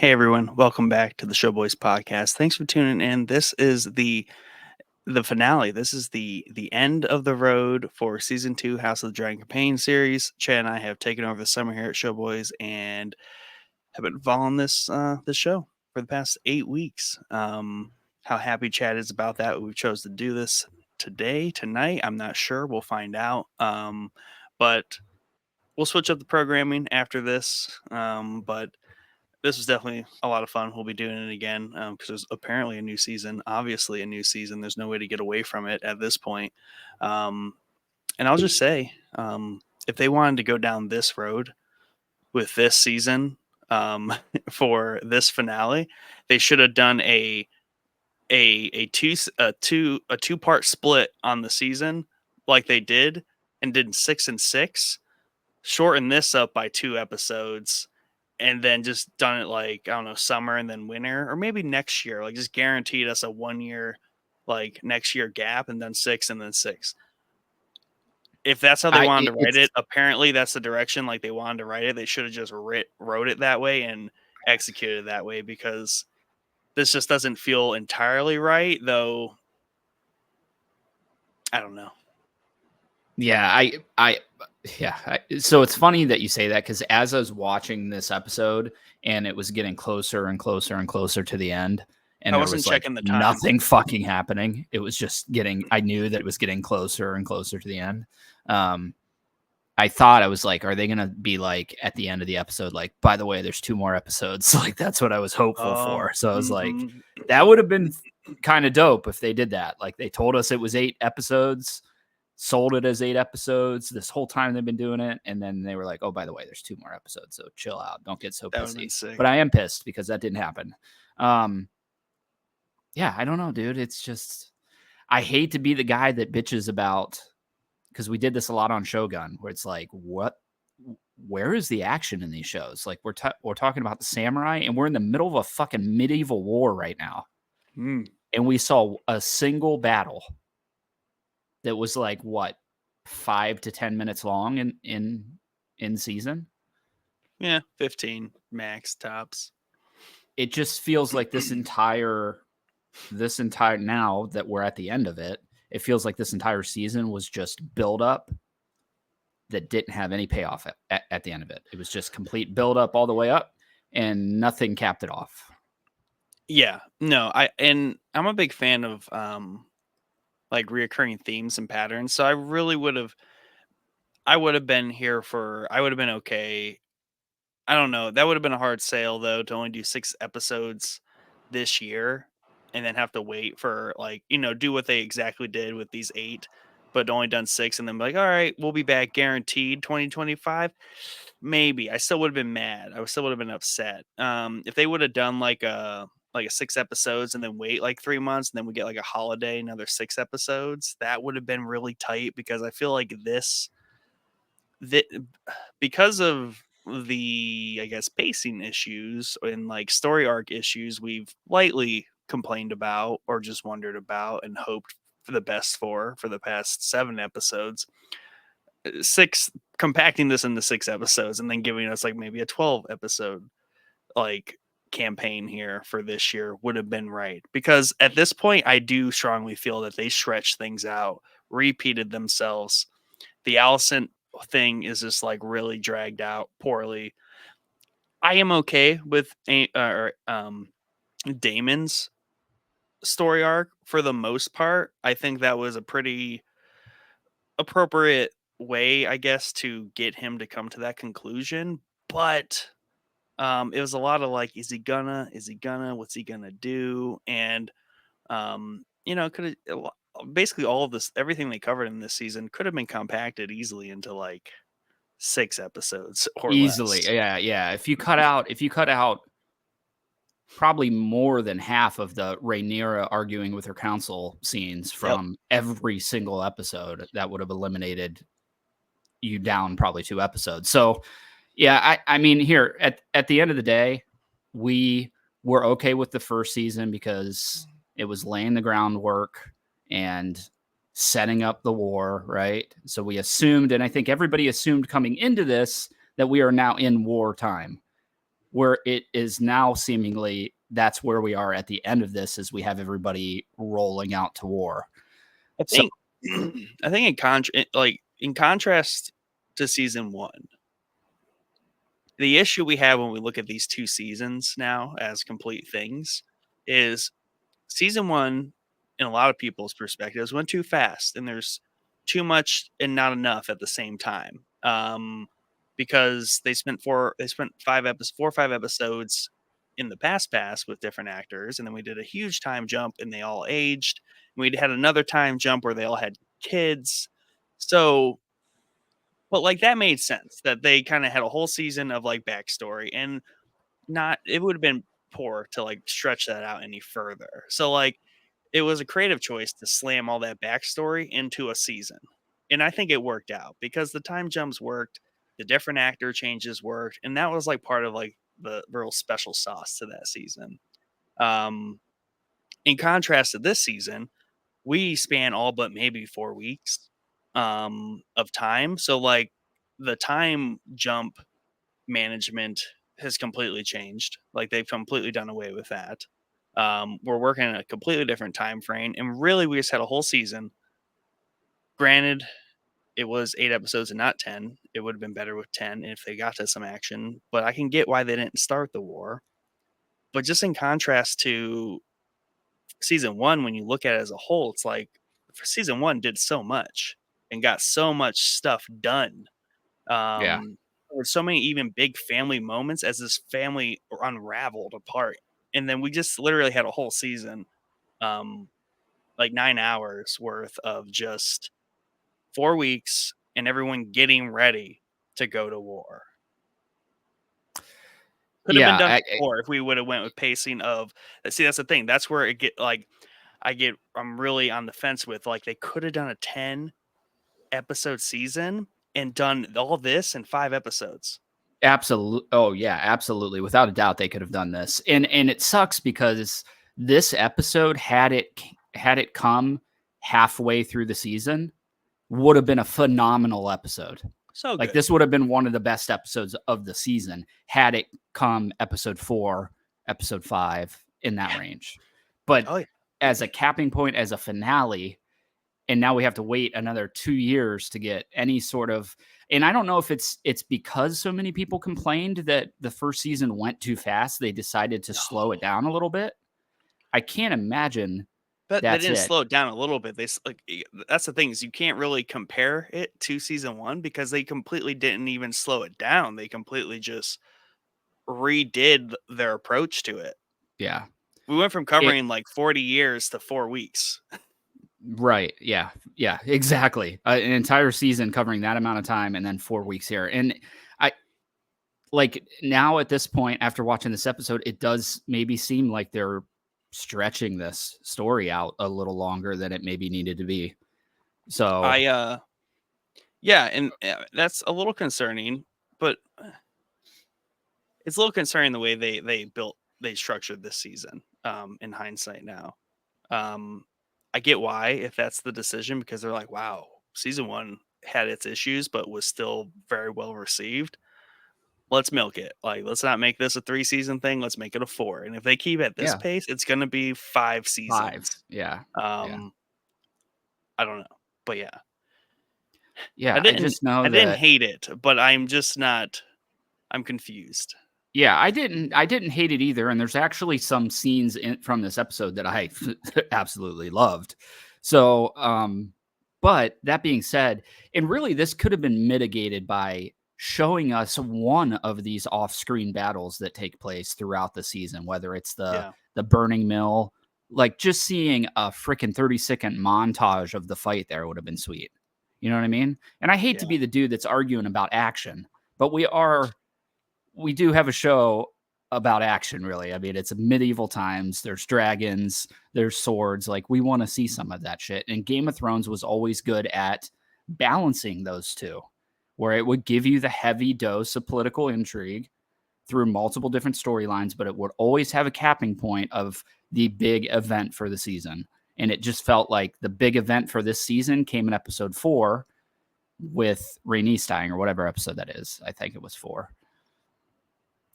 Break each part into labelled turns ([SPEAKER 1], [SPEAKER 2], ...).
[SPEAKER 1] Hey everyone, welcome back to the Showboys podcast. Thanks for tuning in. This is the finale. This is the end of the road for season 2 House of the Dragon campaign series. Chad and I have taken over the summer here at Showboys and have been following this show for the past 8 weeks. How happy Chad is about that. We've chose to do this tonight. I'm not sure. We'll find out. But we'll switch up the programming after this. But this was definitely a lot of fun. We'll be doing it again because there's apparently a new season. Obviously, a new season. There's no way to get away from it at this point. And I'll just say, if they wanted to go down this road with this season for this finale, they should have done a two-part split on the season like they did and did 6 and 6. Shorten this up by 2 episodes and then just done it like, I don't know, summer and then winter, or maybe next year, like just guaranteed us a 1 year, like next year gap and then 6 and then 6. If that's how they wanted to write it, apparently that's the direction like they wanted to write it. They should have just wrote it that way and executed it that way, because this just doesn't feel entirely right, though. I don't know.
[SPEAKER 2] Yeah, so it's funny that you say that, because as I was watching this episode and it was getting closer and closer and closer to the end, and
[SPEAKER 1] I
[SPEAKER 2] there
[SPEAKER 1] wasn't
[SPEAKER 2] was
[SPEAKER 1] checking the time.
[SPEAKER 2] nothing fucking happening. It was just I knew that it was getting closer and closer to the end. I thought, I was like, are they going to be like at the end of the episode, like, by the way, there's 2 more episodes? Like, that's what I was hopeful for. So I was like, that would have been kind of dope if they did that. Like, they told us it was 8 episodes, sold it as 8 episodes this whole time they've been doing it, and then they were like, oh, by the way, there's 2 more episodes, so chill out, don't get so pissy. But I am pissed because that didn't happen. Yeah, I don't know, dude. It's just, I hate to be the guy that bitches about, because we did this a lot on Shogun, where it's like, where is the action in these shows? Like, we're talking about the samurai, and we're in the middle of a fucking medieval war right now. And we saw a single battle that was like, what, 5 to 10 minutes long in season?
[SPEAKER 1] Yeah, 15 max tops.
[SPEAKER 2] It just feels like this entire, now that we're at the end of it, it feels like this entire season was just build up that didn't have any payoff at the end of it. It was just complete build up all the way up, and nothing capped it off.
[SPEAKER 1] Yeah, no, I'm a big fan of like reoccurring themes and patterns. So I would have been here for, I would have been okay. I don't know. That would have been a hard sale though, to only do 6 episodes this year and then have to wait for, like, do what they exactly did with these 8, but only done 6 and then be like, all right, we'll be back guaranteed 2025. Maybe I still would have been mad. I still would have been upset. If they would have done like a 6 episodes and then wait like 3 months and then we get like a holiday, another 6 episodes, that would have been really tight, because I feel like because of the, I guess, pacing issues and like story arc issues we've lightly complained about or just wondered about and hoped for the best for the past 7 episodes. 6, compacting this into 6 episodes and then giving us like maybe a 12 episode like campaign here for this year would have been right, because at this point I do strongly feel that they stretched things out, repeated themselves. The Allison thing is just like really dragged out poorly. I am okay with Damon's story arc for the most part. I think that was a pretty appropriate way, I guess, to get him to come to that conclusion. But it was a lot of like, is he gonna, what's he gonna do? And could have, basically all of this, everything they covered in this season could have been compacted easily into like 6 episodes or
[SPEAKER 2] easily
[SPEAKER 1] less.
[SPEAKER 2] Yeah, if you cut out probably more than half of the Rhaenyra arguing with her council scenes from every single episode, that would have eliminated you down probably 2 episodes. So yeah, I mean, here at the end of the day, we were okay with the first season because it was laying the groundwork and setting up the war, right? So we assumed, and I think everybody assumed coming into this, that we are now in wartime. where it is now seemingly that's where we are at the end of this, as we have everybody rolling out to war.
[SPEAKER 1] I
[SPEAKER 2] So
[SPEAKER 1] think I think in contrast to season 1, the issue we have when we look at these 2 seasons now as complete things is season 1, in a lot of people's perspectives, went too fast, and there's too much and not enough at the same time. Because they spent 4 or 5 episodes in the past with different actors, and then we did a huge time jump, and they all aged. We had another time jump where they all had kids. So, but like that made sense that they kind of had a whole season of like backstory, and not it would have been poor to like stretch that out any further. So like it was a creative choice to slam all that backstory into a season. And I think it worked out because the time jumps worked, the different actor changes worked, and that was like part of like the real special sauce to that season. Um in contrast to this season, we span all but maybe 4 weeks of time. So like the time jump management has completely changed. Like they've completely done away with that. We're working in a completely different time frame, and really, we just had a whole season. Granted, it was 8 episodes and not 10. It would have been better with 10 if they got to some action. But I can get why they didn't start the war. But just in contrast to season 1, when you look at it as a whole, it's like for season 1 did so much and got so much stuff done.
[SPEAKER 2] yeah,
[SPEAKER 1] There were so many even big family moments as this family unraveled apart. And then we just literally had a whole season, um, like 9 hours worth of just 4 weeks and everyone getting ready to go to war. Could have been
[SPEAKER 2] yeah,
[SPEAKER 1] done before if we would have went with pacing of see, that's the thing. That's where it get like I'm really on the fence with like they could have done a 10 episode season and done all this in 5 episodes.
[SPEAKER 2] absolutely. Oh yeah, absolutely. Without a doubt, they could have done this, and it sucks because this episode, had it come halfway through the season, would have been a phenomenal episode.
[SPEAKER 1] So
[SPEAKER 2] Like
[SPEAKER 1] good.
[SPEAKER 2] this would have been one of the best episodes of the season had it come episode 4, episode 5 in that
[SPEAKER 1] Yeah.
[SPEAKER 2] range. But
[SPEAKER 1] Oh yeah.
[SPEAKER 2] as a capping point, as a finale, and now we have to wait another 2 years to get any sort of, and I don't know if it's because so many people complained that the first season went too fast, they decided to
[SPEAKER 1] No.
[SPEAKER 2] slow it down a little bit. I can't imagine
[SPEAKER 1] But they
[SPEAKER 2] that's
[SPEAKER 1] didn't
[SPEAKER 2] it.
[SPEAKER 1] slow it down a little bit. That's the thing is you can't really compare it to season 1 because they completely didn't even slow it down. They completely just redid their approach to it.
[SPEAKER 2] Yeah.
[SPEAKER 1] We went from
[SPEAKER 2] It
[SPEAKER 1] covering like 40 years to 4 weeks.
[SPEAKER 2] Right. Yeah. Yeah. Exactly. An entire season covering that amount of time and then 4 weeks here. And I like now at this point, after watching this episode, it does maybe seem like they're stretching this story out a little longer than it maybe needed to be. So,
[SPEAKER 1] I yeah, and that's a little concerning, but it's a little concerning the way they structured this season in hindsight now. Um, I get why if that's the decision because they're like, wow, season 1 had its issues but was still very well received. Let's milk it. Like, let's not make this a 3 season thing. Let's make it a 4. And if they keep at this
[SPEAKER 2] yeah,
[SPEAKER 1] pace, it's going to be 5
[SPEAKER 2] 5.
[SPEAKER 1] seasons.
[SPEAKER 2] Yeah. Yeah.
[SPEAKER 1] Um, I don't know, but yeah,
[SPEAKER 2] Yeah. I just
[SPEAKER 1] I
[SPEAKER 2] know
[SPEAKER 1] didn't
[SPEAKER 2] that.
[SPEAKER 1] hate it, but I'm just not. I'm confused.
[SPEAKER 2] Yeah, I didn't hate it either, and there's actually some scenes from this episode that I absolutely loved. So, but that being said, and really this could have been mitigated by showing us one of these off-screen battles that take place throughout the season, whether it's the
[SPEAKER 1] Yeah,
[SPEAKER 2] the burning mill, like just seeing a freaking 30-second montage of the fight there would have been sweet. You know what I mean? And I hate to
[SPEAKER 1] yeah,
[SPEAKER 2] be the dude that's arguing about action, but we do have a show about action, really. I mean, it's medieval times. There's dragons, there's swords. Like, we want to see some of that shit. And Game of Thrones was always good at balancing those two, where it would give you the heavy dose of political intrigue through multiple different storylines, but it would always have a capping point of the big event for the season. And it just felt like the big event for this season came in episode 4 with Rhaenys dying, or whatever episode that is. I think it was 4.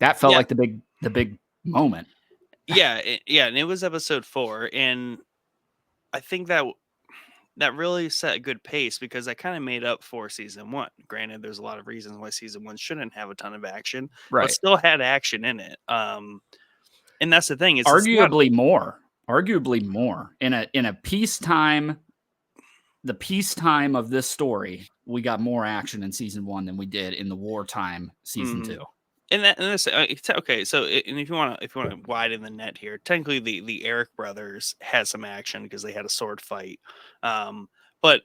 [SPEAKER 2] That felt
[SPEAKER 1] Yeah,
[SPEAKER 2] like the big moment.
[SPEAKER 1] yeah, and it was episode 4, and I think that really set a good pace because that kind of made up for season 1. Granted, there's a lot of reasons why season 1 shouldn't have a ton of action, but
[SPEAKER 2] Right.
[SPEAKER 1] still had action in it. And that's the thing is it's not.
[SPEAKER 2] Arguably more in a peacetime, the peacetime of this story, we got more action in season 1 than we did in the wartime season
[SPEAKER 1] Mhm.
[SPEAKER 2] 2.
[SPEAKER 1] And that's okay. So, and if you want to widen the net here, technically the Eric brothers had some action because they had a sword fight, but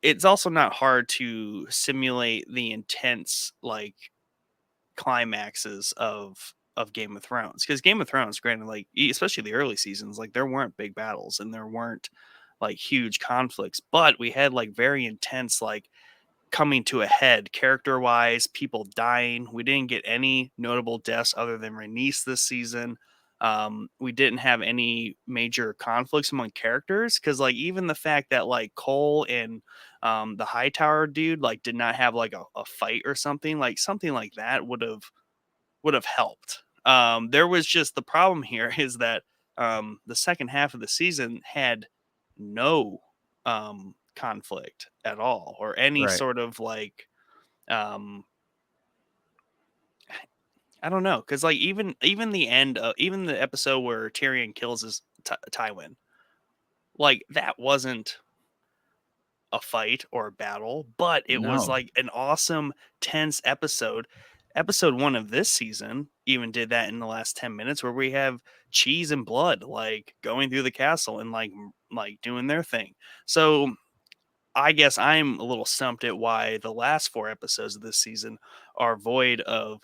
[SPEAKER 1] it's also not hard to simulate the intense like climaxes of Game of Thrones because Game of Thrones, granted, like especially the early seasons, like there weren't big battles and there weren't like huge conflicts, but we had like very intense like coming to a head character wise, people dying. We didn't get any notable deaths other than Rhaenys this season. We didn't have any major conflicts among characters because, like, even the fact that like Cole and the Hightower dude like did not have like a fight or something like that would have helped. There was just the problem here is that the second half of the season had no conflict at all or any
[SPEAKER 2] Right.
[SPEAKER 1] sort of like um, I don't know because like even the end even the episode where Tyrion kills his Tywin, like that wasn't a fight or a battle, but it was
[SPEAKER 2] No.
[SPEAKER 1] like an awesome tense episode. Episode 1 of this season even did that in the last 10 minutes where we have cheese and blood like going through the castle and like doing their thing. So I guess I'm a little stumped at why the last 4 episodes of this season are void of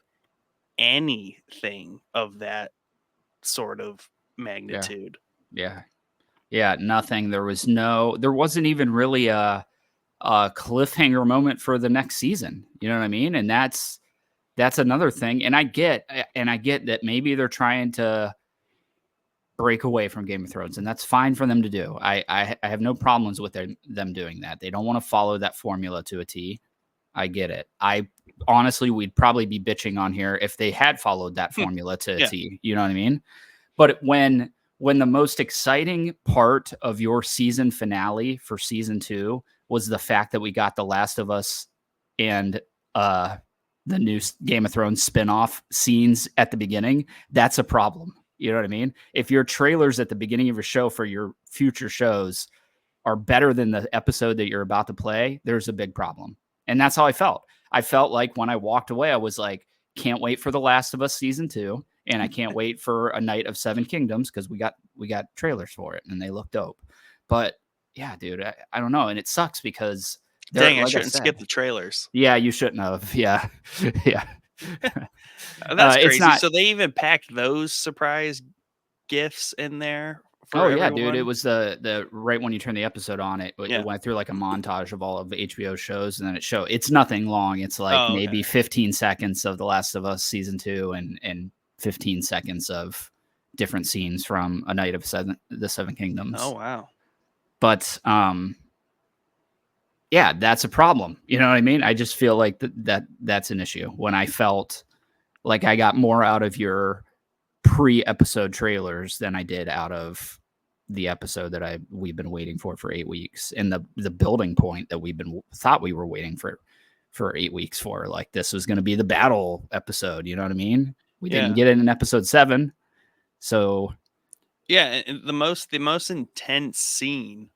[SPEAKER 1] anything of that sort of
[SPEAKER 2] Yeah.
[SPEAKER 1] magnitude.
[SPEAKER 2] Yeah. Yeah, nothing. There wasn't even really a cliffhanger moment for the next season. You know what I mean? And that's another thing. And I get that maybe they're trying to break away from Game of Thrones, and that's fine for them to do. I have no problems with them doing that. They don't want to follow that formula to a T. I get it. I honestly, we'd probably be bitching on here if they had followed that formula to a
[SPEAKER 1] Yeah.
[SPEAKER 2] T. You know what I mean? But when the most exciting part of your season finale for season 2 was the fact that we got The Last of Us and the new Game of Thrones spinoff scenes at the beginning, that's a problem. You know what I mean? If your trailers at the beginning of your show for your future shows are better than the episode that you're about to play, there's a big problem. And that's how I felt. I felt like when I walked away, I was like, can't wait for The Last of Us season 2, and I can't wait for A Night of Seven Kingdoms because we got trailers for it and they look dope. But yeah, dude, I don't know, and it sucks because they're
[SPEAKER 1] Dang, I
[SPEAKER 2] like I
[SPEAKER 1] shouldn't skip
[SPEAKER 2] said,
[SPEAKER 1] the trailers.
[SPEAKER 2] yeah, you shouldn't have, yeah, yeah.
[SPEAKER 1] That's
[SPEAKER 2] It's
[SPEAKER 1] crazy.
[SPEAKER 2] not.
[SPEAKER 1] So they even packed those surprise gifts in there
[SPEAKER 2] Oh
[SPEAKER 1] for
[SPEAKER 2] yeah, dude! It
[SPEAKER 1] everyone?
[SPEAKER 2] was the right when you turn the episode on, it
[SPEAKER 1] Yeah.
[SPEAKER 2] went through like a montage of all of the HBO shows, and then it's nothing long. It's like
[SPEAKER 1] Oh,
[SPEAKER 2] maybe
[SPEAKER 1] okay.
[SPEAKER 2] 15 seconds of The Last of Us season 2, and 15 seconds of different scenes from A Night of the Seven
[SPEAKER 1] Oh,
[SPEAKER 2] Kingdoms.
[SPEAKER 1] wow.
[SPEAKER 2] But yeah, that's a problem. You know what I mean? I just feel like that's an issue. When I felt like I got more out of your pre-episode trailers than I did out of the episode that we've been waiting for 8 weeks, and the building point that thought we were waiting for 8 weeks for. Like this was going to be the battle episode. You know what I mean? We didn't
[SPEAKER 1] Yeah.
[SPEAKER 2] get it in episode 7, so
[SPEAKER 1] Yeah, and the most intense scene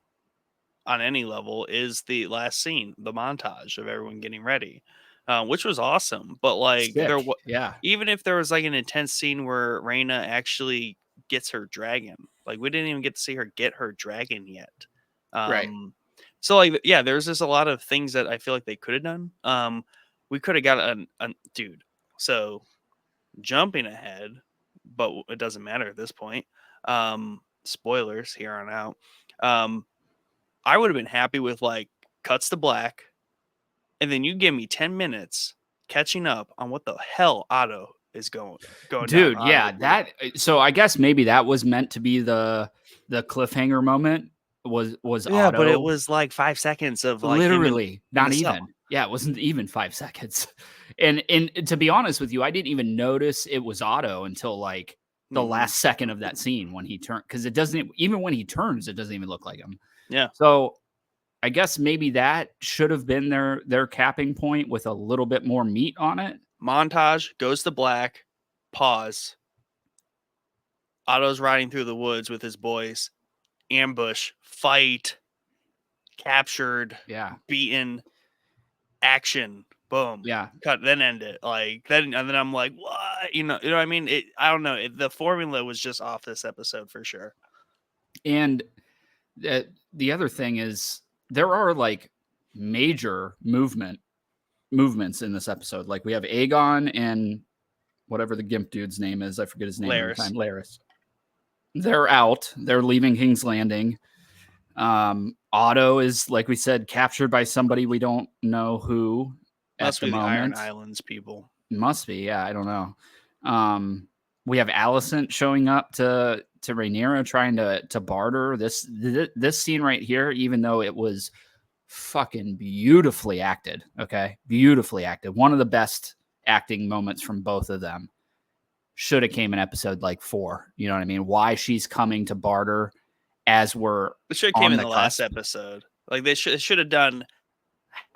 [SPEAKER 1] on any level is the last scene, the montage of everyone getting ready, which was awesome. But like
[SPEAKER 2] sick. Yeah,
[SPEAKER 1] even if there was like an intense scene where Reina actually gets her dragon, like we didn't even get to see her get her dragon yet.
[SPEAKER 2] right.
[SPEAKER 1] Um, so like yeah, there's just a lot of things that I feel like they could have done. We could have got a dude. So jumping ahead, but it doesn't matter at this point. Spoilers here on out. Um, I would have been happy with like cuts to black, and then you give me 10 minutes catching up on what the hell Otto is going down
[SPEAKER 2] Dude,
[SPEAKER 1] Otto
[SPEAKER 2] yeah,
[SPEAKER 1] Road.
[SPEAKER 2] so I guess maybe that was meant to be the cliffhanger moment was
[SPEAKER 1] Yeah, but it
[SPEAKER 2] Otto.
[SPEAKER 1] was like 5 seconds of like him
[SPEAKER 2] Literally,
[SPEAKER 1] in the
[SPEAKER 2] not
[SPEAKER 1] cell.
[SPEAKER 2] even. Yeah, it wasn't even 5 seconds. And to be honest with you, I didn't even notice it was Otto until like the
[SPEAKER 1] Mhm.
[SPEAKER 2] last second of that scene when he turned, because it doesn't, even when he turns, it doesn't even look like him.
[SPEAKER 1] Yeah.
[SPEAKER 2] So I guess maybe that should have been their capping point with a little bit more meat on it.
[SPEAKER 1] Montage goes to black. Pause. Otto's riding through the woods with his boys. Ambush, fight, captured,
[SPEAKER 2] Yeah.
[SPEAKER 1] beaten, action, boom,
[SPEAKER 2] Yeah.
[SPEAKER 1] cut, then end it. Like then, and then I'm like, what? You know what I mean? I don't know. The formula was just off this episode for sure.
[SPEAKER 2] And the other thing is there are like major movements in this episode. Like we have Aegon and whatever the gimp dude's name is. I forget his name every
[SPEAKER 1] Laris.
[SPEAKER 2] time. Laris. They're out. They're leaving King's Landing. Otto is, like we said, captured by somebody we don't know who at
[SPEAKER 1] Must
[SPEAKER 2] the
[SPEAKER 1] be the Iron
[SPEAKER 2] moment.
[SPEAKER 1] Islands people.
[SPEAKER 2] Must be, yeah. I don't know. We have Alicent showing up to Rhaenyra trying to barter this scene right here, even though it was fucking beautifully acted. Okay, beautifully acted. One of the best acting moments from both of them. Should have came in episode like 4. You know what I mean? Why she's coming to barter as we're
[SPEAKER 1] It should have came
[SPEAKER 2] on
[SPEAKER 1] in
[SPEAKER 2] the
[SPEAKER 1] the last
[SPEAKER 2] cusp.
[SPEAKER 1] episode. Like they should have done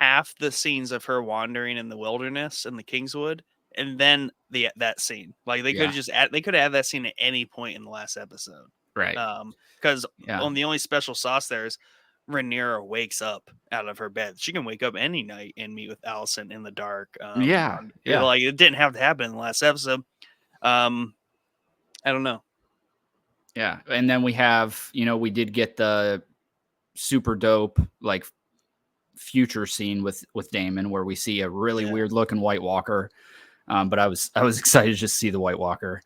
[SPEAKER 1] half the scenes of her wandering in the wilderness in the Kingswood, and then that scene. Like they could
[SPEAKER 2] Yeah,
[SPEAKER 1] have they could have had that scene at any point in the last episode.
[SPEAKER 2] right.
[SPEAKER 1] Because
[SPEAKER 2] Yeah,
[SPEAKER 1] on the only special sauce there is Rhaenyra wakes up out of her bed. She can wake up any night and meet with Alicent in the dark.
[SPEAKER 2] yeah, yeah,
[SPEAKER 1] Like it didn't have to happen in the last episode. Um, I don't know.
[SPEAKER 2] yeah. And then we have, we did get the super dope like future scene with Damon where we see a really
[SPEAKER 1] Yeah.
[SPEAKER 2] weird looking White Walker. But I was excited to just see the White Walker,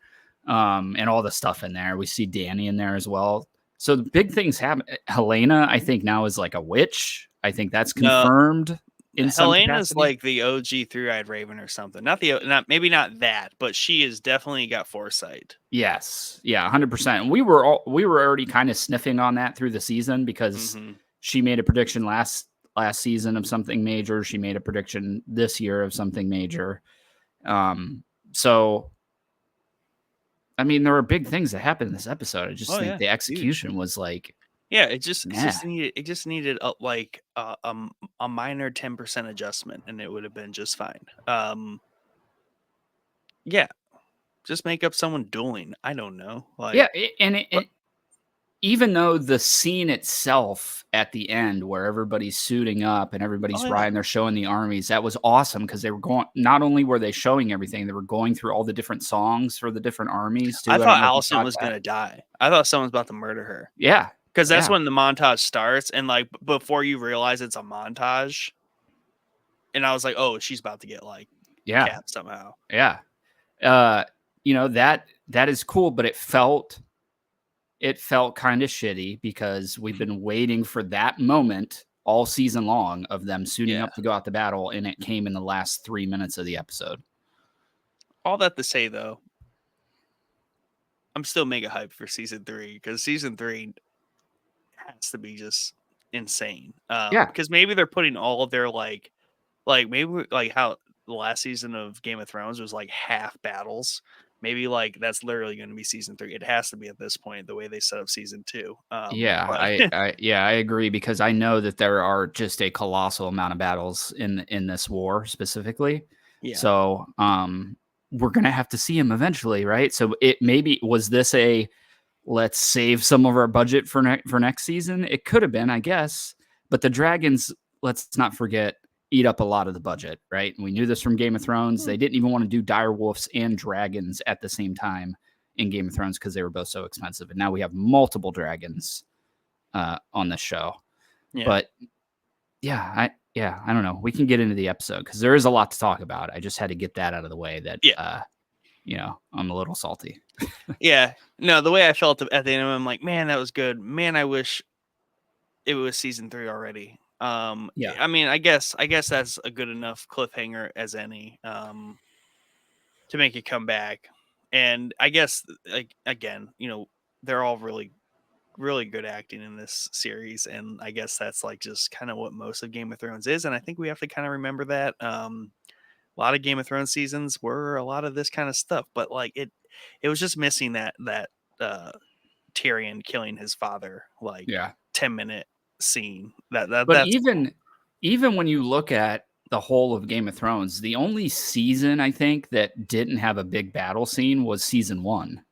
[SPEAKER 2] and all the stuff in there. We see Danny in there as well. So the big things happen. Helena, I think now is like a witch. I think that's
[SPEAKER 1] No,
[SPEAKER 2] confirmed in some
[SPEAKER 1] Helena's
[SPEAKER 2] capacity.
[SPEAKER 1] like the OG three-eyed raven or something. Not maybe not that, but she is definitely got foresight.
[SPEAKER 2] Yes, yeah, 100%. We were already kind of sniffing on that through the season because
[SPEAKER 1] Hmm.
[SPEAKER 2] she made a prediction last season of something major. She made a prediction this year of something major. So I mean, there were big things that happened in this episode. I just
[SPEAKER 1] Oh
[SPEAKER 2] think
[SPEAKER 1] yeah,
[SPEAKER 2] the
[SPEAKER 1] huge.
[SPEAKER 2] execution was like,
[SPEAKER 1] Yeah,
[SPEAKER 2] nah.
[SPEAKER 1] it just needed a minor 10% adjustment, and it would have been just fine. Yeah, just make up someone dueling. I don't know,
[SPEAKER 2] Yeah,
[SPEAKER 1] like, but
[SPEAKER 2] even though the scene itself at the end where everybody's suiting up and
[SPEAKER 1] oh
[SPEAKER 2] everybody's
[SPEAKER 1] yeah,
[SPEAKER 2] riding, they're showing the armies, that was awesome because they were going, not only were they showing everything, they were going through all the different songs for the different armies
[SPEAKER 1] I
[SPEAKER 2] too. I don't
[SPEAKER 1] thought
[SPEAKER 2] know if you
[SPEAKER 1] Allison
[SPEAKER 2] caught
[SPEAKER 1] was
[SPEAKER 2] that.
[SPEAKER 1] gonna die. I thought someone's about to murder her
[SPEAKER 2] Yeah.
[SPEAKER 1] because that's
[SPEAKER 2] Yeah.
[SPEAKER 1] when the montage starts, and like before you realize it's a montage, and I was like, oh, she's about to get like
[SPEAKER 2] Yeah.
[SPEAKER 1] capped somehow.
[SPEAKER 2] Yeah. Uh, that is cool, but it felt kind of shitty because we've been waiting for that moment all season long of them suiting
[SPEAKER 1] Yeah.
[SPEAKER 2] up to go out to battle, and it came in the last 3 minutes of the episode.
[SPEAKER 1] All that to say though, I'm still mega hyped for season 3 because season 3 has to be just insane.
[SPEAKER 2] Yeah,
[SPEAKER 1] Because maybe they're putting all of their like maybe like how the last season of Game of Thrones was like half battles. Maybe like that's literally going to be season 3. It has to be at this point the way they set up season 2.
[SPEAKER 2] yeah,
[SPEAKER 1] But
[SPEAKER 2] I agree because I know that there are just a colossal amount of battles in this war specifically.
[SPEAKER 1] yeah,
[SPEAKER 2] So, we're gonna have to see him eventually, right? So, it maybe was this a let's save some of our budget for next season. It could have been, I guess, but the dragons, let's not forget, eat up a lot of the budget, right? And we knew this from Game of Thrones.
[SPEAKER 1] hmm,
[SPEAKER 2] They didn't even want to do dire wolves and dragons at the same time in Game of Thrones because they were both so expensive. And now we have multiple dragons on the show.
[SPEAKER 1] yeah,
[SPEAKER 2] But I don't know. We can get into the episode because there is a lot to talk about. I just had to get that out of the way. That
[SPEAKER 1] yeah,
[SPEAKER 2] I'm a little salty.
[SPEAKER 1] yeah. No, the way I felt at the end of it, I'm like, man, that was good. Man, I wish it was season 3 already.
[SPEAKER 2] Yeah,
[SPEAKER 1] I mean, I guess that's a good enough cliffhanger as any. To make it come back. And I guess like again, they're all really good acting in this series, and I guess that's like just kind of what most of Game of Thrones is, and I think we have to kind of remember that A lot of Game of Thrones seasons were a lot of this kind of stuff, but like it was just missing that uh, Tyrion killing his father, like
[SPEAKER 2] Yeah.
[SPEAKER 1] 10-minute scene.
[SPEAKER 2] But
[SPEAKER 1] That's
[SPEAKER 2] even when you look at the whole of Game of Thrones, the only season I think that didn't have a big battle scene was season 1.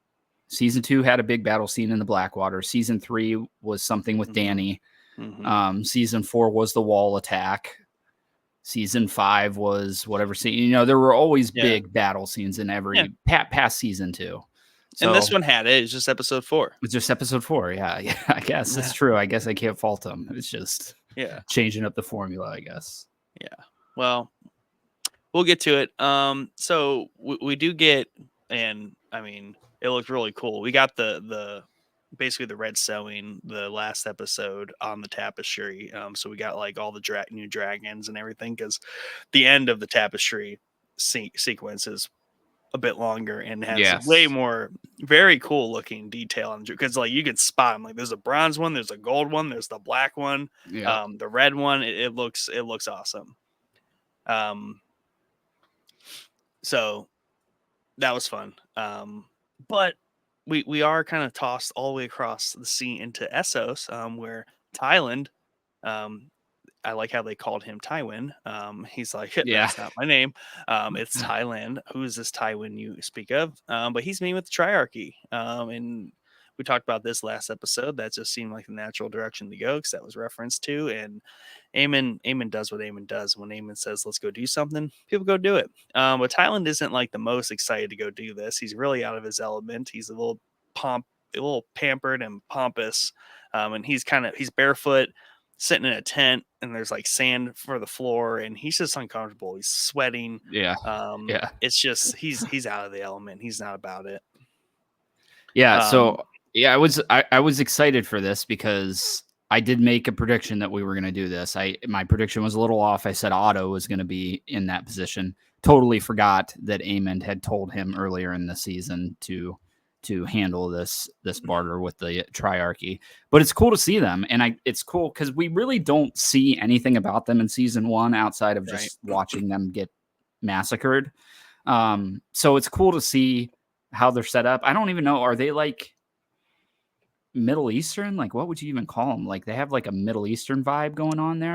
[SPEAKER 2] Season 2 had a big battle scene in the Blackwater. Season 3 was something with
[SPEAKER 1] mm-hmm,
[SPEAKER 2] Dany.
[SPEAKER 1] mm-hmm.
[SPEAKER 2] Season 4 was the wall attack. Season 5 was whatever scene. You know, there were always
[SPEAKER 1] Yeah,
[SPEAKER 2] big battle scenes in
[SPEAKER 1] yeah.
[SPEAKER 2] every past season 2.
[SPEAKER 1] And this
[SPEAKER 2] So
[SPEAKER 1] one had it. It's just episode 4.
[SPEAKER 2] it's just episode 4. Yeah, yeah. I guess it's true. I guess I can't fault them. It's just
[SPEAKER 1] Yeah,
[SPEAKER 2] changing up the formula, I guess.
[SPEAKER 1] yeah. Well, we'll get to it. So we do get, and I mean, it looked really cool. We got the basically the red sewing the last episode on the tapestry. So we got like all the new dragons and everything because the end of the tapestry sequence is a bit longer and has way
[SPEAKER 2] Yes.
[SPEAKER 1] more very cool looking detail on because like you can spot them. Like there's a bronze one, there's a gold one, there's the black one,
[SPEAKER 2] Yep.
[SPEAKER 1] the red one. It looks awesome. Um, so that was fun. But we are kind of tossed all the way across the sea into Essos, where Thailand, um, I like how they called him Tywin. He's like,
[SPEAKER 2] Yeah.
[SPEAKER 1] that's not my name. It's Thailand. Who is this Tywin you speak of? But he's meeting with the Triarchy. And we talked about this last episode. That just seemed like the natural direction to go because that was referenced to. And Aemon does what Aemon does. When Aemon says, let's go do something, people go do it. But Thailand isn't like the most excited to go do this. He's really out of his element. He's a little pampered and pompous. And he's barefoot sitting in a tent and there's like sand for the floor and he's just uncomfortable. He's sweating.
[SPEAKER 2] Yeah. Yeah.
[SPEAKER 1] It's just he's out of the element. He's not about it.
[SPEAKER 2] Yeah.
[SPEAKER 1] Um,
[SPEAKER 2] So yeah, I was excited for this because I did make a prediction that we were gonna do this. My prediction was a little off. I said Otto was gonna be in that position. Totally forgot that Aemond had told him earlier in the season to handle this barter with the Triarchy. But it's cool to see them, and it's cool because we really don't see anything about them in season 1 outside of
[SPEAKER 1] right.
[SPEAKER 2] just watching them get massacred. So it's cool to see how they're set up. I don't even know. Are they like Middle Eastern? Like, what would you even call them? Like, they have like a Middle Eastern vibe going on there.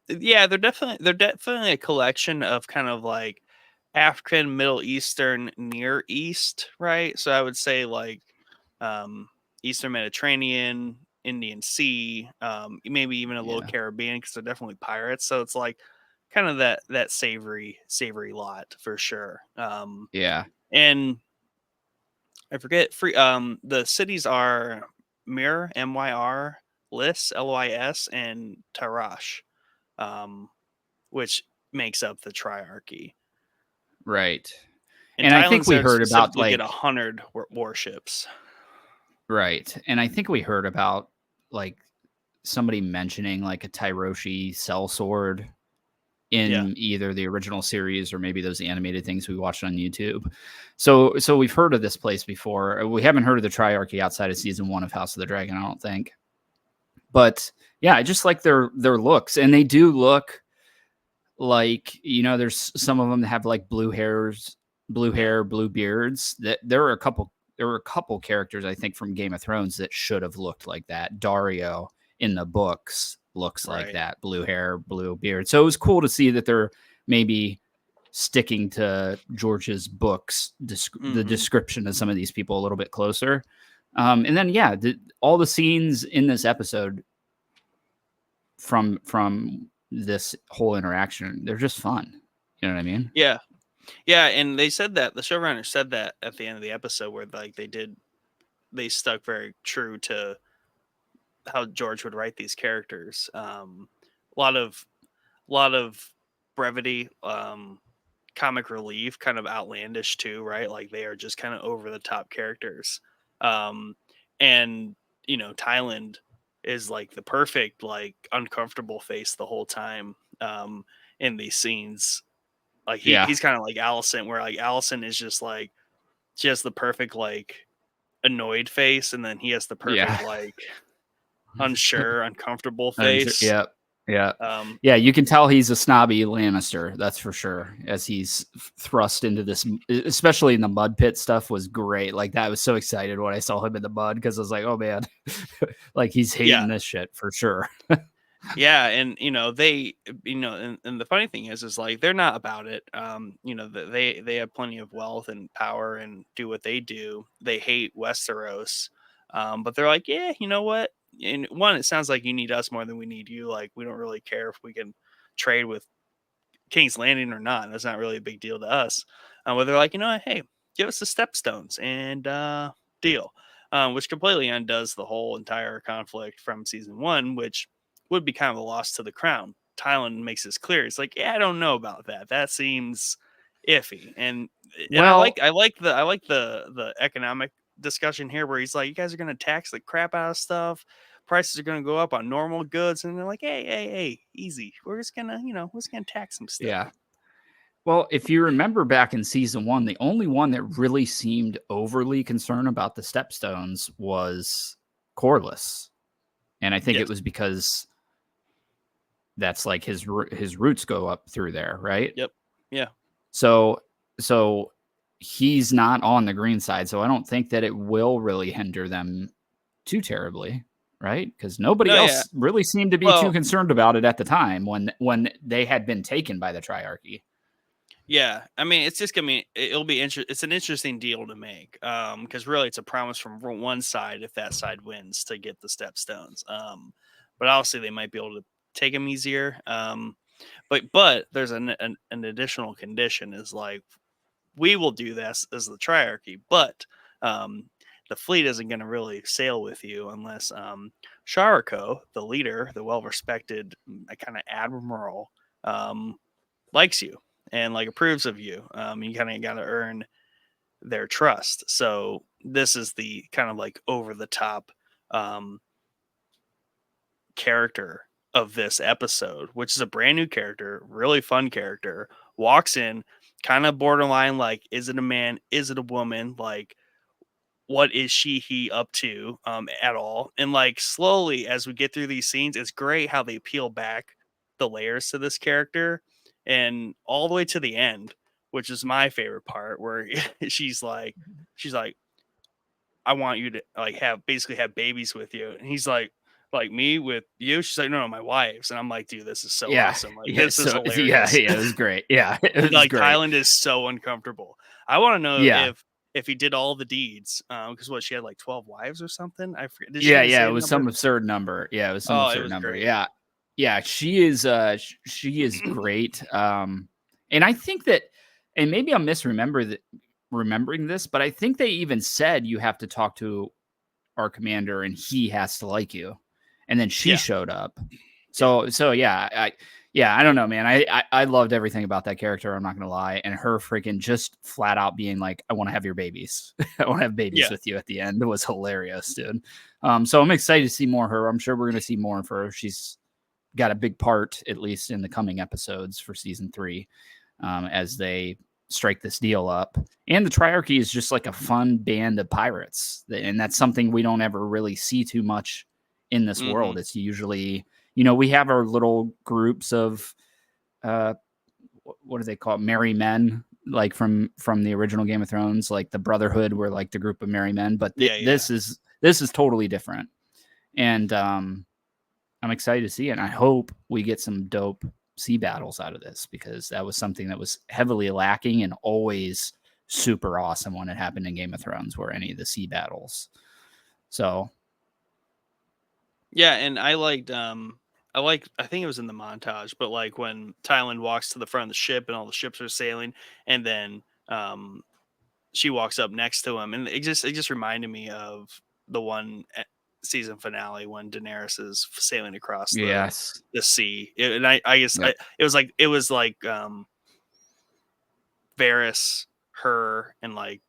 [SPEAKER 1] Yeah, they're definitely a collection of kind of like African, Middle Eastern, Near East, right? So I would say like Eastern Mediterranean, Indian Sea, maybe even a little
[SPEAKER 2] Yeah.
[SPEAKER 1] Caribbean because they're definitely pirates. So it's like kind of that savory lot for sure.
[SPEAKER 2] Yeah.
[SPEAKER 1] And I forget the cities are Mir, Myr, Lis, and Tarash, um, which makes up the Triarchy.
[SPEAKER 2] Right.
[SPEAKER 1] And
[SPEAKER 2] And I
[SPEAKER 1] Thailand
[SPEAKER 2] think we
[SPEAKER 1] said
[SPEAKER 2] heard about
[SPEAKER 1] specifically get
[SPEAKER 2] like
[SPEAKER 1] 100 warships.
[SPEAKER 2] right. And I think we heard about like somebody mentioning like a Tyroshi sellsword
[SPEAKER 1] Yeah,
[SPEAKER 2] in either the original series or maybe those animated things we watched on YouTube. So we've heard of this place before. We haven't heard of the Triarchy outside of season 1 of House of the Dragon, I don't think. But yeah, I just like their looks, and they do look like, you know, there's some of them that have like blue hair,
[SPEAKER 1] yeah,
[SPEAKER 2] blue beards. That there were a couple characters I think from Game of Thrones that should have looked like that. Dario in the books looks like
[SPEAKER 1] right.
[SPEAKER 2] that, blue hair, blue beard. So it was cool to see that they're maybe sticking to George's books, the
[SPEAKER 1] Hmm.
[SPEAKER 2] description of some of these people a little bit closer. And then yeah, all the scenes in this episode from this whole interaction, they're just fun. You know what I mean?
[SPEAKER 1] Yeah, yeah, and they said that the showrunner said that at the end of the episode where like they stuck very true to how George would write these characters. A lot of brevity, comic relief, kind of outlandish too, right? Like they are just kind of over the top characters. Um, and Thailand is like the perfect like uncomfortable face the whole time in these scenes. Like
[SPEAKER 2] Yeah.
[SPEAKER 1] he's kind of like Allison, where like Allison is just like she has the perfect like annoyed face, and then he has the perfect
[SPEAKER 2] Yeah.
[SPEAKER 1] like unsure, uncomfortable
[SPEAKER 2] I'm sure.
[SPEAKER 1] face.
[SPEAKER 2] Yeah. Yeah.
[SPEAKER 1] Um,
[SPEAKER 2] Yeah, you can tell he's a snobby Lannister, that's for sure, as he's thrust into this, especially in the mud pit stuff was great. Like, that was so excited when I saw him in the mud because I was like, oh man, like he's hating
[SPEAKER 1] yeah,
[SPEAKER 2] this shit for sure.
[SPEAKER 1] yeah, and and the funny thing is like they're not about it. They have plenty of wealth and power and do what they do. They hate Westeros, but they're like, yeah, you know what? And one, it sounds like you need us more than we need you. Like we don't really care if we can trade with King's Landing or not. That's not really a big deal to us. Where they're like, you know what, hey, give us the stepstones and deal. Which completely undoes the whole entire conflict from season one, which would be kind of a loss to the crown. Tylan makes this clear. It's like, yeah, I don't know about that. That seems iffy. And
[SPEAKER 2] Well,
[SPEAKER 1] I like the economic discussion here where he's like, you guys are gonna tax the crap out of stuff, prices are going to go up on normal goods, and they're like, hey, easy, we're just gonna tax some stuff.
[SPEAKER 2] yeah. Well, if you remember back in season one, the only one that really seemed overly concerned about the stepstones was Corlys. And I think
[SPEAKER 1] Yes.
[SPEAKER 2] it was because that's like his roots go up through there, right?
[SPEAKER 1] Yep. Yeah.
[SPEAKER 2] So so he's not on the green side, so I don't think that it will really hinder them too terribly, right? Because nobody
[SPEAKER 1] No, yeah.
[SPEAKER 2] else really seemed to be too
[SPEAKER 1] Well,
[SPEAKER 2] concerned about it at the time when they had been taken by the Triarchy.
[SPEAKER 1] yeah. I mean, it's just gonna be it'll be it's an interesting deal to make. Because really it's a promise from one side if that side wins to get the stepstones. But obviously they might be able to take them easier. But there's an additional condition is like we will do this as the triarchy, but um, the fleet isn't going to really sail with you unless Sharako, the leader, the well-respected kind of admiral, um, likes you and like approves of you. You kind of got to earn their trust. So this is the kind of like over the top um, character of this episode, which is a brand new character, really fun character. Walks in, kind of borderline like, is it a man? Is it a woman? Like, what is he up to at all? And like slowly as we get through these scenes, it's great how they peel back the layers to this character and all the way to the end, which is my favorite part, where she's like, I want you to like have basically have babies with you. And he's like me with you? She's like, no, my wives. And I'm like, dude, this is so
[SPEAKER 2] Yeah,
[SPEAKER 1] awesome. Like,
[SPEAKER 2] yeah.
[SPEAKER 1] this is
[SPEAKER 2] So yeah,
[SPEAKER 1] hilarious.
[SPEAKER 2] yeah, it was great. Yeah, it was
[SPEAKER 1] Like
[SPEAKER 2] great.
[SPEAKER 1] Thailand is so uncomfortable. I want to know
[SPEAKER 2] Yeah,
[SPEAKER 1] if he did all the deeds. Because what, she had like 12 wives or something? I forget. Did she
[SPEAKER 2] yeah,
[SPEAKER 1] even
[SPEAKER 2] yeah.
[SPEAKER 1] say
[SPEAKER 2] It
[SPEAKER 1] a
[SPEAKER 2] was
[SPEAKER 1] number?
[SPEAKER 2] some absurd number. Yeah, it was some
[SPEAKER 1] Oh, it
[SPEAKER 2] absurd
[SPEAKER 1] was
[SPEAKER 2] number.
[SPEAKER 1] great.
[SPEAKER 2] Yeah, yeah. She is great. And I think that, and maybe I'm remembering this, but I think they even said you have to talk to our commander and he has to like you. And then she
[SPEAKER 1] Yeah.
[SPEAKER 2] showed up.
[SPEAKER 1] Yeah.
[SPEAKER 2] So yeah, I don't know, man. I loved everything about that character. I'm not gonna lie, and her freaking just flat out being like, "I want to have your babies. I want to have babies
[SPEAKER 1] Yeah.
[SPEAKER 2] with you." At the end, it was hilarious, dude. So I'm excited to see more of her. I'm sure we're gonna see more of her. She's got a big part, at least in the coming episodes for season 3, as they strike this deal up. And the Triarchy is just like a fun band of pirates, and that's something we don't ever really see too much in this
[SPEAKER 1] Mm-hmm.
[SPEAKER 2] world. It's usually, we have our little groups of uh, what do they call it? Merry men, like from the original Game of Thrones, like the Brotherhood were like the group of merry men, but
[SPEAKER 1] Yeah. Yeah.
[SPEAKER 2] this is totally different, and I'm excited to see it. And I hope we get some dope sea battles out of this because that was something that was heavily lacking and always super awesome when it happened in Game of Thrones, were any of the sea battles. So
[SPEAKER 1] Yeah. And I think it was in the montage, but like when Thailand walks to the front of the ship and all the ships are sailing, and then um she walks up next to him, and it just reminded me of the season finale when Daenerys is sailing across
[SPEAKER 2] yes,
[SPEAKER 1] the sea. And I guess
[SPEAKER 2] yep,
[SPEAKER 1] it was like Varys, her, and like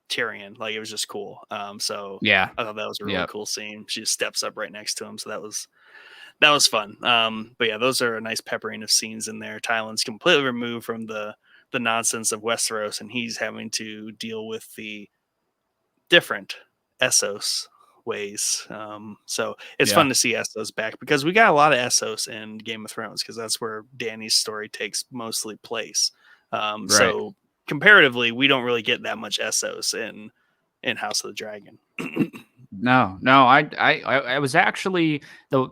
[SPEAKER 1] Tyrion. Like it was just cool. So
[SPEAKER 2] yeah,
[SPEAKER 1] I thought that was a really
[SPEAKER 2] yep,
[SPEAKER 1] cool scene. She just steps up right next to him, so that was fun. But yeah, those are a nice peppering of scenes in there. Tylan's completely removed from the nonsense of Westeros, and he's having to deal with the different Essos ways. So it's
[SPEAKER 2] Yeah.
[SPEAKER 1] fun to see Essos back because we got a lot of Essos in Game of Thrones because that's where Dany's story takes mostly place.
[SPEAKER 2] Right.
[SPEAKER 1] So comparatively, we don't really get that much Essos in House of the Dragon.
[SPEAKER 2] No, I was actually the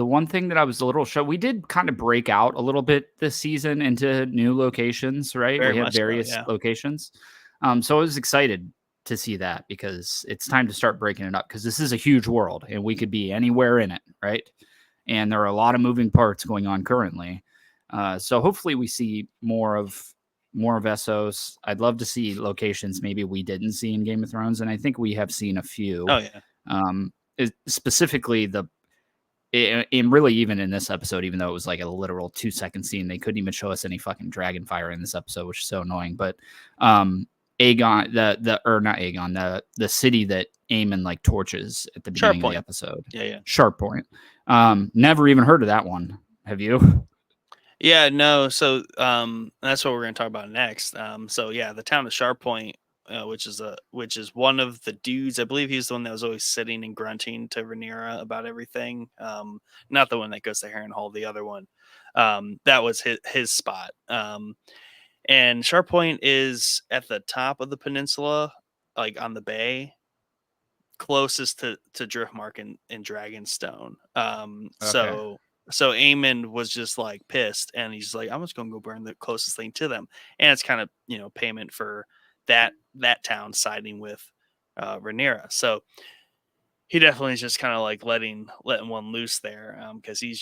[SPEAKER 2] one thing that I was a little shocked. We did kind of break out a little bit this season into new locations, right?
[SPEAKER 1] Very
[SPEAKER 2] We have
[SPEAKER 1] much so,
[SPEAKER 2] various
[SPEAKER 1] yeah.
[SPEAKER 2] locations. So I was excited to see that because it's time to start breaking it up because this is a huge world and we could be anywhere in it, right? And there are a lot of moving parts going on currently. So hopefully we see more of Essos. I'd love to see locations maybe we didn't see in Game of Thrones, and I think we have seen a few.
[SPEAKER 1] Oh yeah.
[SPEAKER 2] Specifically and really even in this episode, even though it was like a literal 2-second scene, they couldn't even show us any fucking dragon fire in this episode, which is so annoying. But Aegon, the or not Aegon, the city that Aemon like torches at the
[SPEAKER 1] Sharp
[SPEAKER 2] beginning of the
[SPEAKER 1] point.
[SPEAKER 2] episode,
[SPEAKER 1] Yeah, yeah.
[SPEAKER 2] Sharp Point. Never even heard of that one. Have you?
[SPEAKER 1] Yeah, no. So that's what we're going to talk about next. So yeah, the town of Sharp Point, which is one of the dudes. I believe he's the one that was always sitting and grunting to Rhaenyra about everything. Not the one that goes to Harrenhal, the other one. That was his spot. And Sharp Point is at the top of the peninsula, like on the bay, closest to Driftmark and Dragonstone.
[SPEAKER 2] Okay.
[SPEAKER 1] So Aemon was just like pissed, and he's like, I'm just gonna go burn the closest thing to them, and it's kind of payment for that town siding with Rhaenyra. So he definitely is just kind of like letting one loose there, because he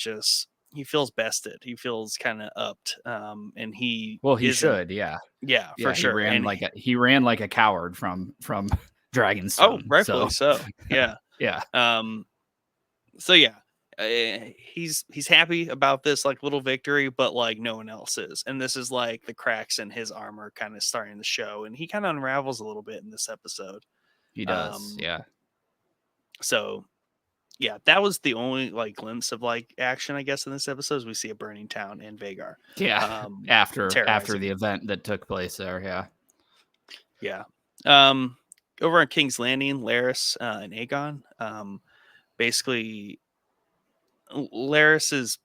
[SPEAKER 1] feels bested, he feels kind of upped, and he
[SPEAKER 2] Well, he
[SPEAKER 1] isn't.
[SPEAKER 2] should. Yeah.
[SPEAKER 1] Yeah, for
[SPEAKER 2] Yeah.
[SPEAKER 1] sure, and
[SPEAKER 2] He ran like a coward from
[SPEAKER 1] oh,
[SPEAKER 2] Dragonstone.
[SPEAKER 1] rightfully
[SPEAKER 2] So
[SPEAKER 1] so. Yeah.
[SPEAKER 2] yeah.
[SPEAKER 1] Um, so yeah, he's happy about this like little victory, but like no one else is, and this is like the cracks in his armor kind of starting to show, and he kind of unravels a little bit in this episode.
[SPEAKER 2] He does.
[SPEAKER 1] Um,
[SPEAKER 2] Yeah.
[SPEAKER 1] so yeah, that was the only like glimpse of like action, I guess, in this episode. Is we see a burning town in Vagar,
[SPEAKER 2] Yeah. After the
[SPEAKER 1] terrorizing.
[SPEAKER 2] event that took place there. Yeah.
[SPEAKER 1] Yeah. Um, over on King's Landing, Laris and Aegon. Basically, Laris is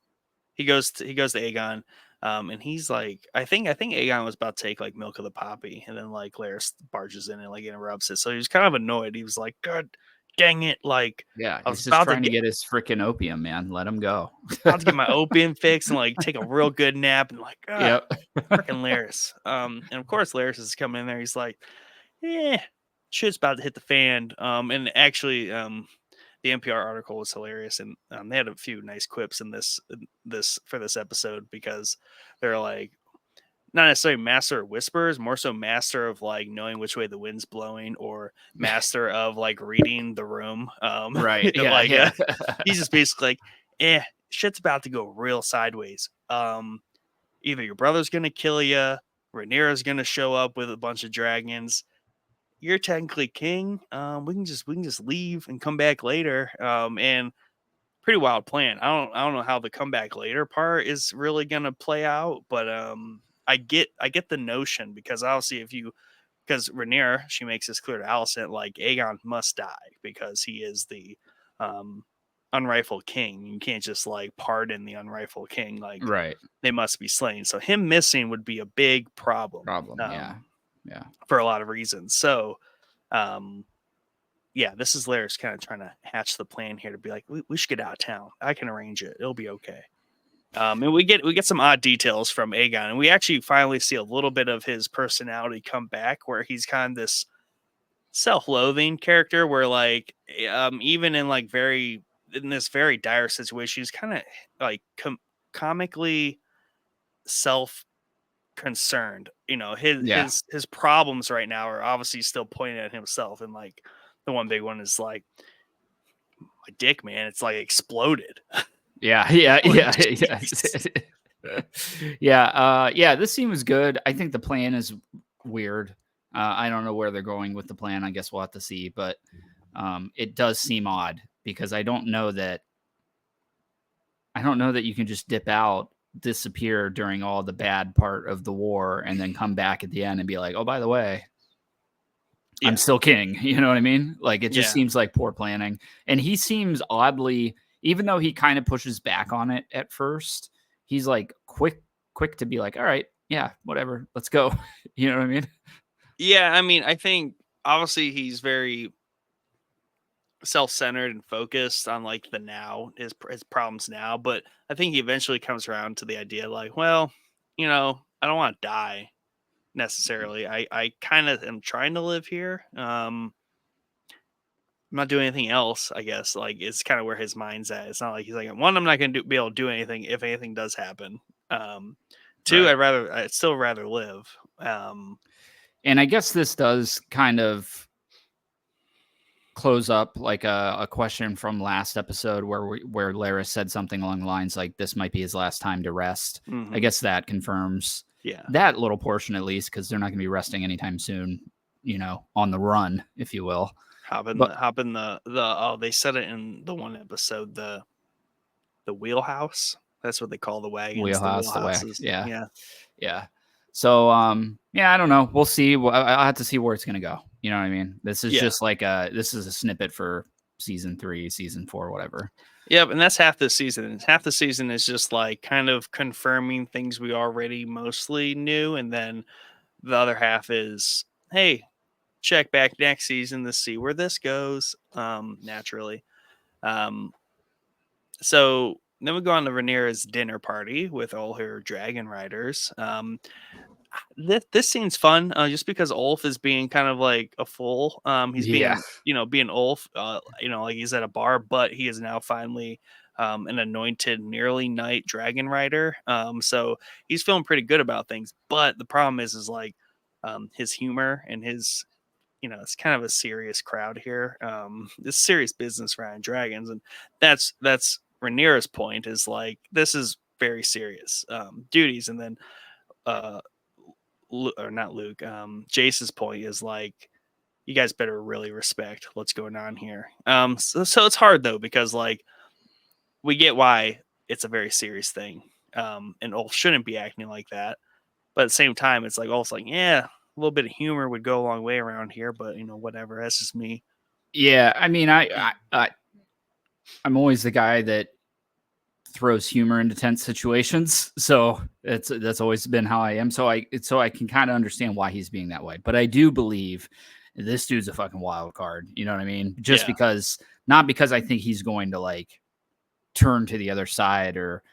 [SPEAKER 1] he goes to Aegon, and he's like, I think Aegon was about to take like milk of the poppy, and then like Laris barges in and like interrupts it. So he was kind of annoyed. He was like, "God dang it! Like
[SPEAKER 2] Yeah.
[SPEAKER 1] I was
[SPEAKER 2] He's just
[SPEAKER 1] about to
[SPEAKER 2] trying to
[SPEAKER 1] get
[SPEAKER 2] get his freaking opium, man. Let him go.
[SPEAKER 1] my opium fix and like take a real good nap, and like, ah,
[SPEAKER 2] Yep.
[SPEAKER 1] freaking Laris." And of course Laris is coming in there. He's like, "Yeah, shit's about to hit the fan." And actually, the NPR article was hilarious, and they had a few nice quips in this for this episode, because they're like, not necessarily master of whispers, more so master of like knowing which way the wind's blowing, or master of like reading the room.
[SPEAKER 2] Right. Yeah.
[SPEAKER 1] Like
[SPEAKER 2] Yeah.
[SPEAKER 1] he's just basically like, shit's about to go real sideways. Either your brother's gonna kill you, Rhaenyra's gonna show up with a bunch of dragons. You're technically king. We can just leave and come back later. And pretty wild plan. I don't know how the comeback later part is really gonna play out, but I get the notion, because obviously because Rhaenyra, she makes this clear to Alicent, like Aegon must die because he is the um unrightful king. You can't just like pardon the unrightful king. Like
[SPEAKER 2] Right.
[SPEAKER 1] they must be slain. So him missing would be a big problem.
[SPEAKER 2] Problem. Yeah. Yeah.
[SPEAKER 1] For a lot of reasons. So, um, yeah, this is Laris kind of trying to hatch the plan here to be like, we should get out of town. I can arrange it. It'll be okay. And we get some odd details from Aegon, and we actually finally see a little bit of his personality come back, where he's kind of this self-loathing character, where like, even in like in this very dire situation, he's kind of like comically self concerned. His
[SPEAKER 2] Yeah.
[SPEAKER 1] his problems right now are obviously still pointing at himself, and like the one big one is like, my dick, man, it's like exploded.
[SPEAKER 2] Yeah. Yeah.
[SPEAKER 1] Like,
[SPEAKER 2] Yeah.
[SPEAKER 1] jeez.
[SPEAKER 2] Yeah. Yeah. This scene was good. I think the plan is weird. I don't know where they're going with the plan. I guess we'll have to see, but it does seem odd because I don't know that you can just dip out, disappear during all the bad part of the war, and then come back at the end and be like, oh, by the way, I'm
[SPEAKER 1] Yeah.
[SPEAKER 2] still king. You know what I mean? Like, it just
[SPEAKER 1] Yeah.
[SPEAKER 2] seems like poor planning. And he seems oddly, even though he kind of pushes back on it at first, he's like quick to be like, all right, yeah, whatever, let's go. You know what I mean?
[SPEAKER 1] Yeah, I mean, I think obviously he's very self-centered and focused on like the now, his problems now, but I think he eventually comes around to the idea like, well, I don't want to die necessarily. I kind of am trying to live here. I'm not doing anything else, I guess. Like it's kind of where his mind's at. It's not like he's like, one, I'm not going to be able to do anything if anything does happen. Um, two,
[SPEAKER 2] Right.
[SPEAKER 1] I'd still rather live. Um,
[SPEAKER 2] And I guess this does kind of close up like a question from last episode where Laris said something along the lines like this might be his last time to rest. I
[SPEAKER 1] mhm.
[SPEAKER 2] guess that confirms
[SPEAKER 1] Yeah.
[SPEAKER 2] that little portion at least, because they're not going to be resting anytime soon, on the run, if you will. But
[SPEAKER 1] Hop in the oh, they said it in the one episode, the wheelhouse. That's what they call the wagons, the
[SPEAKER 2] wheelhouse, the whack,
[SPEAKER 1] wheelhouses.
[SPEAKER 2] yeah,
[SPEAKER 1] Yeah.
[SPEAKER 2] yeah. So yeah, I don't know. We'll see. I'll have to see where it's going to go. You know what I mean? This is
[SPEAKER 1] Yeah.
[SPEAKER 2] just like this is a snippet for season 3, season 4, whatever.
[SPEAKER 1] Yep, and that's half the season. And half the season is just like kind of confirming things we already mostly knew, and then the other half is, hey, check back next season to see where this goes. Naturally. Um, so then we go on to Rhaenyra's dinner party with all her dragon riders. This scene's fun, just because Ulf is being kind of like a fool. He's
[SPEAKER 2] Yeah.
[SPEAKER 1] being Ulf, like he's at a bar, but he is now finally an anointed nearly knight dragon rider. So he's feeling pretty good about things. But the problem is like his humor and his, it's kind of a serious crowd here. It's serious business around dragons, and that's Rhaenyra's point is like this is very serious duties, and then uh or not Luke, Jace's point is like, you guys better really respect what's going on here. So it's hard though because like we get why it's a very serious thing, and Ulf shouldn't be acting like that. But at the same time, it's like Ulf's like, yeah, a little bit of humor would go a long way around here. But whatever. That's just me.
[SPEAKER 2] Yeah, I mean, I'm always the guy that throws humor into tense situations, so that's always been how I am. So I can kind of understand why he's being that way. But I do believe this dude's a fucking wild card. You know what I mean? Just
[SPEAKER 1] Yeah,
[SPEAKER 2] because, not because I think he's going to like turn to the other side or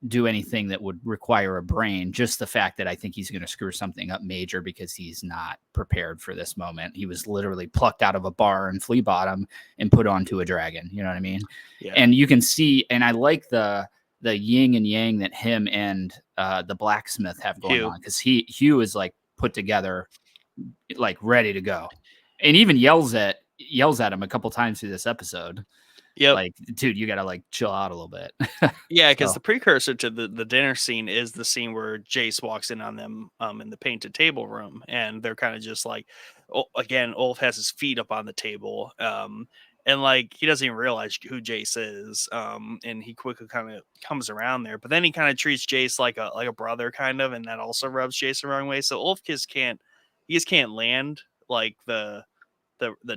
[SPEAKER 2] do anything that would require a brain. Just the fact that I think he's going to screw something up major because he's not prepared for this moment. He was literally plucked out of a bar in Flea Bottom and put onto a dragon. You know what I mean?
[SPEAKER 1] yeah.
[SPEAKER 2] And you can see, and I like the yin and yang that him and the blacksmith have going
[SPEAKER 1] Hugh.
[SPEAKER 2] on, because Hugh is like put together, like ready to go, and even yells at him a couple times through this episode.
[SPEAKER 1] Yep.
[SPEAKER 2] Like, dude, you gotta like chill out a little bit.
[SPEAKER 1] Yeah, because
[SPEAKER 2] So
[SPEAKER 1] the precursor to the dinner scene is the scene where Jace walks in on them in the painted table room, and they're kind of just like, again, Ulf has his feet up on the table, and like he doesn't even realize who Jace is, and he quickly kind of comes around there, but then he kind of treats Jace like a brother, kind of, and that also rubs Jace the wrong way. So Ulf just can't land like the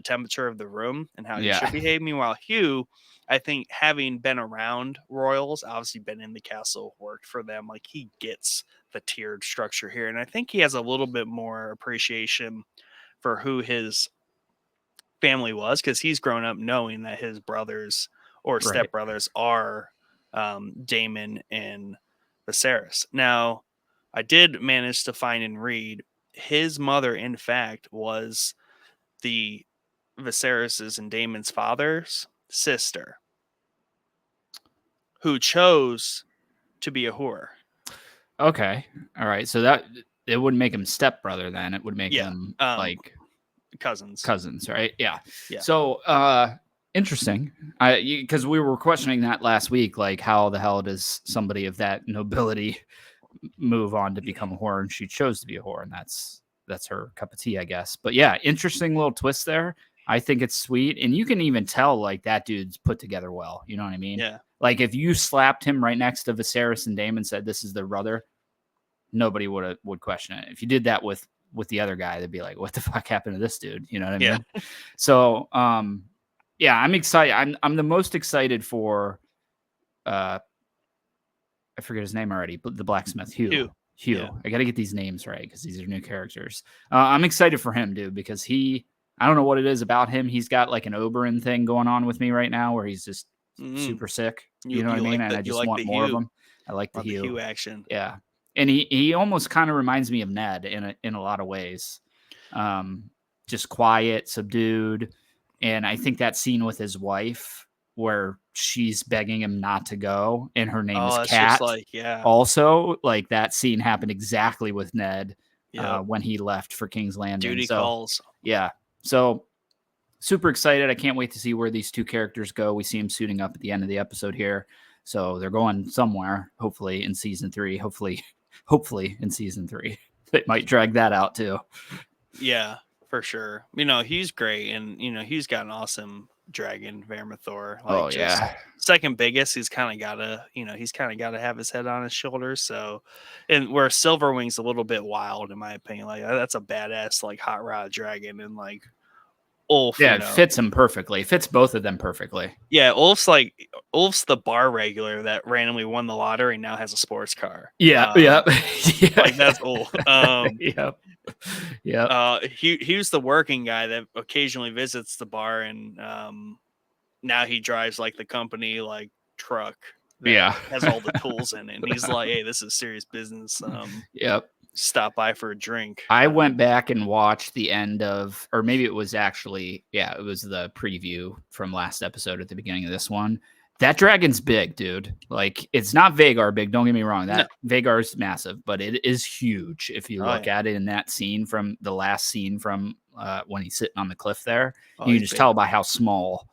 [SPEAKER 1] temperature of the room and how he
[SPEAKER 2] yeah,
[SPEAKER 1] should behave. Meanwhile, Hugh, I think having been around royals, obviously been in the castle, worked for them, like he gets the tiered structure here. And I think he has a little bit more appreciation for who his family was because he's grown up knowing that his brothers or
[SPEAKER 2] right.
[SPEAKER 1] stepbrothers are Damon and Viserys. Now, I did manage to find and read his mother, in fact, was the Viserys's and Daemon's father's sister, who chose to be a whore.
[SPEAKER 2] Okay, all right. So that it wouldn't make him stepbrother then. It would make
[SPEAKER 1] Yeah,
[SPEAKER 2] him like
[SPEAKER 1] cousins.
[SPEAKER 2] cousins, right? Yeah.
[SPEAKER 1] Yeah,
[SPEAKER 2] So interesting. Because we were questioning that last week, like how the hell does somebody of that nobility move on to become a whore, and she chose to be a whore, and that's her cup of tea, I guess. But yeah, interesting little twist there. I think it's sweet, and you can even tell like that dude's put together well. You know what I mean?
[SPEAKER 1] yeah,
[SPEAKER 2] Like if you slapped him right next to Viserys and Daemon, said this is their brother, nobody would question it. If you did that with with the other guy, they'd be like, "What the fuck happened to this dude?" You know what I
[SPEAKER 1] Yeah.
[SPEAKER 2] mean? So, yeah, I'm excited. I'm the most excited for uh I forget his name already, but the blacksmith, Hugh.
[SPEAKER 1] Hugh. Yeah.
[SPEAKER 2] Hugh. I got to get these names right because these are new characters. I'm excited for him, dude, because I don't know what it is about him. He's got like an Oberyn thing going on with me right now where he's just
[SPEAKER 1] Mm.
[SPEAKER 2] super sick. You
[SPEAKER 1] You
[SPEAKER 2] know what I
[SPEAKER 1] you
[SPEAKER 2] mean?
[SPEAKER 1] like
[SPEAKER 2] And I
[SPEAKER 1] you
[SPEAKER 2] just
[SPEAKER 1] like
[SPEAKER 2] want
[SPEAKER 1] the
[SPEAKER 2] more of
[SPEAKER 1] Hugh.
[SPEAKER 2] him. I like the
[SPEAKER 1] Love the
[SPEAKER 2] Hugh.
[SPEAKER 1] Hugh action.
[SPEAKER 2] Yeah. And he almost kind of reminds me of Ned in a lot of ways. Um, just quiet, subdued. And I think that scene with his wife where she's begging him not to go and her name is
[SPEAKER 1] Oh, that's just
[SPEAKER 2] Kat.
[SPEAKER 1] like, yeah.
[SPEAKER 2] Also, like that scene happened exactly with Ned
[SPEAKER 1] Yep.
[SPEAKER 2] when he left for King's Landing.
[SPEAKER 1] Duty
[SPEAKER 2] So,
[SPEAKER 1] calls.
[SPEAKER 2] yeah. So, super excited. I can't wait to see where these two characters go. We see them suiting up at the end of the episode here. So, they're going somewhere, hopefully in season 3. Hopefully in season 3. They might drag that out too.
[SPEAKER 1] Yeah, for sure. He's great, and he's got an awesome dragon, Vermithor.
[SPEAKER 2] Oh,
[SPEAKER 1] Like, just
[SPEAKER 2] yeah.
[SPEAKER 1] second biggest. He's kind of gotta have his head on his shoulders. So, and where Silverwing's a little bit wild, in my opinion. Like, that's a badass, like, hot rod dragon, and like Ulf.
[SPEAKER 2] Yeah, it fits him perfectly. It fits both of them perfectly.
[SPEAKER 1] Yeah, Ulf's the bar regular that randomly won the lottery and now has a sports car.
[SPEAKER 2] Yeah, yeah.
[SPEAKER 1] Like, that's Ulf.
[SPEAKER 2] Yep. Yep.
[SPEAKER 1] He was the working guy that occasionally visits the bar, and now he drives like the company like truck that
[SPEAKER 2] Yeah.
[SPEAKER 1] has all the tools in it. And he's like, "Hey, this is serious business.
[SPEAKER 2] Yep.
[SPEAKER 1] Stop by for a drink."
[SPEAKER 2] I went back and watched the end of, or maybe it was actually, yeah, it was the preview from last episode at the beginning of this one. That dragon's big, dude. Like, it's not Vagar big. Don't get me wrong.
[SPEAKER 1] No.
[SPEAKER 2] That Vagar's massive, but it is huge if you
[SPEAKER 1] Oh,
[SPEAKER 2] look at it in that scene from the last scene from when he's sitting on the cliff there.
[SPEAKER 1] Oh,
[SPEAKER 2] You can
[SPEAKER 1] he's
[SPEAKER 2] just
[SPEAKER 1] big.
[SPEAKER 2] tell by how small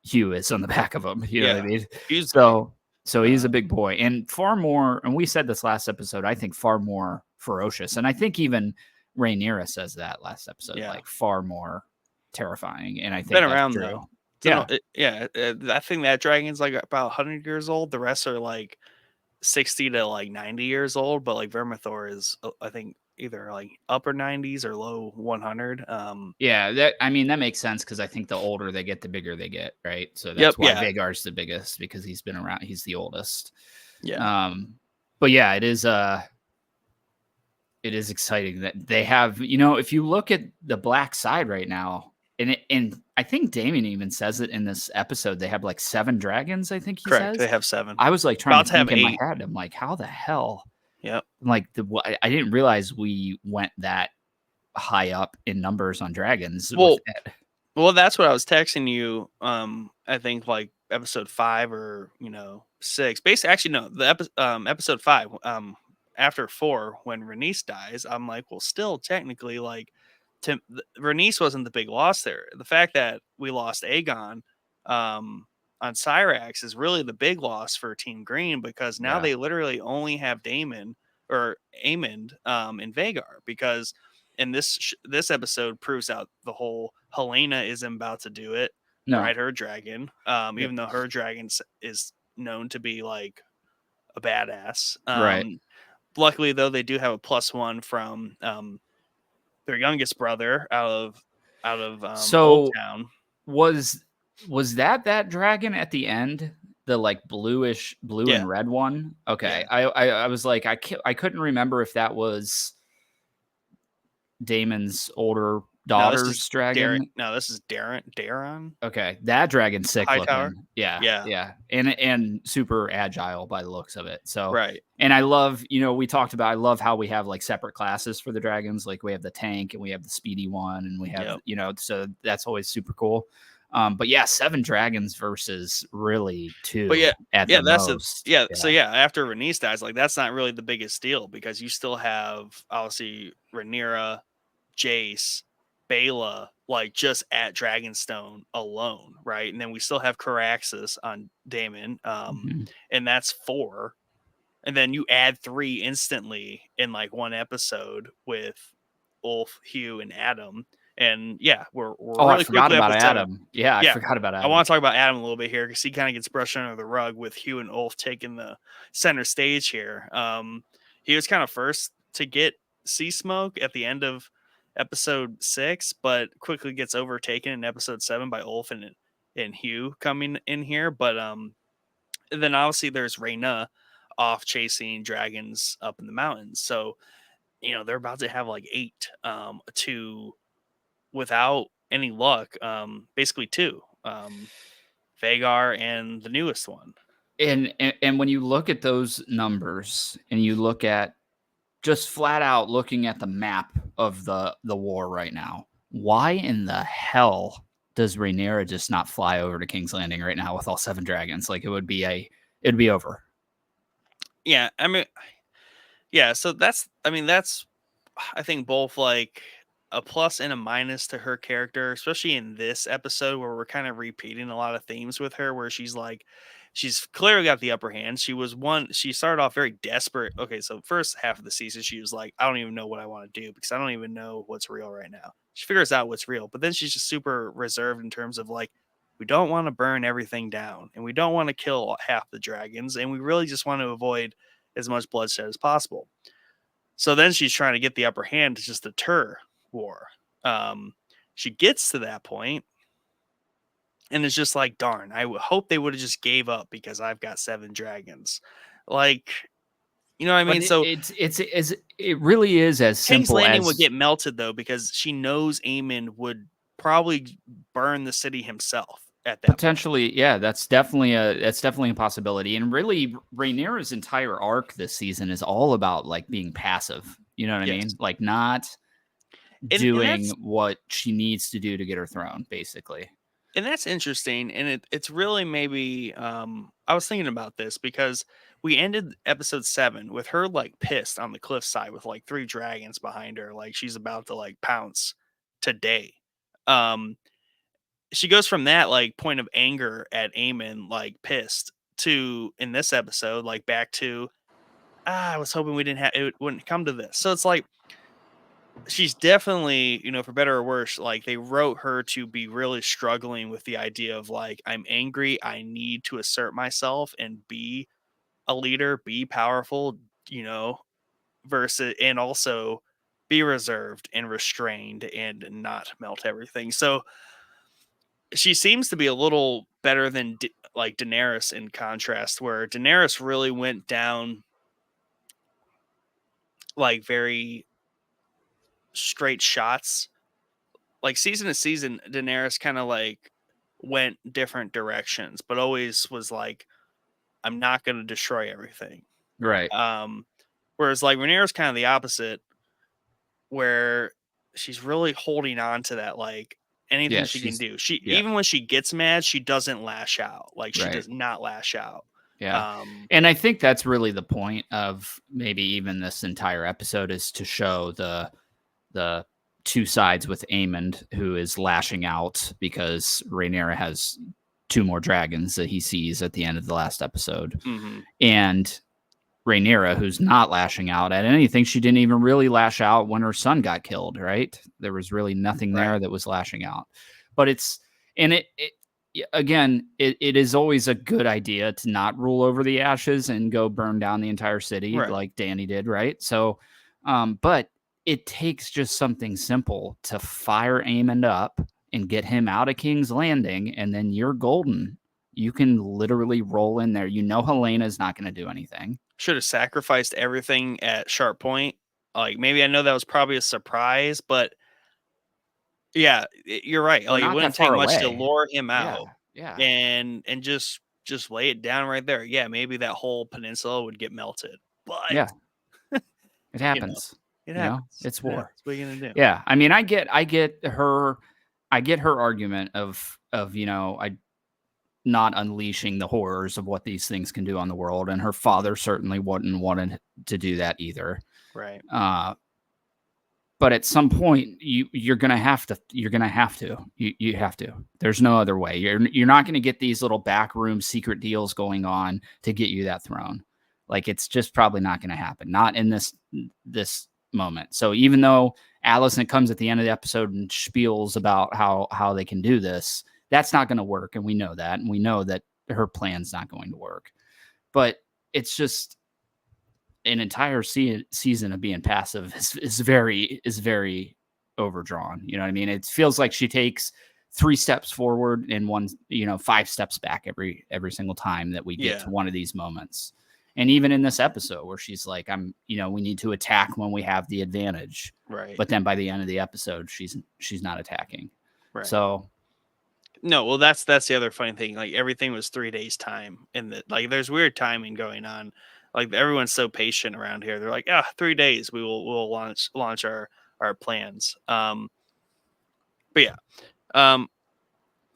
[SPEAKER 2] Hugh is on the back of him. You know what I mean?
[SPEAKER 1] He's
[SPEAKER 2] So he's a big boy and far more, and we said this last episode, I think far more ferocious. And I think even Rhaenyra says that last episode,
[SPEAKER 1] Yeah.
[SPEAKER 2] like far more terrifying. And I think
[SPEAKER 1] been
[SPEAKER 2] that's
[SPEAKER 1] around
[SPEAKER 2] true.
[SPEAKER 1] though.
[SPEAKER 2] Yeah.
[SPEAKER 1] I think that dragon's like about 100 years old. The rest are like 60 to like 90 years old, but like Vermithor is, I think, either like upper 90s or low 100.
[SPEAKER 2] Yeah, that makes sense because I think the older they get, the bigger they get, right? So that's
[SPEAKER 1] Yep,
[SPEAKER 2] why
[SPEAKER 1] yeah.
[SPEAKER 2] Vagar's the biggest because he's been around. He's the oldest.
[SPEAKER 1] Yeah.
[SPEAKER 2] But yeah, it is exciting that they have. If you look at the black side right now, and I think Damien even says it in this episode, they have like 7 dragons. I think he
[SPEAKER 1] Correct.
[SPEAKER 2] says
[SPEAKER 1] They have 7.
[SPEAKER 2] I was like trying
[SPEAKER 1] About
[SPEAKER 2] to
[SPEAKER 1] to have
[SPEAKER 2] think in my
[SPEAKER 1] 8.
[SPEAKER 2] head. I'm like, how the hell?
[SPEAKER 1] Yep.
[SPEAKER 2] Like I didn't realize we went that high up in numbers on dragons.
[SPEAKER 1] Well, that's what I was texting you. I think like episode 5 or 6. Basically, actually no, the episode 5. After 4, when Rhaenys dies, I'm like, well, still technically, like, Rhaenys wasn't the big loss there. The fact that we lost Aegon on Cyrax is really the big loss for Team Green, because now they literally only have Daemon or Aemond in Vagar, because in this episode proves out the whole Helena isn't about to do it, ride her dragon, even though her dragon is known to be like a badass.
[SPEAKER 2] Right.
[SPEAKER 1] Luckily, though, they do have a +1 from their youngest brother out of Old Town.
[SPEAKER 2] Was that dragon at the end? The like blue and red one? Okay.
[SPEAKER 1] Yeah.
[SPEAKER 2] I was like, I couldn't remember if that was Damon's older daughter's dragon.
[SPEAKER 1] This is Daron.
[SPEAKER 2] Okay, that dragon's sick looking.
[SPEAKER 1] Yeah.
[SPEAKER 2] And super agile by the looks of it. So
[SPEAKER 1] right.
[SPEAKER 2] And I love, we talked about, I love how we have like separate classes for the dragons. Like we have the tank and we have the speedy one, and we have, so that's always super cool. But yeah, 7 dragons versus really 2.
[SPEAKER 1] But most. So after Rhaenys dies, like that's not really the biggest deal, because you still have obviously Rhaenyra, Jace, Bela, like just at Dragonstone alone, right? And then we still have Caraxes on Daemon, and that's 4. And then you add 3 instantly in like one episode with Ulf, Hugh, and Adam. And we're really
[SPEAKER 2] I forgot about Adam. I forgot about Adam.
[SPEAKER 1] I want to talk about Adam a little bit here, because he kind of gets brushed under the rug with Hugh and Ulf taking the center stage here. He was kind of first to get sea smoke at the end of episode 6, but quickly gets overtaken in episode 7 by Ulf and Hugh coming in here. But then obviously there's Reyna off chasing dragons up in the mountains. So they're about to have like 8 to without any luck, basically 2, Vagar and the newest one.
[SPEAKER 2] And when you look at those numbers and you look at just flat out looking at the map of the war right now, why in the hell does Rhaenyra just not fly over to King's Landing right now with all 7 dragons? Like it'd be over.
[SPEAKER 1] Yeah, I mean, yeah, so that's I think both like a plus and a minus to her character, especially in this episode where we're kind of repeating a lot of themes with her, where she's clearly got the upper hand. She started off very desperate. Okay, so first half of the season, she was like, I don't even know what I want to do because I don't even know what's real right now. She figures out what's real, but then she's just super reserved in terms of like, we don't want to burn everything down and we don't want to kill half the dragons and we really just want to avoid as much bloodshed as possible. So then she's trying to get the upper hand to just deter war. She gets to that point and it's just like, darn, I would hope they would have just gave up because I've got 7 dragons. Like, you know what I
[SPEAKER 2] But
[SPEAKER 1] mean? So
[SPEAKER 2] it really is as
[SPEAKER 1] King's
[SPEAKER 2] simple
[SPEAKER 1] Landing would
[SPEAKER 2] as
[SPEAKER 1] get melted though because she knows Aemon would probably burn the city himself at that point.
[SPEAKER 2] potentially, yeah, that's definitely a possibility. And really, Rhaenyra's entire arc this season is all about like being passive. You know what I mean?
[SPEAKER 1] Yes.
[SPEAKER 2] Like not
[SPEAKER 1] And
[SPEAKER 2] doing
[SPEAKER 1] that's
[SPEAKER 2] what she needs to do to get her throne, basically.
[SPEAKER 1] interesting, and it's really maybe I was thinking about this because we ended episode 7 with her like pissed on the cliffside with like 3 dragons behind her, like she's about to like pounce today. um she goes from that like point of anger at Aemon, like pissed, to in this episode like back to, I was hoping we didn't have it wouldn't come to this. So it's like she's definitely, for better or worse, like they wrote her to be really struggling with the idea of like, I'm angry, I need to assert myself and be a leader, be powerful, versus and also be reserved and restrained and not melt everything. So she seems to be a little better than like Daenerys in contrast, where Daenerys really went down like very straight shots. Like season to season, Daenerys kind of like went different directions, but always was like, I'm not going to destroy everything.
[SPEAKER 2] Right.
[SPEAKER 1] Um, Whereas like Rhaenyra's kind of the opposite, where she's really holding on to that, like anything
[SPEAKER 2] Yeah,
[SPEAKER 1] she can
[SPEAKER 2] she's
[SPEAKER 1] do. She
[SPEAKER 2] yeah,
[SPEAKER 1] even when she gets mad, she doesn't lash out. Like she
[SPEAKER 2] right.
[SPEAKER 1] does not lash out.
[SPEAKER 2] Yeah.
[SPEAKER 1] Um,
[SPEAKER 2] And I think that's really the point of maybe even this entire episode is to show the two sides with Aemond, who is lashing out because Rhaenyra has 2 more dragons that he sees at the end of the last episode.
[SPEAKER 1] mhm,
[SPEAKER 2] And Rhaenyra, who's not lashing out at anything. She didn't even really lash out when her son got killed, right? There was really nothing
[SPEAKER 1] right,
[SPEAKER 2] there that was lashing out. But again, it is always a good idea to not rule over the ashes and go burn down the entire city
[SPEAKER 1] right.
[SPEAKER 2] like Danny did, right? So, but it takes just something simple to fire Aemond up and get him out of King's Landing, and then you're golden. You can literally roll in there. You know Helena's not going to do anything.
[SPEAKER 1] Should have sacrificed everything at Sharp Point. Like maybe I know that was probably a surprise, but yeah, you're right.
[SPEAKER 2] We're
[SPEAKER 1] Like it
[SPEAKER 2] not that
[SPEAKER 1] wouldn't take
[SPEAKER 2] far
[SPEAKER 1] much to
[SPEAKER 2] away.
[SPEAKER 1] lure him
[SPEAKER 2] Yeah,
[SPEAKER 1] out
[SPEAKER 2] yeah,
[SPEAKER 1] and just lay it down right there. Yeah, maybe that whole peninsula would get melted, but
[SPEAKER 2] yeah. It
[SPEAKER 1] you know,
[SPEAKER 2] happens.
[SPEAKER 1] it
[SPEAKER 2] You know,
[SPEAKER 1] happens.
[SPEAKER 2] it's
[SPEAKER 1] It happens.
[SPEAKER 2] war.
[SPEAKER 1] What are you gonna do?
[SPEAKER 2] Yeah, I mean, I get her argument of I not unleashing the horrors of what these things can do on the world, and her
[SPEAKER 1] Mhm.
[SPEAKER 2] father certainly wouldn't want to do that either.
[SPEAKER 1] Right.
[SPEAKER 2] Uh, but at some point, you're gonna have to. You have to. There's no other way. You're not gonna get these little backroom secret deals going on to get you that throne. Like it's just probably not gonna happen. Not in this moment. So even though Allison comes at the end of the episode and spiels about how they can do this, that's not gonna work, and we know that, and we know that her plan's not going to work. But it's just an entire season of being passive is very overdrawn. You know what I mean? It feels like she takes 3 steps forward and 5 steps back every single time that we get
[SPEAKER 1] Yeah.
[SPEAKER 2] to one of these moments. And even in this episode where she's like, we need to attack when we have the advantage.
[SPEAKER 1] Right.
[SPEAKER 2] But then by the end of the episode, she's not attacking.
[SPEAKER 1] Right.
[SPEAKER 2] So
[SPEAKER 1] No, well, that's the other funny thing. Like everything was 3 days time, and that like there's weird timing going on. Like everyone's so patient around here. They're like, 3 days, we'll launch our plans. But yeah. Um,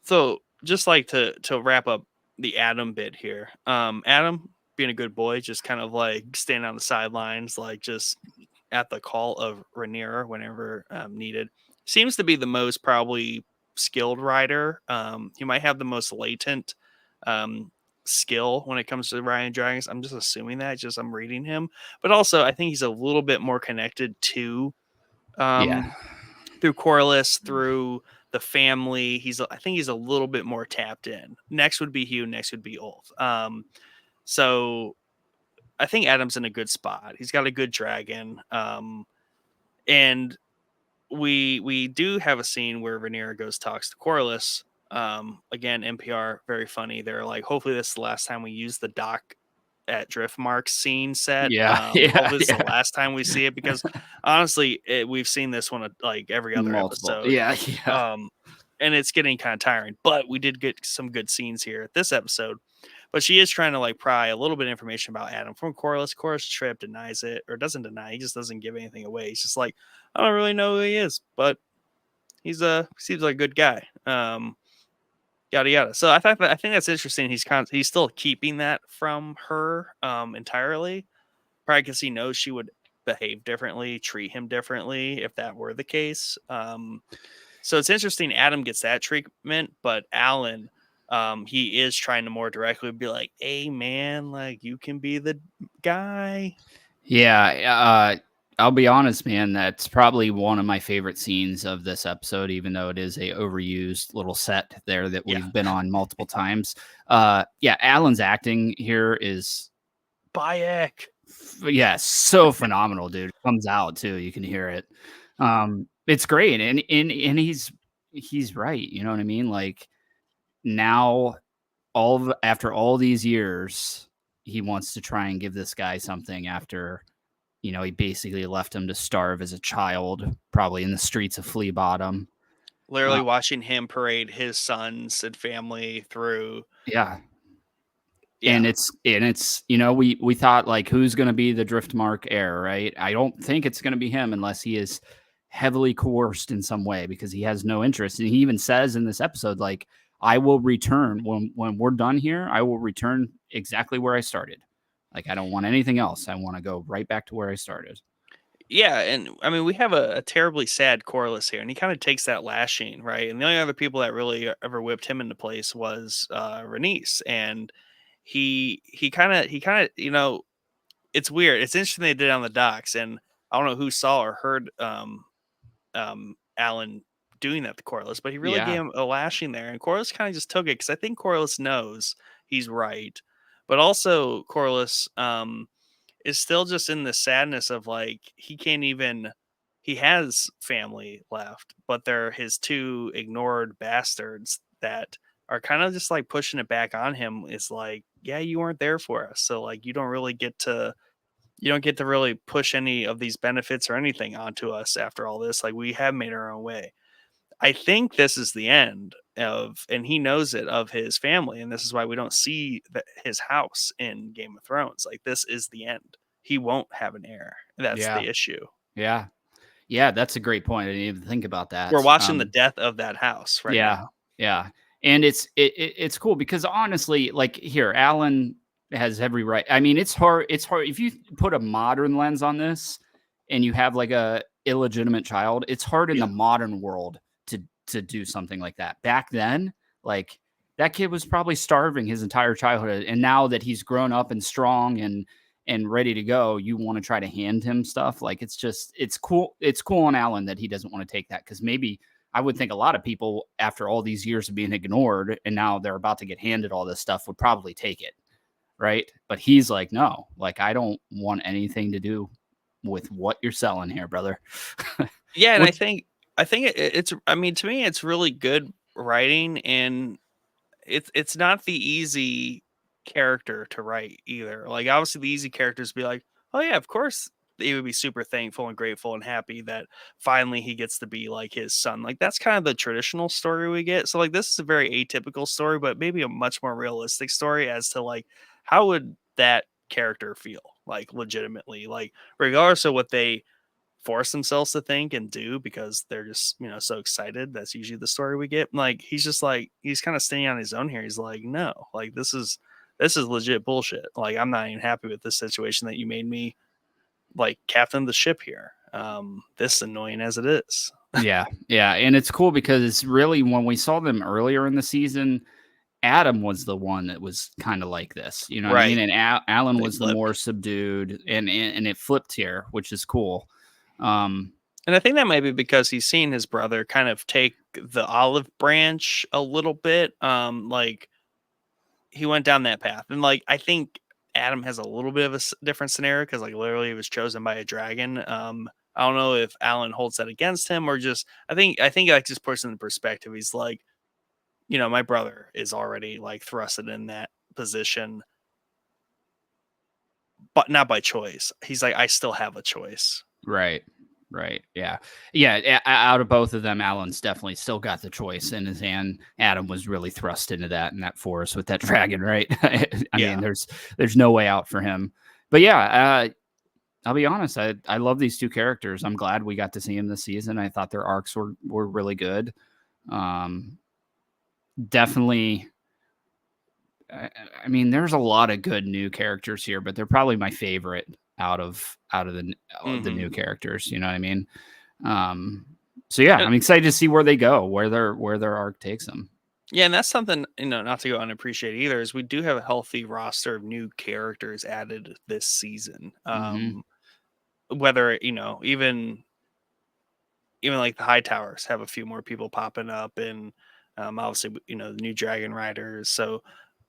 [SPEAKER 1] so just like to wrap up the Adam bit here. Adam being a good boy, just kind of like standing on the sidelines, like just at the call of Rhaenyra whenever needed. Seems to be the most probably skilled rider. He might have the most latent um, skill when it comes to riding dragons. I'm just assuming that, just I'm reading him, but also I think he's a little bit more connected to
[SPEAKER 2] yeah,
[SPEAKER 1] um, through Corliss, through the family. I think he's a little bit more tapped in. Next would be Hugh. Next would be Ulf. So I think Adam's in a good spot. He's got a good dragon. And we do have a scene where Rhaenyra goes talks to Corliss. Again, NPR, very funny. They're like, hopefully this is the last time we use the dock at Driftmark scene set.
[SPEAKER 2] yeah, yeah,
[SPEAKER 1] Hopefully this is the
[SPEAKER 2] yeah.
[SPEAKER 1] last time we see it because honestly, we've seen this one like every other
[SPEAKER 2] Multiple.
[SPEAKER 1] episode.
[SPEAKER 2] Yeah, yeah.
[SPEAKER 1] Um, and it's getting kind of tiring. But we did get some good scenes here at this episode. But she is trying to like pry a little bit of information about Adam from Corliss. Corliss straight up denies it, or doesn't deny. He just doesn't give anything away. He's just like, I don't really know who he is, but he's seems like a good guy. Yada yada. So I think that's interesting. He's still keeping that from her entirely, probably because he knows she would behave differently, treat him differently if that were the case. So it's interesting. Adam gets that treatment, but Alan, he is trying to more directly be like, "Hey, man, like you can be the guy."
[SPEAKER 2] Yeah, I'll be honest, man. That's probably one of my favorite scenes of this episode, even though it is a overused little set there that
[SPEAKER 1] Yeah,
[SPEAKER 2] we've been on multiple times. Yeah, Alan's acting here is,
[SPEAKER 1] Bayek.
[SPEAKER 2] yeah, so phenomenal, dude. It comes out too. You can hear it. It's great, and he's right. You know what I mean? Like now, after all these years, he wants to try and give this guy something after he basically left him to starve as a child, probably in the streets of Flea Bottom.
[SPEAKER 1] Literally
[SPEAKER 2] Uh,
[SPEAKER 1] watching him parade his sons and family through.
[SPEAKER 2] yeah,
[SPEAKER 1] Yeah,
[SPEAKER 2] and it's we thought like who's going to be the Driftmark heir, right? I don't think it's going to be him unless he is heavily coerced in some way because he has no interest. And he even says in this episode, like, I will return when we're done here. I will return exactly where I started. Like, I don't want anything else. I want to go right back to where I started.
[SPEAKER 1] yeah, and I mean we have a terribly sad Corliss here, and he kind of takes that lashing, right? And the only other people that really ever whipped him into place was Renice, and he kind of it's weird. It's interesting they did it on the docks, and I don't know who saw or heard Alan doing that to Corliss, but he really
[SPEAKER 2] Yeah,
[SPEAKER 1] gave him a lashing there, and Corliss kind of just took it because I think Corliss knows he's right, but also Corliss is still just in the sadness of like he can't even. He has family left, but they're his two ignored bastards that are kind of just like pushing it back on him. It's like, yeah, you weren't there for us, so like you don't get to really push any of these benefits or anything onto us after all this. Like we have made our own way. I think this is the end of, and he knows it, of his family, and this is why we don't see his house in Game of Thrones. Like this is the end. He won't have an heir. That's
[SPEAKER 2] yeah,
[SPEAKER 1] the issue.
[SPEAKER 2] yeah, yeah. That's a great point. I didn't even think about
[SPEAKER 1] We're
[SPEAKER 2] that.
[SPEAKER 1] watching the death of that house right
[SPEAKER 2] Yeah,
[SPEAKER 1] now.
[SPEAKER 2] yeah, and it's cool because honestly, like here, Alan has every right. I mean, it's hard. It's hard if you put a modern lens on this, and you have like a illegitimate child. It's hard in the
[SPEAKER 1] Yeah.
[SPEAKER 2] modern world to do something like that. Back then, like that kid was probably starving his entire childhood, and now that he's grown up and strong and ready to go, you want to try to hand him stuff. Like it's cool. It's cool on Alan that he doesn't want to take that because maybe I would think a lot of people, after all these years of being ignored and now they're about to get handed all this stuff, would probably take it. right? But he's like, no, like I don't want anything to do with what you're selling here, brother.
[SPEAKER 1] Yeah, and
[SPEAKER 2] Which
[SPEAKER 1] I think it's I mean, to me, it's really good writing, and it's not the easy character to write either. Like, obviously, the easy characters be like, oh yeah, of course he would be super thankful and grateful and happy that finally he gets to be like his son. Like, that's kind of the traditional story we get. So like, this is a very atypical story, but maybe a much more realistic story as to like how would that character feel like legitimately, like regardless of what they force themselves to think and do because they're just, so excited. That's usually the story we get. Like, he's just like, he's kind of standing on his own here. He's like, no, like this is legit bullshit. Like, I'm not even happy with this situation that you made me like captain of the ship here. This annoying as it is.
[SPEAKER 2] Yeah, yeah, and it's cool because it's really when we saw them earlier in the season, Adam was the one that was kind of like this, you know what I mean?
[SPEAKER 1] Right.
[SPEAKER 2] And Alan
[SPEAKER 1] They
[SPEAKER 2] was the more
[SPEAKER 1] flipped.
[SPEAKER 2] subdued, and it flipped here, which is cool. Um,
[SPEAKER 1] And I think that might be because he's seen his brother kind of take the olive branch a little bit. Like, he went down that path. And like, I think Adam has a little bit of a different scenario because like literally he was chosen by a dragon. I don't know if Alan holds that against him or just I think like just puts in perspective. He's like, my brother is already like thrusted in that position, but not by choice. He's like, I still have a choice.
[SPEAKER 2] right, right, yeah, yeah. Out of both of them, Alan's definitely still got the choice in his hand. Adam was really thrust into that forest with that dragon, right? I mean,
[SPEAKER 1] Yeah.
[SPEAKER 2] there's no way out for him. But yeah, I'll be honest. I love these two characters. I'm glad we got to see them this season. I thought their arcs were really good. Um, definitely. I mean, there's a lot of good new characters here, but they're probably my favorite out of the
[SPEAKER 1] Hmm.
[SPEAKER 2] new characters. You know what I mean? Um, so yeah, I'm excited to see where they go, where their arc takes them.
[SPEAKER 1] Yeah, and that's something, not to go unappreciated either, is we do have a healthy roster of new characters added this season.
[SPEAKER 2] Hmm.
[SPEAKER 1] Whether, even like the high towers have a few more people popping up, and obviously, the new dragon riders. So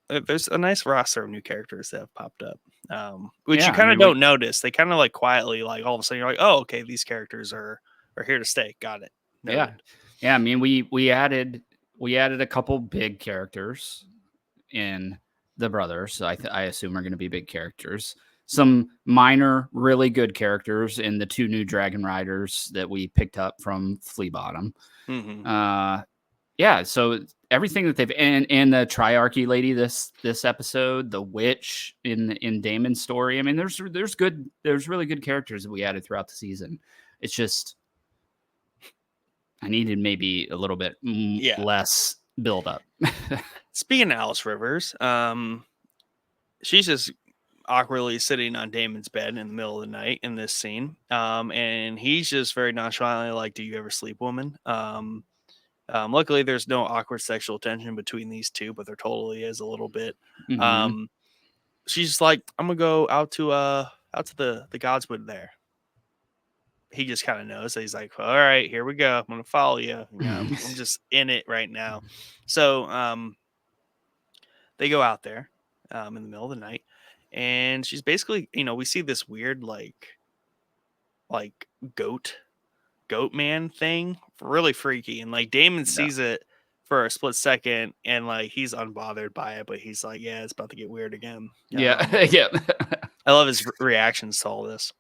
[SPEAKER 1] there's a nice roster of new characters that have popped up, which you
[SPEAKER 2] Yeah, I
[SPEAKER 1] kind of
[SPEAKER 2] mean, we
[SPEAKER 1] don't notice. They kind of like quietly, like all of a sudden, you're like, oh, okay, these characters are here to stay. Got it.
[SPEAKER 2] yeah,
[SPEAKER 1] Noted.
[SPEAKER 2] yeah. I mean, we added a couple big characters in the brothers. I assume are going to be big characters. Some minor, really good characters in the two new Dragon Riders that we picked up from Flea Bottom.
[SPEAKER 1] Hmm.
[SPEAKER 2] Uh, yeah, so everything that they've and the Triarchy lady this episode, the witch in Damon's story. I mean, there's really good characters that we added throughout the season. It's just I needed maybe a little bit
[SPEAKER 1] Yeah.
[SPEAKER 2] less build up.
[SPEAKER 1] Speaking of Alice Rivers, she's just awkwardly sitting on Damon's bed in the middle of the night in this scene. And he's just very nonchalantly like, "Do you ever sleep, woman?" Luckily, there's no awkward sexual tension between these two, but there totally is a little bit.
[SPEAKER 2] Hmm.
[SPEAKER 1] Um, she's like, "I'm gonna go out to the Godswood there." He just kind of knows. So he's like, "All right, here we go. I'm gonna follow you. I'm just in it right now." So they go out there in the middle of the night, and she's basically, we see this weird like goat man thing, really freaky, and like Damon
[SPEAKER 2] Yeah.
[SPEAKER 1] sees it for a split second, and like he's unbothered by it, but he's like, yeah, it's about to get weird again.
[SPEAKER 2] Yeah. Yeah.
[SPEAKER 1] I love his reactions to all this.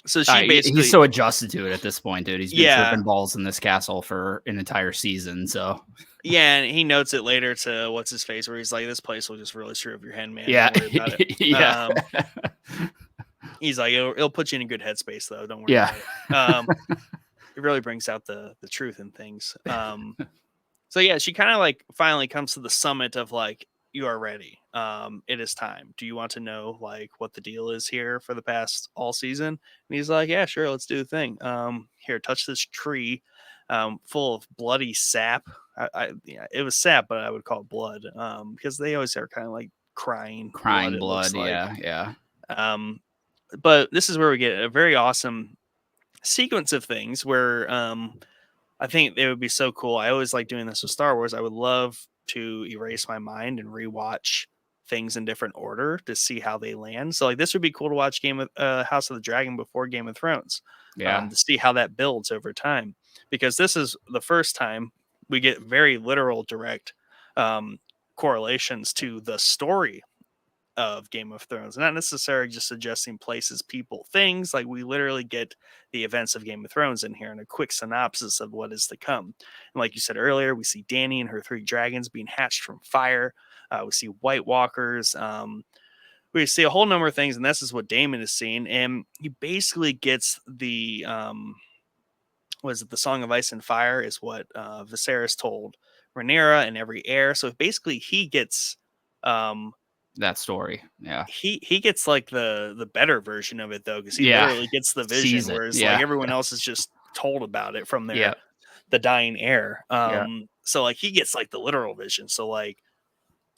[SPEAKER 1] So she
[SPEAKER 2] He's
[SPEAKER 1] basically,
[SPEAKER 2] so adjusted to it at this point, dude. He's been
[SPEAKER 1] yeah,
[SPEAKER 2] tripping balls in this castle for an entire season. So
[SPEAKER 1] yeah, and he notes it later to what's his face, where he's like, this place will just really screw up your head, man.
[SPEAKER 2] yeah,
[SPEAKER 1] Don't worry about it.
[SPEAKER 2] yeah,
[SPEAKER 1] He's like, it'll put you in a good headspace, though. Don't worry
[SPEAKER 2] yeah,
[SPEAKER 1] about it. It really brings out the truth in things. So yeah, she kind of like finally comes to the summit of like, you are ready. It is time. Do you want to know like what the deal is here for the past all season? And he's like, yeah, sure, let's do the thing. Here, touch this tree, full of bloody sap. Yeah, it was sap, but I would call it blood, because they always are kind of like crying blood.
[SPEAKER 2] crying
[SPEAKER 1] It looks
[SPEAKER 2] blood.
[SPEAKER 1] like.
[SPEAKER 2] Yeah, yeah,
[SPEAKER 1] Um, but this is where we get a very awesome sequence of things where I think it would be so cool. I always like doing this with Star Wars. I would love to erase my mind and rewatch things in different order to see how they land. So like this would be cool to watch Game of House of the Dragon before Game of Thrones,
[SPEAKER 2] Yeah,
[SPEAKER 1] to see how that builds over time, because this is the first time we get very literal, direct um, correlations to the story of Game of Thrones, not necessarily just suggesting places, people, things. Like we literally get the events of Game of Thrones in here and a quick synopsis of what is to come. And like you said earlier, we see Dany and her three dragons being hatched from fire. We see White Walkers. We see a whole number of things, and this is what Daemon is seeing. And he basically gets the was it the Song of Ice and Fire is what Viserys told Rhaenyra and every heir. So basically, he gets um,
[SPEAKER 2] that story. Yeah,
[SPEAKER 1] he gets like the better version of it though, because he
[SPEAKER 2] yeah,
[SPEAKER 1] literally gets the
[SPEAKER 2] sees
[SPEAKER 1] vision,
[SPEAKER 2] it.
[SPEAKER 1] whereas like
[SPEAKER 2] Yeah,
[SPEAKER 1] everyone else is just told about it from
[SPEAKER 2] yeah,
[SPEAKER 1] the dying heir.
[SPEAKER 2] yeah.
[SPEAKER 1] So like he gets like the literal vision. So like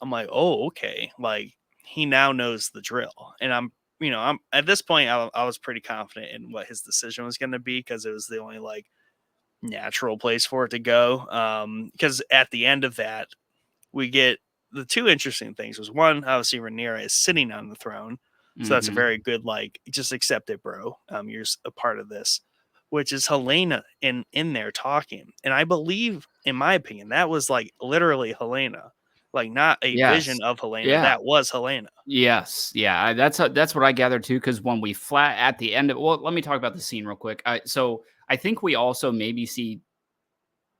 [SPEAKER 1] I'm like, oh okay, like he now knows the drill, and I'm at this point I was pretty confident in what his decision was going to be, because it was the only like natural place for it to go. Because at the end of that we get the two interesting things. Was one, obviously Rhaenyra is sitting on the throne, so that's a
[SPEAKER 2] Hmm.
[SPEAKER 1] very good like just accept it, bro. You're a part of this. Which is Helena in there talking, and I believe, in my opinion, that was like literally Helena, like not a
[SPEAKER 2] Yes.
[SPEAKER 1] vision of Helena.
[SPEAKER 2] Yeah.
[SPEAKER 1] That was Helena.
[SPEAKER 2] Yes. Yeah. That's what I gathered too. Because when we flat at the end of, well, let me talk about the scene real quick. So I think we also maybe see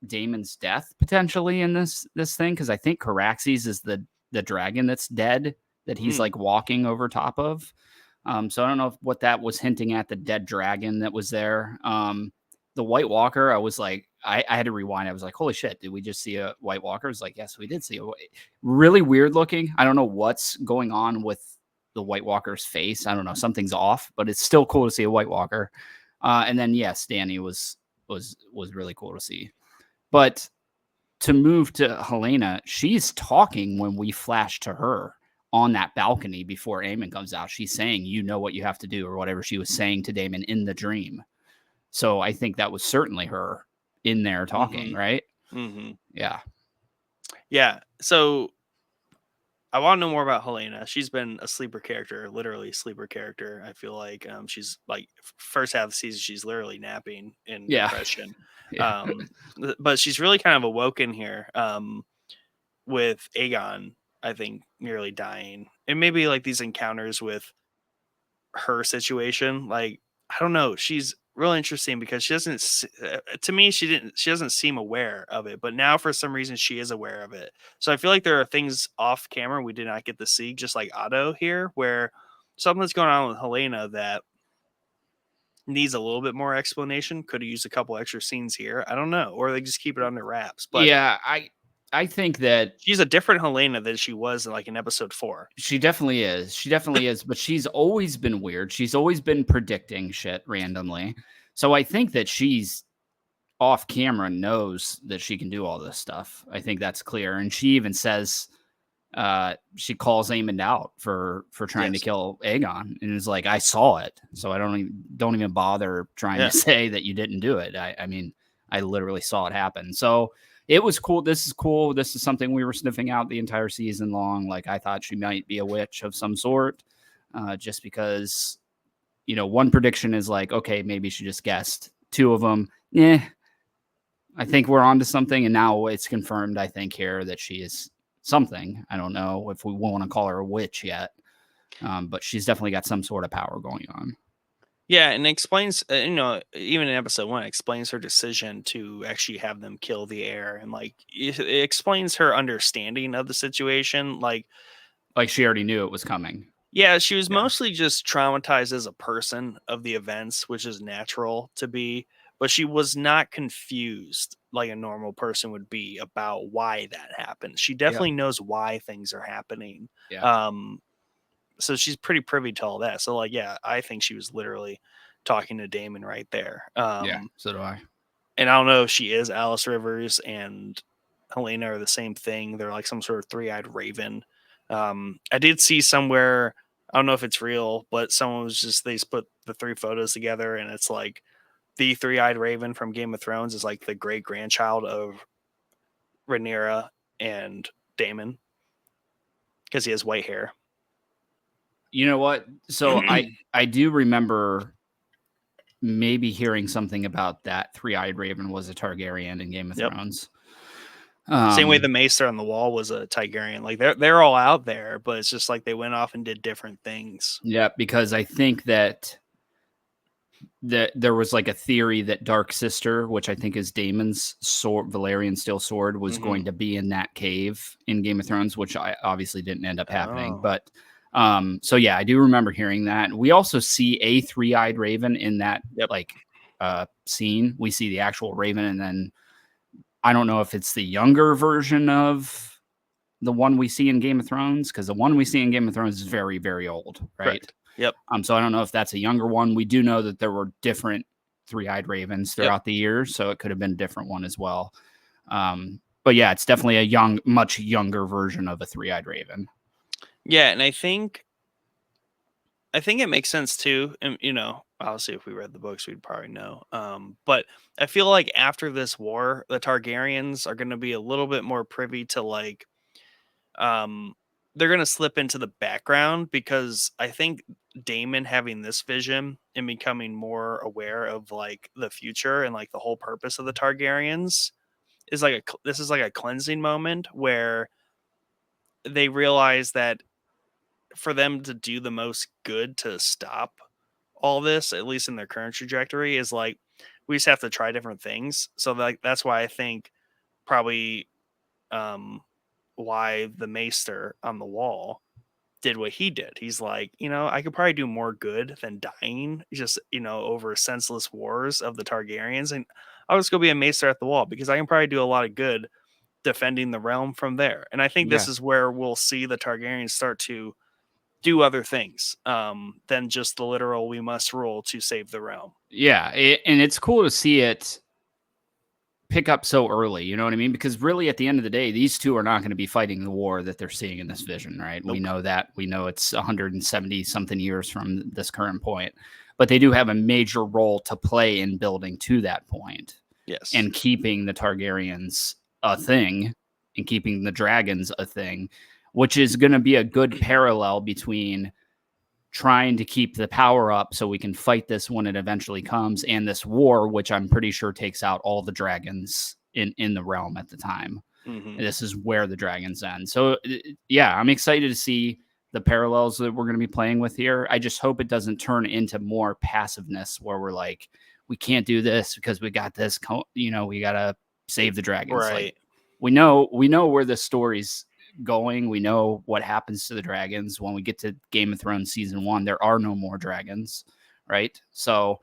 [SPEAKER 2] Damon's death potentially in this thing, because I think Caraxes is the dragon that's dead that he's
[SPEAKER 1] Mm,
[SPEAKER 2] like walking over top of. So I don't know what that was hinting at, the dead dragon that was there. The White Walker, I was like, I had to rewind. I was like, holy shit, did we just see a White Walker? I was like, yes, we did see really weird looking. I don't know what's going on with the White Walker's face. I don't know, something's off, but it's still cool to see a White Walker. And then yes, Danny was really cool to see. But to move to Helena, she's talking when we flash to her on that balcony before Aemon comes out. She's saying, you know what you have to do, or whatever she was saying to Daemon in the dream. So I think that was certainly her in there talking,
[SPEAKER 1] mm-hmm,
[SPEAKER 2] right?
[SPEAKER 1] mm-hmm.
[SPEAKER 2] Yeah.
[SPEAKER 1] Yeah. So I want to know more about Helena. She's been a sleeper character, literally sleeper character. I feel like she's like first half of the season, she's literally napping in
[SPEAKER 2] Yeah.
[SPEAKER 1] depression.
[SPEAKER 2] Yeah.
[SPEAKER 1] Um, but she's really kind of awoken here with Aegon, I think, nearly dying, and maybe like these encounters with her situation. Like I don't know, she's real interesting because she doesn't. To me, she didn't. She doesn't seem aware of it, but now for some reason she is aware of it. So I feel like there are things off camera we did not get to see, just like Otto here, where something's going on with Helena that needs a little bit more explanation. Could have used a couple extra scenes here. I don't know, or they just keep it under wraps. But
[SPEAKER 2] Yeah. I think that
[SPEAKER 1] she's a different Helena than she was like in episode 4.
[SPEAKER 2] she definitely is. She definitely is, but she's always been weird. She's always been predicting shit randomly. So I think that she's off camera knows that she can do all this stuff. I think that's clear. And she even says she calls Aemond out for trying to
[SPEAKER 1] Yes.
[SPEAKER 2] kill Aegon and is like, I saw it. So I don't even bother trying to
[SPEAKER 1] Yeah.
[SPEAKER 2] say that you didn't do it. I mean, I literally saw it happen. So it was cool. This is cool. This is something we were sniffing out the entire season long. Like I thought she might be a witch of some sort, just because one prediction is like, okay, maybe she just guessed. Two of them, yeah, I think we're onto something, and now it's confirmed. I think here that she is something. I don't know if we want to call her a witch yet, but she's definitely got some sort of power going on.
[SPEAKER 1] Yeah, and it explains, even in episode 1, it explains her decision to actually have them kill the heir, and like it explains her understanding of the situation. Like,
[SPEAKER 2] Like she already knew it was coming.
[SPEAKER 1] yeah, she was
[SPEAKER 2] Yeah,
[SPEAKER 1] mostly just traumatized as a person of the events, which is natural to be, but she was not confused like a normal person would be about why that happened. She
[SPEAKER 2] yeah,
[SPEAKER 1] definitely knows why things are happening.
[SPEAKER 2] yeah,
[SPEAKER 1] Um, so she's pretty privy to all that. So like, yeah, I think she was literally talking to Damon right there.
[SPEAKER 2] yeah. So do I.
[SPEAKER 1] And I don't know if she is Alice Rivers and Helena are the same thing. They're like some sort of three-eyed raven. I did see somewhere, I don't know if it's real, but someone was just, they just put the 3 photos together, and it's like the three-eyed raven from Game of Thrones is like the great grandchild of Rhaenyra and Daemon. because he has white hair.
[SPEAKER 2] You know what? So I do remember maybe hearing something about that three-eyed raven was a Targaryen in Game of
[SPEAKER 1] Yep.
[SPEAKER 2] Thrones.
[SPEAKER 1] Same way the Maester on the wall was a Tigerian. Like they're all out there, but it's just like they went off and did different things.
[SPEAKER 2] Yeah, because I think that there was like a theory that Dark Sister, which I think is Daemon's sword, Valerian steel sword, was
[SPEAKER 1] Mm-hmm.
[SPEAKER 2] going to be in that cave in Game of Thrones, which I obviously didn't end up happening.
[SPEAKER 1] Oh,
[SPEAKER 2] But so yeah, I do remember hearing that. We also see a three-eyed raven in that
[SPEAKER 1] yep.
[SPEAKER 2] like scene. We see the actual raven, and then I don't know if it's the younger version of the one we see in Game of Thrones, because the one we see in Game of Thrones is very, very old, right?
[SPEAKER 1] Correct. Yep.
[SPEAKER 2] So I don't know if that's a younger one. We do know that there were different three-eyed ravens
[SPEAKER 1] Yep.
[SPEAKER 2] throughout the years, so it could have been a different one as well. But yeah, it's definitely a much younger version of a three-eyed raven.
[SPEAKER 1] Yeah, and I think it makes sense too. And obviously, if we read the books, we'd probably know. But I feel like after this war, the Targaryens are going to be a little bit more privy to like, um, they're going to slip into the background because I think Daemon having this vision and becoming more aware of like the future and like the whole purpose of the Targaryens is like this is like a cleansing moment where they realize that for them to do the most good to stop all this, at least in their current trajectory, is like we just have to try different things. So like that's why I think probably um why the Maester on the wall did what he did. He's like, I could probably do more good than dying just, over senseless wars of the Targaryens. And I'll just go be a Maester at the wall because I can probably do a lot of good defending the realm from there. And I think this
[SPEAKER 2] Yeah.
[SPEAKER 1] is where we'll see the Targaryens start to do other things than just the literal "we must rule to save the realm."
[SPEAKER 2] Yeah, and it's cool to see it pick up so early. You know what I mean? Because really, at the end of the day, these two are not going to be fighting the war that they're seeing in this vision, right? We
[SPEAKER 1] Nope.
[SPEAKER 2] know that. We know it's 170 something years from this current point, but they do have a major role to play in building to that point
[SPEAKER 1] Yes.
[SPEAKER 2] and keeping the Targaryens a thing and keeping the dragons a thing, which is going to be a good parallel between trying to keep the power up so we can fight this when it eventually comes, and this war, which I'm pretty sure takes out all the dragons in the realm at the time.
[SPEAKER 1] Hmm.
[SPEAKER 2] And this is where the dragons end. So yeah, I'm excited to see the parallels that we're going to be playing with here. I just hope it doesn't turn into more passiveness where we're like, we can't do this because we got this, we got to save the dragons. Like
[SPEAKER 1] Right.
[SPEAKER 2] we know where the story's going. We know what happens to the dragons when we get to Game of Thrones season 1. There are no more dragons, right? So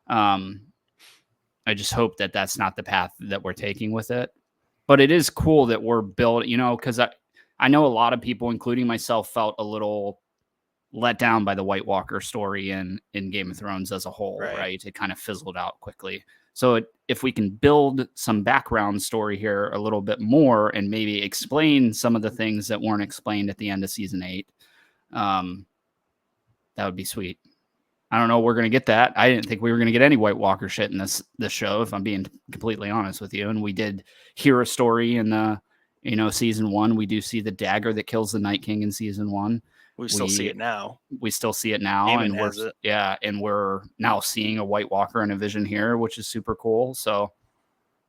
[SPEAKER 2] um I just hope that that's not the path that we're taking with it. But it is cool that we're building, because I know a lot of people, including myself, felt a little let down by the White Walker story in Game of Thrones as a whole,
[SPEAKER 1] Right.
[SPEAKER 2] right? It kind of fizzled out quickly. So if we can build some background story here a little bit more and maybe explain some of the things that weren't explained at the end of season 8, um, that would be sweet. I don't know. We're gonna get that. I didn't think we were gonna get any White Walker shit in this show, if I'm being completely honest with you. And we did hear a story in the season 1. We do see the dagger that kills the Night King in season 1.
[SPEAKER 1] We still see
[SPEAKER 2] We
[SPEAKER 1] it now.
[SPEAKER 2] we still see it now,
[SPEAKER 1] Aemon
[SPEAKER 2] and
[SPEAKER 1] has it.
[SPEAKER 2] we're now seeing a White Walker in a vision here, which is super cool. So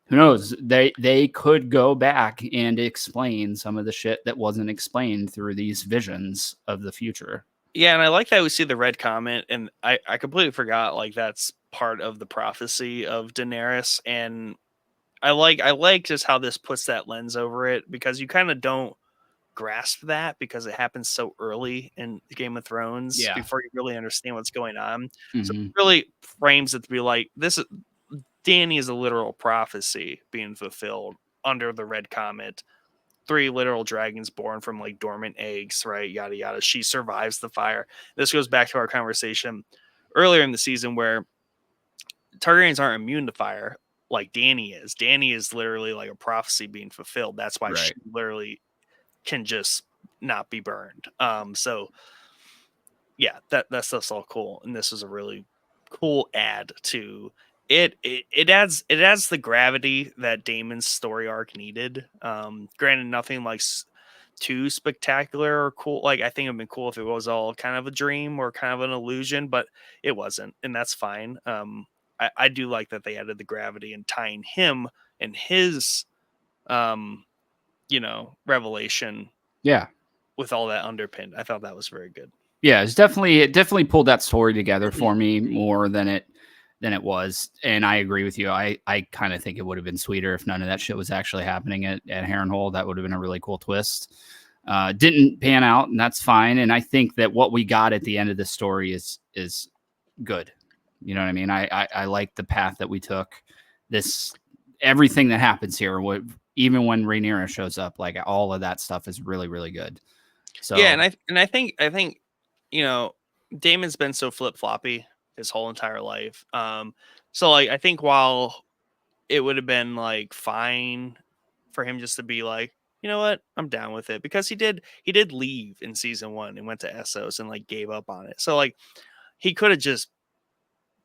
[SPEAKER 2] who knows? They could go back and explain some of the shit that wasn't explained through these visions of the future.
[SPEAKER 1] Yeah, and I like that we see the red comet, and I completely forgot like that's part of the prophecy of Daenerys, and I like just how this puts that lens over it because you kind of don't grasp that because it happens so early in Game of Thrones
[SPEAKER 2] Yeah.
[SPEAKER 1] before you really understand what's going on. So
[SPEAKER 2] Hmm.
[SPEAKER 1] it really frames it to be like this is Danny is a literal prophecy being fulfilled under the red comet. 3 literal dragons born from like dormant eggs, right? Yada yada. She survives the fire. This goes back to our conversation earlier in the season where Targaryens aren't immune to fire like Danny is. Danny is literally like a prophecy being fulfilled. That's why she
[SPEAKER 2] Right.
[SPEAKER 1] literally can just not be burned. So yeah, that stuff's all cool, and this is a really cool add to it. It adds the gravity that Damon's story arc needed. Granted, nothing like too spectacular or cool. Like, I think it'd been cool if it was all kind of a dream or kind of an illusion, but it wasn't, and that's fine. I do like that they added the gravity and tying him and his um, revelation
[SPEAKER 2] Yeah.
[SPEAKER 1] with all that underpinned. I thought that was very good.
[SPEAKER 2] Yeah, it definitely pulled that story together for me more than it was. And I agree with you. I kind of think it would have been sweeter if none of that shit was actually happening at Harrenhal. That would have been a really cool twist. Didn't pan out, and that's fine. And I think that what we got at the end of the story is good. You know what I mean? I like the path that we took. This everything that happens here, even when Rhaenyra shows up, like all of that stuff is really, really good.
[SPEAKER 1] Yeah,
[SPEAKER 2] So
[SPEAKER 1] and I think Damon's been so flip floppy his whole entire life. So like I think while it would have been like fine for him just to be like, you know what, I'm down with it, because he did leave in season 1 and went to Essos and like gave up on it. So like he could have just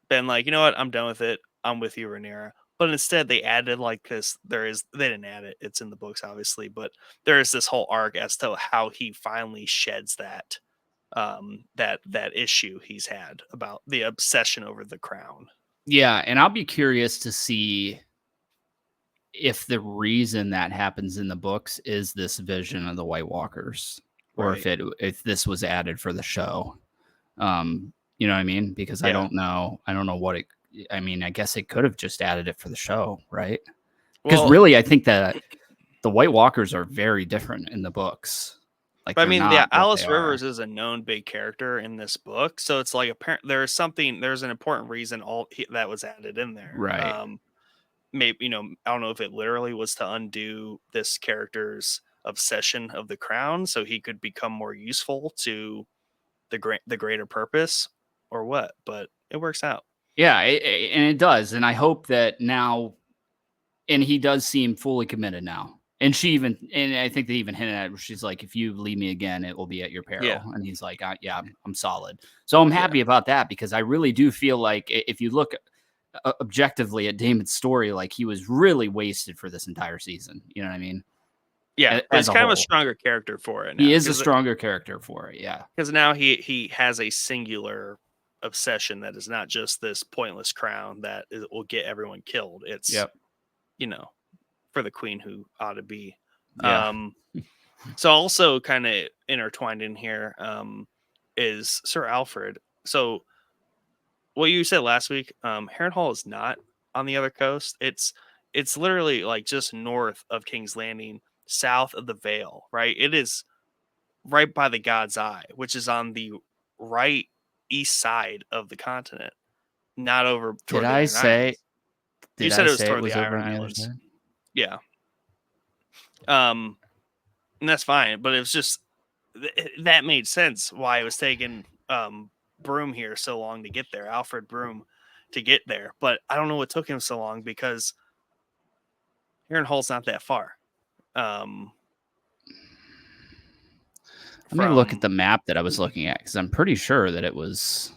[SPEAKER 1] been like, you know what, I'm done with it. I'm with you, Rhaenyra. But instead, they added like this. They didn't add it. It's in the books, obviously, but there is this whole arc as to how he finally sheds that issue he's had about the obsession over the crown.
[SPEAKER 2] yeah, and I'll be curious to see if the reason that happens in the books is this vision of the White Walkers, or
[SPEAKER 1] Right.
[SPEAKER 2] if this was added for the show. You know what I mean? Because I
[SPEAKER 1] Yeah.
[SPEAKER 2] don't know. I don't know what it. I mean, I guess it could have just added it for the show, right? Because
[SPEAKER 1] Well,
[SPEAKER 2] really, I think that the White Walkers are very different in the books. Like
[SPEAKER 1] but I
[SPEAKER 2] they're
[SPEAKER 1] mean, yeah,
[SPEAKER 2] not what they
[SPEAKER 1] Alice
[SPEAKER 2] are.
[SPEAKER 1] Rivers is a known big character in this book, so it's like apparent there's an important reason that was added in there.
[SPEAKER 2] Right.
[SPEAKER 1] Maybe I don't know if it literally was to undo this character's obsession of the crown, so he could become more useful to the greater purpose, or what. But it works out.
[SPEAKER 2] Yeah, and it does. And I hope that now, and he does seem fully committed now. And I think they even hinted at it. She's like, if you leave me again, it will be at your
[SPEAKER 1] Yeah,
[SPEAKER 2] peril. And he's like, yeah, I'm solid. So I'm
[SPEAKER 1] yeah,
[SPEAKER 2] happy about that, because I really do feel like if you look objectively at Damon's story, like he was really wasted for this entire season. You know what I mean?
[SPEAKER 1] yeah. But
[SPEAKER 2] As
[SPEAKER 1] it's
[SPEAKER 2] a
[SPEAKER 1] kind of a
[SPEAKER 2] whole,
[SPEAKER 1] stronger character for it
[SPEAKER 2] he
[SPEAKER 1] now,
[SPEAKER 2] is a stronger character for it. Yeah.
[SPEAKER 1] now he has a singular obsession that is not just this pointless crown that will get everyone killed. It's
[SPEAKER 2] Yep.
[SPEAKER 1] you know for the queen who ought to be.
[SPEAKER 2] Yeah.
[SPEAKER 1] Um, so also kind of intertwined in here is Sir Alfred. So what you said last week, Harrenhal is not on the other coast. It's literally like just north of King's Landing, south of the Vale, right? It is right by the God's Eye, which is on the right east side of the continent, not over
[SPEAKER 2] Did
[SPEAKER 1] toward the
[SPEAKER 2] I
[SPEAKER 1] Iron
[SPEAKER 2] say?
[SPEAKER 1] Islands. You
[SPEAKER 2] Did
[SPEAKER 1] said
[SPEAKER 2] I
[SPEAKER 1] it was
[SPEAKER 2] say it
[SPEAKER 1] toward the
[SPEAKER 2] was over
[SPEAKER 1] Iron
[SPEAKER 2] on the other
[SPEAKER 1] Islands.
[SPEAKER 2] side?
[SPEAKER 1] Yeah. And that's fine, but it was just that made sense why it was taking Broom here so long to get there, Alfred Broom to get there. But I don't know what took him so long, because Hall's not that far. Um,
[SPEAKER 2] Let me look at
[SPEAKER 1] from
[SPEAKER 2] the map that I was looking at, because I'm pretty sure that it was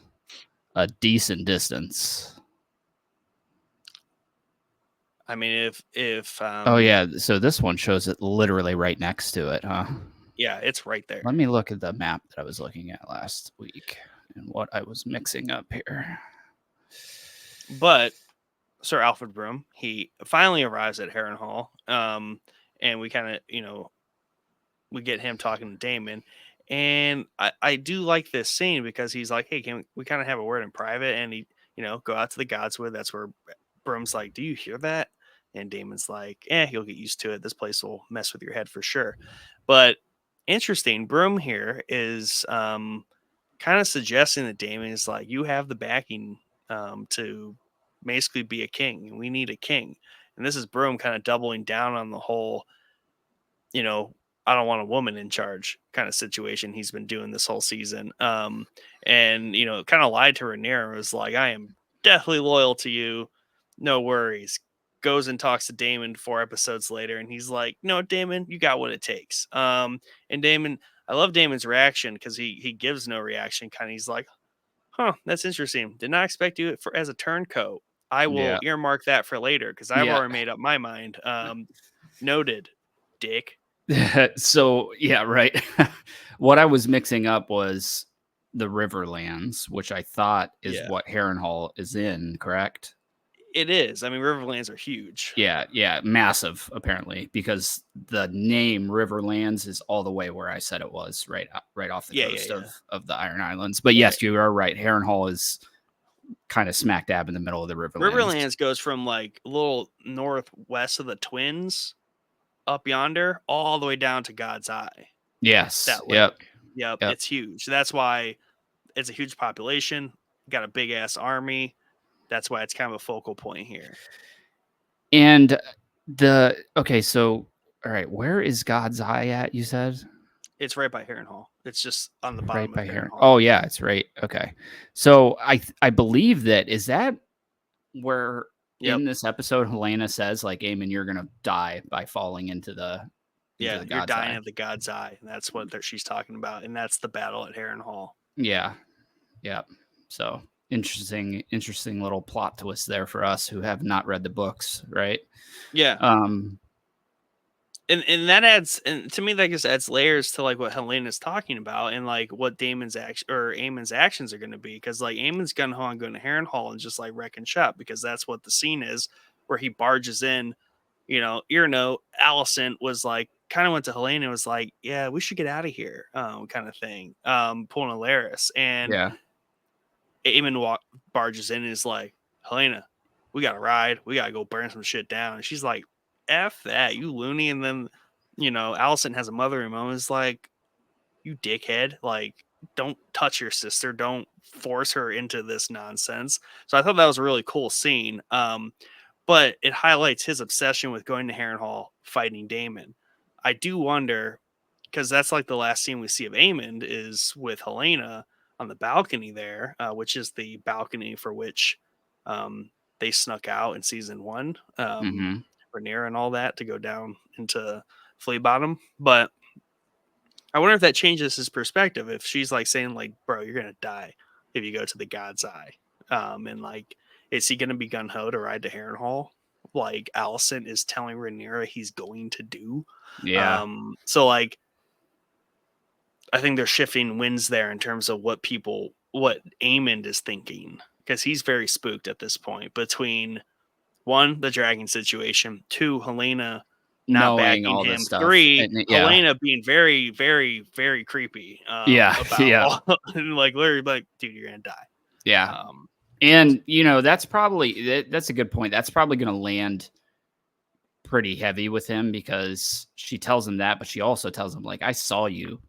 [SPEAKER 2] a decent distance.
[SPEAKER 1] I mean, if
[SPEAKER 2] Oh yeah, so this one shows it literally right next to it, huh?
[SPEAKER 1] yeah, it's right
[SPEAKER 2] Let
[SPEAKER 1] there.
[SPEAKER 2] me look at the map that I was looking at last week and what I was mixing up here.
[SPEAKER 1] But Sir Alfred Broom, he finally arrives at Harrenhal, and we kind of we get him talking to Damon. And I do like this scene because he's like, hey, can we kind of have a word in private? And he, go out to the Godswood. That's where Broom's like, do you hear that? And Damon's like, you'll get used to it. This place will mess with your head for sure. But interesting, Broom here is kind of suggesting that Damon is like, you have the backing to basically be a king. We need a king. And this is Broom kind of doubling down on the whole, you know, I don't want a woman in charge kind of situation he's been doing this whole season. And kind of lied to Rhaenyra, was like, I am deathly loyal to you. No worries. Goes and talks to Damon 4 episodes later, and he's like, no, Damon, you got what it takes. And Damon, I love Damon's reaction, because he gives no reaction. Kind of, he's like, huh, that's interesting. Did not expect you as a turncoat. I will
[SPEAKER 2] Yeah.
[SPEAKER 1] earmark that for later, because I've
[SPEAKER 2] Yeah.
[SPEAKER 1] already made up my mind. Noted, dick.
[SPEAKER 2] So yeah, right. What I was mixing up was the Riverlands, which I thought is
[SPEAKER 1] Yeah,
[SPEAKER 2] what Harrenhal is in, correct?
[SPEAKER 1] it is. I mean, Riverlands are huge.
[SPEAKER 2] Yeah, yeah, massive apparently because the name Riverlands is all the way where I said it was, right off the
[SPEAKER 1] Yeah, yeah,
[SPEAKER 2] coast
[SPEAKER 1] yeah.
[SPEAKER 2] of the Iron Islands. But
[SPEAKER 1] Right.
[SPEAKER 2] yes, you are right. Harrenhal is kind of smack dab in the middle of the Riverlands.
[SPEAKER 1] Riverlands goes from like a little northwest of the Twins up yonder all the way down to God's Eye.
[SPEAKER 2] Yes.
[SPEAKER 1] That
[SPEAKER 2] Yep.
[SPEAKER 1] lake. Yep,
[SPEAKER 2] Yep.
[SPEAKER 1] it's huge. That's why it's a huge population. Got a big ass army. That's why it's kind of a focal point here.
[SPEAKER 2] And the okay, so all right, where is God's Eye at? You said
[SPEAKER 1] It's right by Harrenhal. It's just on the
[SPEAKER 2] right
[SPEAKER 1] bottom of
[SPEAKER 2] by here.
[SPEAKER 1] Harrenhal.
[SPEAKER 2] Oh yeah, it's right. Okay, so I believe that is that where
[SPEAKER 1] Yep.
[SPEAKER 2] in this episode Helena says like, "Aemon, you're gonna die by falling into
[SPEAKER 1] Yeah,
[SPEAKER 2] the
[SPEAKER 1] you're
[SPEAKER 2] God's
[SPEAKER 1] dying
[SPEAKER 2] Eye."
[SPEAKER 1] of the God's Eye. And that's what she's talking about, and that's the battle at Harrenhal.
[SPEAKER 2] Yeah, yeah. So interesting little plot twist there for us who have not read the books, right?
[SPEAKER 1] Yeah,
[SPEAKER 2] Um,
[SPEAKER 1] and that adds, and to me that just adds layers to like what Helena's talking about, and like what Damon's action or Aemon's actions are going to be, because like Aemon's gun ho on going to Harrenhal and just like wrecking shop, because that's what the scene is where he barges in. Allison was like kind of went to Helena and was like, yeah, we should get out of here, kind of thing, pulling a Laris, and
[SPEAKER 2] yeah,
[SPEAKER 1] barges in and is like, Helena, we got to ride. We got to go burn some shit down. And she's like, F that, you loony. And then, Allison has a mothering moment. It's like, you dickhead. Like, don't touch your sister. Don't force her into this nonsense. So I thought that was a really cool scene. But it highlights his obsession with going to Harrenhal, fighting Damon. I do wonder, because that's like the last scene we see of Aemond is with Helena on the balcony there, which is the balcony for which they snuck out in season one,
[SPEAKER 2] hmm
[SPEAKER 1] Rhaenyra and all that, to go down into Flea Bottom. But I wonder if that changes his perspective. If she's like saying like, "Bro, you're gonna die if you go to the God's Eye," and like, is he gonna be gun ho to ride to Harrenhal? Like Allison is telling Rhaenyra he's going to do.
[SPEAKER 2] yeah.
[SPEAKER 1] So like, I think they're shifting winds there in terms of what Aemond is thinking, because he's very spooked at this point between one, the dragon situation, two, Helena not
[SPEAKER 2] Knowing
[SPEAKER 1] backing
[SPEAKER 2] all this
[SPEAKER 1] him,
[SPEAKER 2] stuff,
[SPEAKER 1] three,
[SPEAKER 2] and yeah,
[SPEAKER 1] Helena being very, very, very creepy
[SPEAKER 2] yeah,
[SPEAKER 1] about
[SPEAKER 2] yeah,
[SPEAKER 1] all, and like literally like, dude, you're gonna die.
[SPEAKER 2] yeah.
[SPEAKER 1] Um,
[SPEAKER 2] And that's probably that's a good point. That's probably going to land pretty heavy with him because she tells him that, but she also tells him like, "I saw you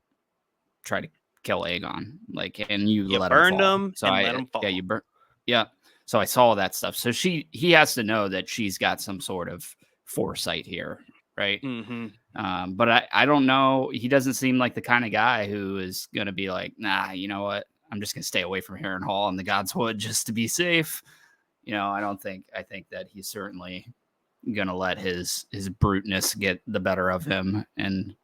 [SPEAKER 2] try to kill Aegon, like, and you
[SPEAKER 1] you
[SPEAKER 2] let him
[SPEAKER 1] burned
[SPEAKER 2] fall."
[SPEAKER 1] him
[SPEAKER 2] So
[SPEAKER 1] and let
[SPEAKER 2] I,
[SPEAKER 1] him
[SPEAKER 2] yeah,
[SPEAKER 1] fall.
[SPEAKER 2] you burn, yeah. So I saw that stuff. So he has to know that she's got some sort of foresight here, right?
[SPEAKER 1] Mm-hmm.
[SPEAKER 2] But I don't know. He doesn't seem like the kind of guy who is going to be like, nah, you know what? I'm just going to stay away from Harrenhal and the Godswood just to be safe. I don't think. I think that he's certainly going to let his bruteness get the better of him, and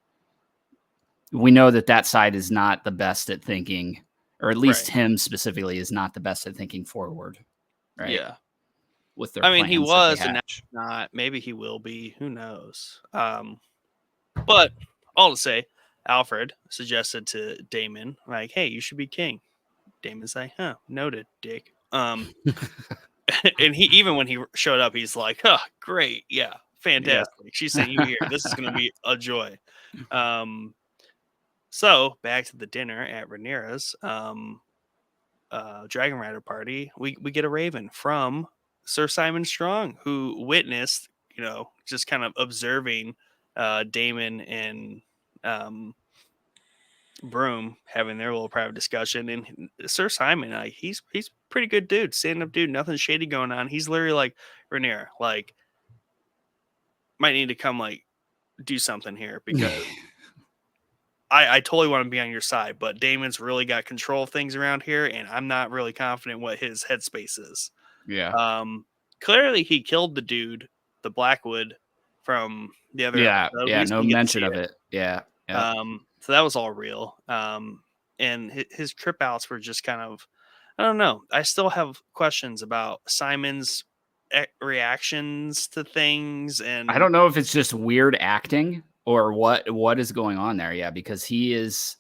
[SPEAKER 2] we know that side is not the best at thinking, or at least
[SPEAKER 1] Right.
[SPEAKER 2] him specifically is not the best at thinking forward, right?
[SPEAKER 1] Yeah.
[SPEAKER 2] With their
[SPEAKER 1] I mean, he
[SPEAKER 2] plans that they
[SPEAKER 1] was, and now
[SPEAKER 2] hatch.
[SPEAKER 1] he's not. Maybe he will be. Who knows? But all to say, Alfred suggested to Damon, like, "Hey, you should be king." Damon's like, "Huh, noted, dick." And he, even when he showed up, he's like, "Huh, great, yeah,
[SPEAKER 2] Yeah.
[SPEAKER 1] fantastic. She sent you here. This is gonna be a joy." Um, so back to the dinner at Rhaenyra's Dragon Rider party. We get a raven from Sir Simon Strong, who witnessed, just kind of observing Damon and Broom having their little private discussion. And Sir Simon, he's pretty good dude, stand up dude, nothing shady going on. He's literally like, Rhaenyra, like, might need to come like do something here, because I totally want to be on your side, but Damon's really got control of things around here, and I'm not really confident what his headspace is.
[SPEAKER 2] Yeah.
[SPEAKER 1] Um, Clearly he killed the dude, the Blackwood, from the other
[SPEAKER 2] Yeah.
[SPEAKER 1] episode. We
[SPEAKER 2] Yeah.
[SPEAKER 1] just
[SPEAKER 2] No
[SPEAKER 1] didn't get to
[SPEAKER 2] mention
[SPEAKER 1] see
[SPEAKER 2] of
[SPEAKER 1] it.
[SPEAKER 2] it. Yeah. Yep.
[SPEAKER 1] So that was all real. And his trip outs were just kind of, I don't know. I still have questions about Simon's reactions to things,
[SPEAKER 2] I
[SPEAKER 1] and
[SPEAKER 2] don't know if it's just weird acting or what is going on there. Yeah, because he is,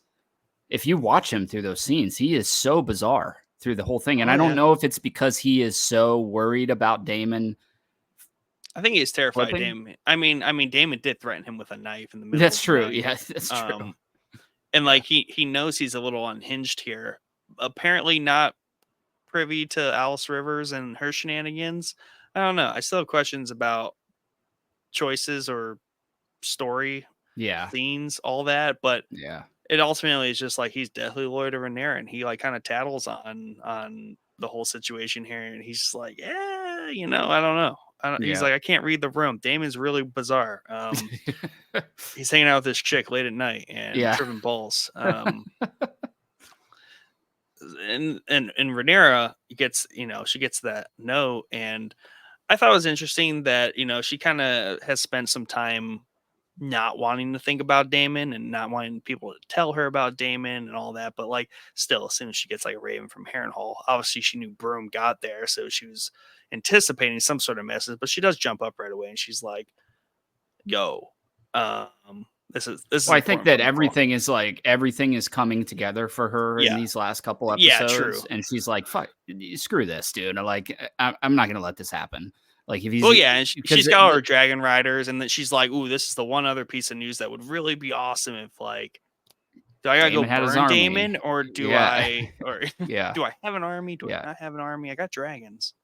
[SPEAKER 2] if you watch him through those scenes, he is so bizarre through the whole thing. And
[SPEAKER 1] Oh
[SPEAKER 2] I don't
[SPEAKER 1] yeah.
[SPEAKER 2] know if it's because he is so worried about Damon
[SPEAKER 1] I think he's terrified of
[SPEAKER 2] flipping.
[SPEAKER 1] Damon. I mean, Damon did threaten him with a knife in the middle of
[SPEAKER 2] That's
[SPEAKER 1] the
[SPEAKER 2] true.
[SPEAKER 1] night.
[SPEAKER 2] Yeah, that's true.
[SPEAKER 1] Um, and
[SPEAKER 2] Yeah.
[SPEAKER 1] like he knows he's a little unhinged here. Apparently not privy to Alice Rivers and her shenanigans. I don't know. I still have questions about choices or story
[SPEAKER 2] Yeah.
[SPEAKER 1] scenes, all that, but
[SPEAKER 2] Yeah.
[SPEAKER 1] it ultimately is just like he's deathly loyal to Rhaenyra, and he like kind of tattles on the whole situation here, and he's just like, yeah, I don't know. He's
[SPEAKER 2] Yeah.
[SPEAKER 1] like, I can't read the room. Damon's really bizarre. He's hanging out with this chick late at night and
[SPEAKER 2] Yeah.
[SPEAKER 1] tripping balls. And Rhaenyra gets, she gets that note, and I thought it was interesting that she kind of has spent some time not wanting to think about Damon and not wanting people to tell her about Damon and all that. But like, still, as soon as she gets like a raven from Harrenhal, obviously she knew Broom got there, so she was anticipating some sort of message. But she does jump up right away and she's like, "Yo, this is
[SPEAKER 2] Well, I think
[SPEAKER 1] important
[SPEAKER 2] that
[SPEAKER 1] phone call."
[SPEAKER 2] everything is coming together for her in
[SPEAKER 1] Yeah,
[SPEAKER 2] these last couple
[SPEAKER 1] yeah, true.
[SPEAKER 2] episodes, and she's like, "Fuck, screw this, dude! Like, I'm not gonna let this happen." Like, if
[SPEAKER 1] Well,
[SPEAKER 2] he's
[SPEAKER 1] yeah, and she's
[SPEAKER 2] because
[SPEAKER 1] got all her dragon riders, and then she's like, "Ooh, this is the one other piece of news that would really be awesome if like." Do I gotta go
[SPEAKER 2] Damon had his
[SPEAKER 1] burn
[SPEAKER 2] army,
[SPEAKER 1] Damon, or do
[SPEAKER 2] yeah,
[SPEAKER 1] or
[SPEAKER 2] yeah,
[SPEAKER 1] do I have an army? Do I
[SPEAKER 2] yeah,
[SPEAKER 1] not have an army? I got dragons.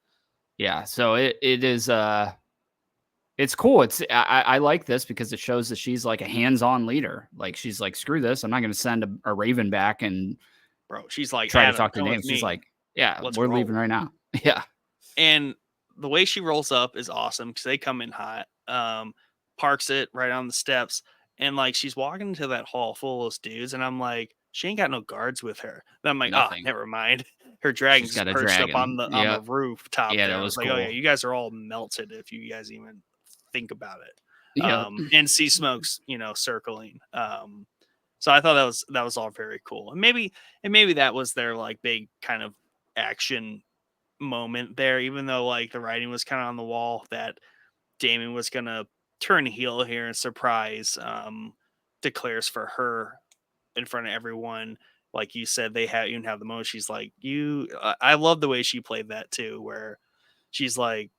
[SPEAKER 2] yeah. So it is it's cool. I like this because it shows that she's like a hands-on leader. Like she's like, screw this, I'm not gonna send a Raven back and
[SPEAKER 1] Bro, she's like,
[SPEAKER 2] try to
[SPEAKER 1] Adam,
[SPEAKER 2] talk to
[SPEAKER 1] come
[SPEAKER 2] Damon.
[SPEAKER 1] with
[SPEAKER 2] She's
[SPEAKER 1] me.
[SPEAKER 2] like, yeah,
[SPEAKER 1] Let's
[SPEAKER 2] we're leaving
[SPEAKER 1] roll.
[SPEAKER 2] right now. Yeah,
[SPEAKER 1] And the way she rolls up is awesome because they come in hot. Parks it right on the steps, and like she's walking into that hall full of those dudes, and I'm like, she ain't got no guards with her. Then I'm like,
[SPEAKER 2] nothing.
[SPEAKER 1] never mind. Her
[SPEAKER 2] She's
[SPEAKER 1] dragon's just
[SPEAKER 2] got a
[SPEAKER 1] perched up on
[SPEAKER 2] dragon.
[SPEAKER 1] the
[SPEAKER 2] Yep.
[SPEAKER 1] rooftop
[SPEAKER 2] Yeah,
[SPEAKER 1] there.
[SPEAKER 2] that
[SPEAKER 1] I
[SPEAKER 2] was
[SPEAKER 1] was like, oh yeah,
[SPEAKER 2] cool.
[SPEAKER 1] you guys are all melted if you guys even think about it.
[SPEAKER 2] Yep.
[SPEAKER 1] And sea smokes, circling. So I thought that was all very cool, and maybe that was their like big kind of action moment there, even though like the writing was kind of on the wall that Damon was gonna turn heel here and surprise declares for her in front of everyone. Like you said, they have even have the moment. She's like, "You." I love the way she played that too, where she's like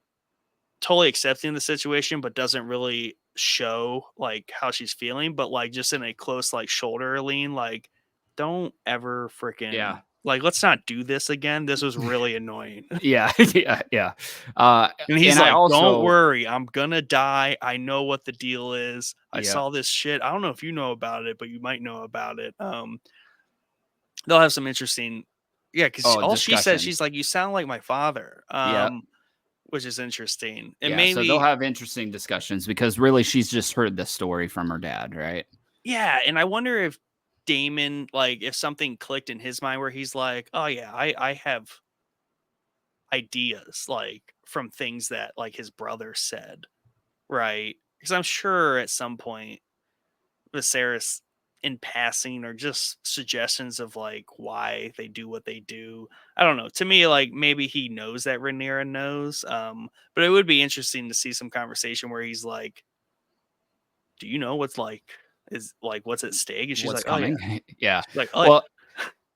[SPEAKER 1] totally accepting the situation, but doesn't really show like how she's feeling, but like just in a close like shoulder lean, like, don't ever freaking
[SPEAKER 2] Yeah.
[SPEAKER 1] like, let's not do this again. This was really annoying.
[SPEAKER 2] Yeah. Yeah. Yeah.
[SPEAKER 1] And he's
[SPEAKER 2] And I
[SPEAKER 1] like, "Don't
[SPEAKER 2] also,
[SPEAKER 1] worry, I'm gonna die. I know what the deal is. I
[SPEAKER 2] yeah.
[SPEAKER 1] saw this shit. I don't know if you know about it, but you might know about it." They'll have some interesting, yeah, because
[SPEAKER 2] Oh,
[SPEAKER 1] all she says,
[SPEAKER 2] discussion.
[SPEAKER 1] she's like, "You sound like my father,"
[SPEAKER 2] Yeah.
[SPEAKER 1] which is interesting, and
[SPEAKER 2] Yeah. So they'll
[SPEAKER 1] maybe,
[SPEAKER 2] have interesting discussions because really she's just heard the story from her dad, right?
[SPEAKER 1] yeah, and I wonder if Damon, like, if something clicked in his mind where he's like, "Oh yeah, I have ideas like from things that like his brother said." Right? Because I'm sure at some point Viserys, in passing, or just suggestions of like why they do what they do. I don't know. To me, like maybe he knows that Rhaenyra knows. But it would be interesting to see some conversation where he's like, "Do you know what's like is like what's at stake?" And she's
[SPEAKER 2] What's
[SPEAKER 1] like, "Oh yeah."
[SPEAKER 2] coming? Yeah.
[SPEAKER 1] She's like, "Oh yeah."
[SPEAKER 2] Well,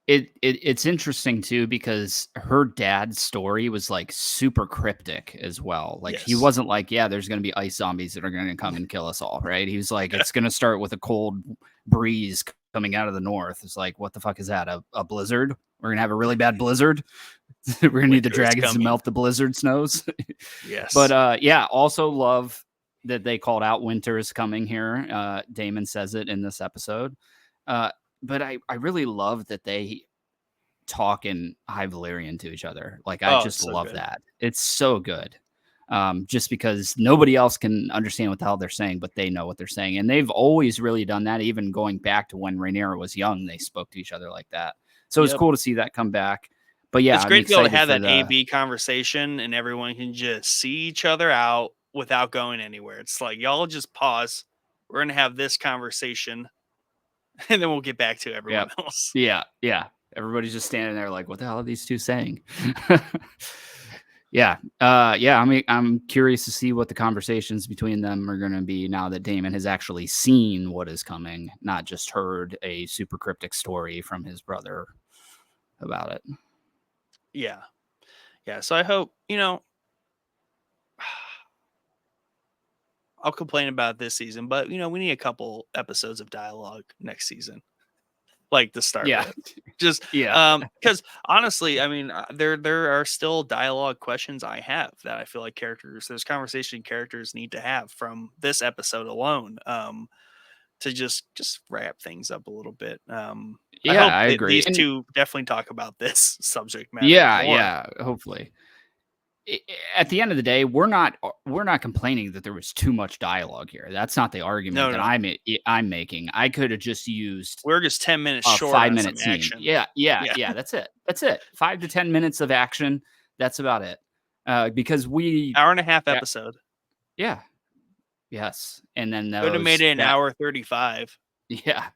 [SPEAKER 2] it's interesting too because her dad's story was like super cryptic as well. Like he
[SPEAKER 1] Yes.
[SPEAKER 2] wasn't like, yeah, there's gonna be ice zombies that are gonna come and kill us all, right? He was like, it's gonna start with a cold breeze coming out of the north. It's like, what the fuck is that? A blizzard? We're gonna have a really bad blizzard. We're gonna need the
[SPEAKER 1] Winter is
[SPEAKER 2] dragons to
[SPEAKER 1] coming.
[SPEAKER 2] melt the blizzard snows. But
[SPEAKER 1] Yes.
[SPEAKER 2] yeah, also love that they called out winter is coming here. Damon says it in this episode. Uh, but I really love that they talk in High Valyrian to each other. Like I
[SPEAKER 1] Oh, it's
[SPEAKER 2] just
[SPEAKER 1] so
[SPEAKER 2] love
[SPEAKER 1] good.
[SPEAKER 2] that. It's so good. Just because nobody else can understand what the hell they're saying, but they know what they're saying. And they've always really done that, even going back to when Rhaenyra was young, they spoke to each other like that. So it's
[SPEAKER 1] Yep.
[SPEAKER 2] cool to see that come back. But yeah,
[SPEAKER 1] It's
[SPEAKER 2] I'm
[SPEAKER 1] great to be able to
[SPEAKER 2] excited
[SPEAKER 1] have
[SPEAKER 2] for
[SPEAKER 1] that A
[SPEAKER 2] the
[SPEAKER 1] B conversation and everyone can just see each other out without going anywhere. It's like, y'all just pause. We're going to have this conversation and then we'll get back to
[SPEAKER 2] yeah.
[SPEAKER 1] everyone else.
[SPEAKER 2] Yeah, yeah. Everybody's just standing there like, what the hell are these two saying? Yeah. Yeah. I mean, I'm curious to see what the conversations between them are going to be now that Damon has actually seen what is coming, not just heard a super cryptic story from his brother about it.
[SPEAKER 1] Yeah. Yeah. So I hope, I'll complain about this season, but we need a couple episodes of dialogue next season, like to start
[SPEAKER 2] Yeah.
[SPEAKER 1] with. Just
[SPEAKER 2] Yeah.
[SPEAKER 1] because honestly, I mean, there are still dialogue questions I have that I feel like there's conversation characters need to have from this episode alone, to just wrap things up a little bit. I
[SPEAKER 2] Yeah.
[SPEAKER 1] hope
[SPEAKER 2] I
[SPEAKER 1] that
[SPEAKER 2] agree.
[SPEAKER 1] these
[SPEAKER 2] And
[SPEAKER 1] two definitely talk about this subject matter
[SPEAKER 2] yeah.
[SPEAKER 1] more.
[SPEAKER 2] Yeah. Hopefully. At the end of the day, we're not complaining that there was too much dialogue here. That's not the argument
[SPEAKER 1] No,
[SPEAKER 2] that
[SPEAKER 1] no,
[SPEAKER 2] I'm making. I could have just used
[SPEAKER 1] we're just 10 minutes
[SPEAKER 2] a
[SPEAKER 1] short on
[SPEAKER 2] 5-minute
[SPEAKER 1] some
[SPEAKER 2] scene.
[SPEAKER 1] action.
[SPEAKER 2] Yeah, yeah,
[SPEAKER 1] Yeah,
[SPEAKER 2] yeah. That's it. That's it. 5 to 10 minutes of action. That's about it. Because we,
[SPEAKER 1] hour and a half
[SPEAKER 2] yeah,
[SPEAKER 1] episode.
[SPEAKER 2] yeah, yes. And then
[SPEAKER 1] Could have made
[SPEAKER 2] those
[SPEAKER 1] it an
[SPEAKER 2] that,
[SPEAKER 1] hour 35.
[SPEAKER 2] yeah.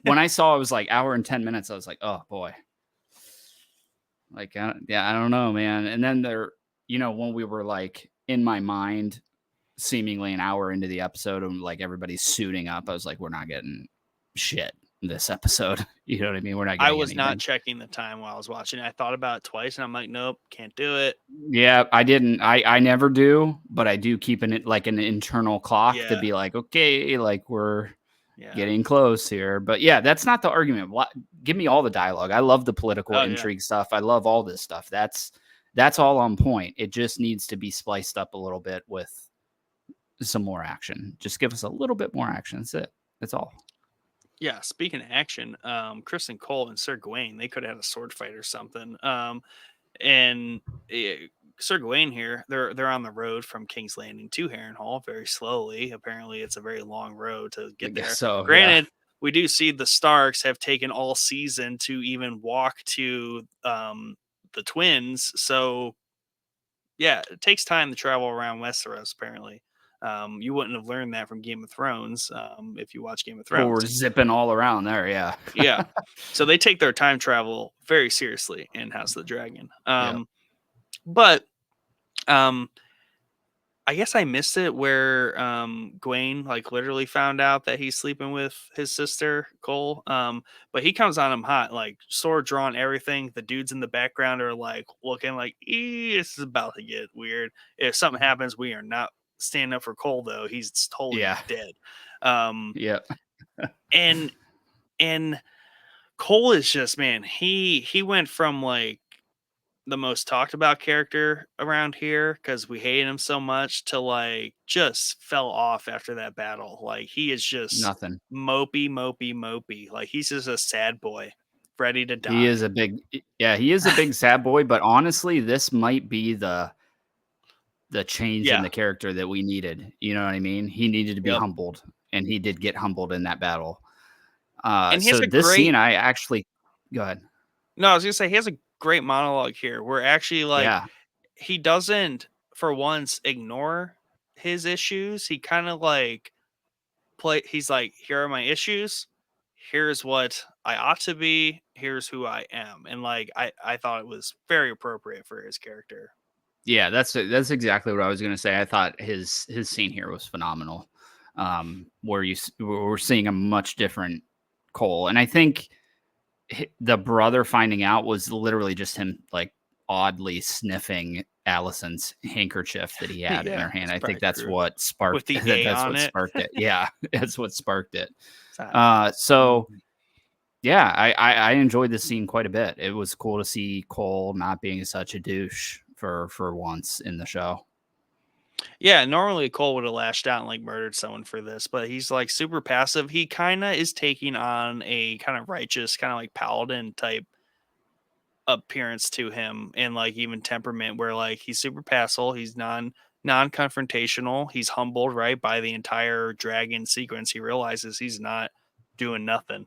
[SPEAKER 2] When I saw it was like hour and 10 minutes, I was like, oh boy, like, yeah, I don't know, man. And then when we were like in my mind, seemingly an hour into the episode, and like everybody's suiting up, I was like, we're not getting shit this episode. You know what I mean? We're not
[SPEAKER 1] I
[SPEAKER 2] getting
[SPEAKER 1] was not
[SPEAKER 2] anything.
[SPEAKER 1] checking the time while I was watching it. I thought about it twice, and I'm like, nope, can't do it.
[SPEAKER 2] Yeah, I didn't. I never do, but I do keep it like an internal clock to
[SPEAKER 1] Yeah,
[SPEAKER 2] be like, okay, like we're
[SPEAKER 1] yeah.
[SPEAKER 2] getting close here. But yeah, that's not the argument. Give me all the dialogue. I love the political
[SPEAKER 1] Oh yeah,
[SPEAKER 2] intrigue stuff. I love all this stuff. That's all on point. It just needs to be spliced up a little bit with some more action. Just give us a little bit more action. That's it. That's all.
[SPEAKER 1] yeah. Speaking of action, Kristen Cole and Sir Gawain, they could have had a sword fight or something. And Sir Gawain here, they're on the road from King's Landing to Harrenhal very slowly. Apparently, it's a very long road to
[SPEAKER 2] I
[SPEAKER 1] get
[SPEAKER 2] guess
[SPEAKER 1] there.
[SPEAKER 2] so. Yeah.
[SPEAKER 1] Granted, we do see the Starks have taken all season to even walk to the twins. So yeah, it takes time to travel around Westeros. Apparently, you wouldn't have learned that from Game of Thrones if you watch Game of
[SPEAKER 2] Well, we're
[SPEAKER 1] Thrones.
[SPEAKER 2] zipping all around there. Yeah.
[SPEAKER 1] Yeah, so they take their time travel very seriously in House of the Dragon.
[SPEAKER 2] Yeah.
[SPEAKER 1] But um, I guess I missed it where Gwaine like literally found out that he's sleeping with his sister Cole. But he comes on him hot, like sword drawn, everything. The dudes in the background are like looking like, this is about to get weird. If something happens, we are not standing up for Cole though. He's totally
[SPEAKER 2] Yeah.
[SPEAKER 1] dead. Um,
[SPEAKER 2] Yeah.
[SPEAKER 1] and and Cole is just, man, he went from like the most talked about character around here because we hated him so much to like just fell off after that battle. Like he is just
[SPEAKER 2] Nothing.
[SPEAKER 1] mopey, mopey, mopey. Like he's just a sad boy ready to
[SPEAKER 2] He is
[SPEAKER 1] die.
[SPEAKER 2] a big, yeah, he is a big sad boy, but honestly, this might be the change in
[SPEAKER 1] Yeah.
[SPEAKER 2] the character that we needed. You know what I mean? He needed to be
[SPEAKER 1] Yep.
[SPEAKER 2] humbled, and he did get humbled in that battle.
[SPEAKER 1] And he has
[SPEAKER 2] So
[SPEAKER 1] a
[SPEAKER 2] this scene,
[SPEAKER 1] great,
[SPEAKER 2] I actually go ahead.
[SPEAKER 1] no, I was gonna say he has a great monologue here where actually like
[SPEAKER 2] Yeah,
[SPEAKER 1] he doesn't for once ignore his issues. He kind of like he's like, here are my issues, here's what I ought to be, here's who I am. And like I thought it was very appropriate for his character.
[SPEAKER 2] yeah, that's exactly what I was gonna say. I thought his scene here was phenomenal, where we're seeing a much different Cole, and I think the brother finding out was literally just him like oddly sniffing Allison's handkerchief that he had in
[SPEAKER 1] Yeah,
[SPEAKER 2] her hand.
[SPEAKER 1] it's
[SPEAKER 2] I think
[SPEAKER 1] probably
[SPEAKER 2] that's
[SPEAKER 1] true.
[SPEAKER 2] what
[SPEAKER 1] With
[SPEAKER 2] sparked
[SPEAKER 1] the A
[SPEAKER 2] that's
[SPEAKER 1] on
[SPEAKER 2] what
[SPEAKER 1] it.
[SPEAKER 2] sparked it. Yeah, that's what sparked it.
[SPEAKER 1] So,
[SPEAKER 2] So yeah, I enjoyed this scene quite a bit. It was cool to see Cole not being such a douche for once in the show.
[SPEAKER 1] yeah, normally Cole would have lashed out and like murdered someone for this, but he's like super passive. He kind of is taking on a kind of righteous, kind of like paladin type appearance to him and like even temperament where like he's super passive, he's non-confrontational, he's humbled right by the entire dragon sequence. He realizes he's not doing nothing.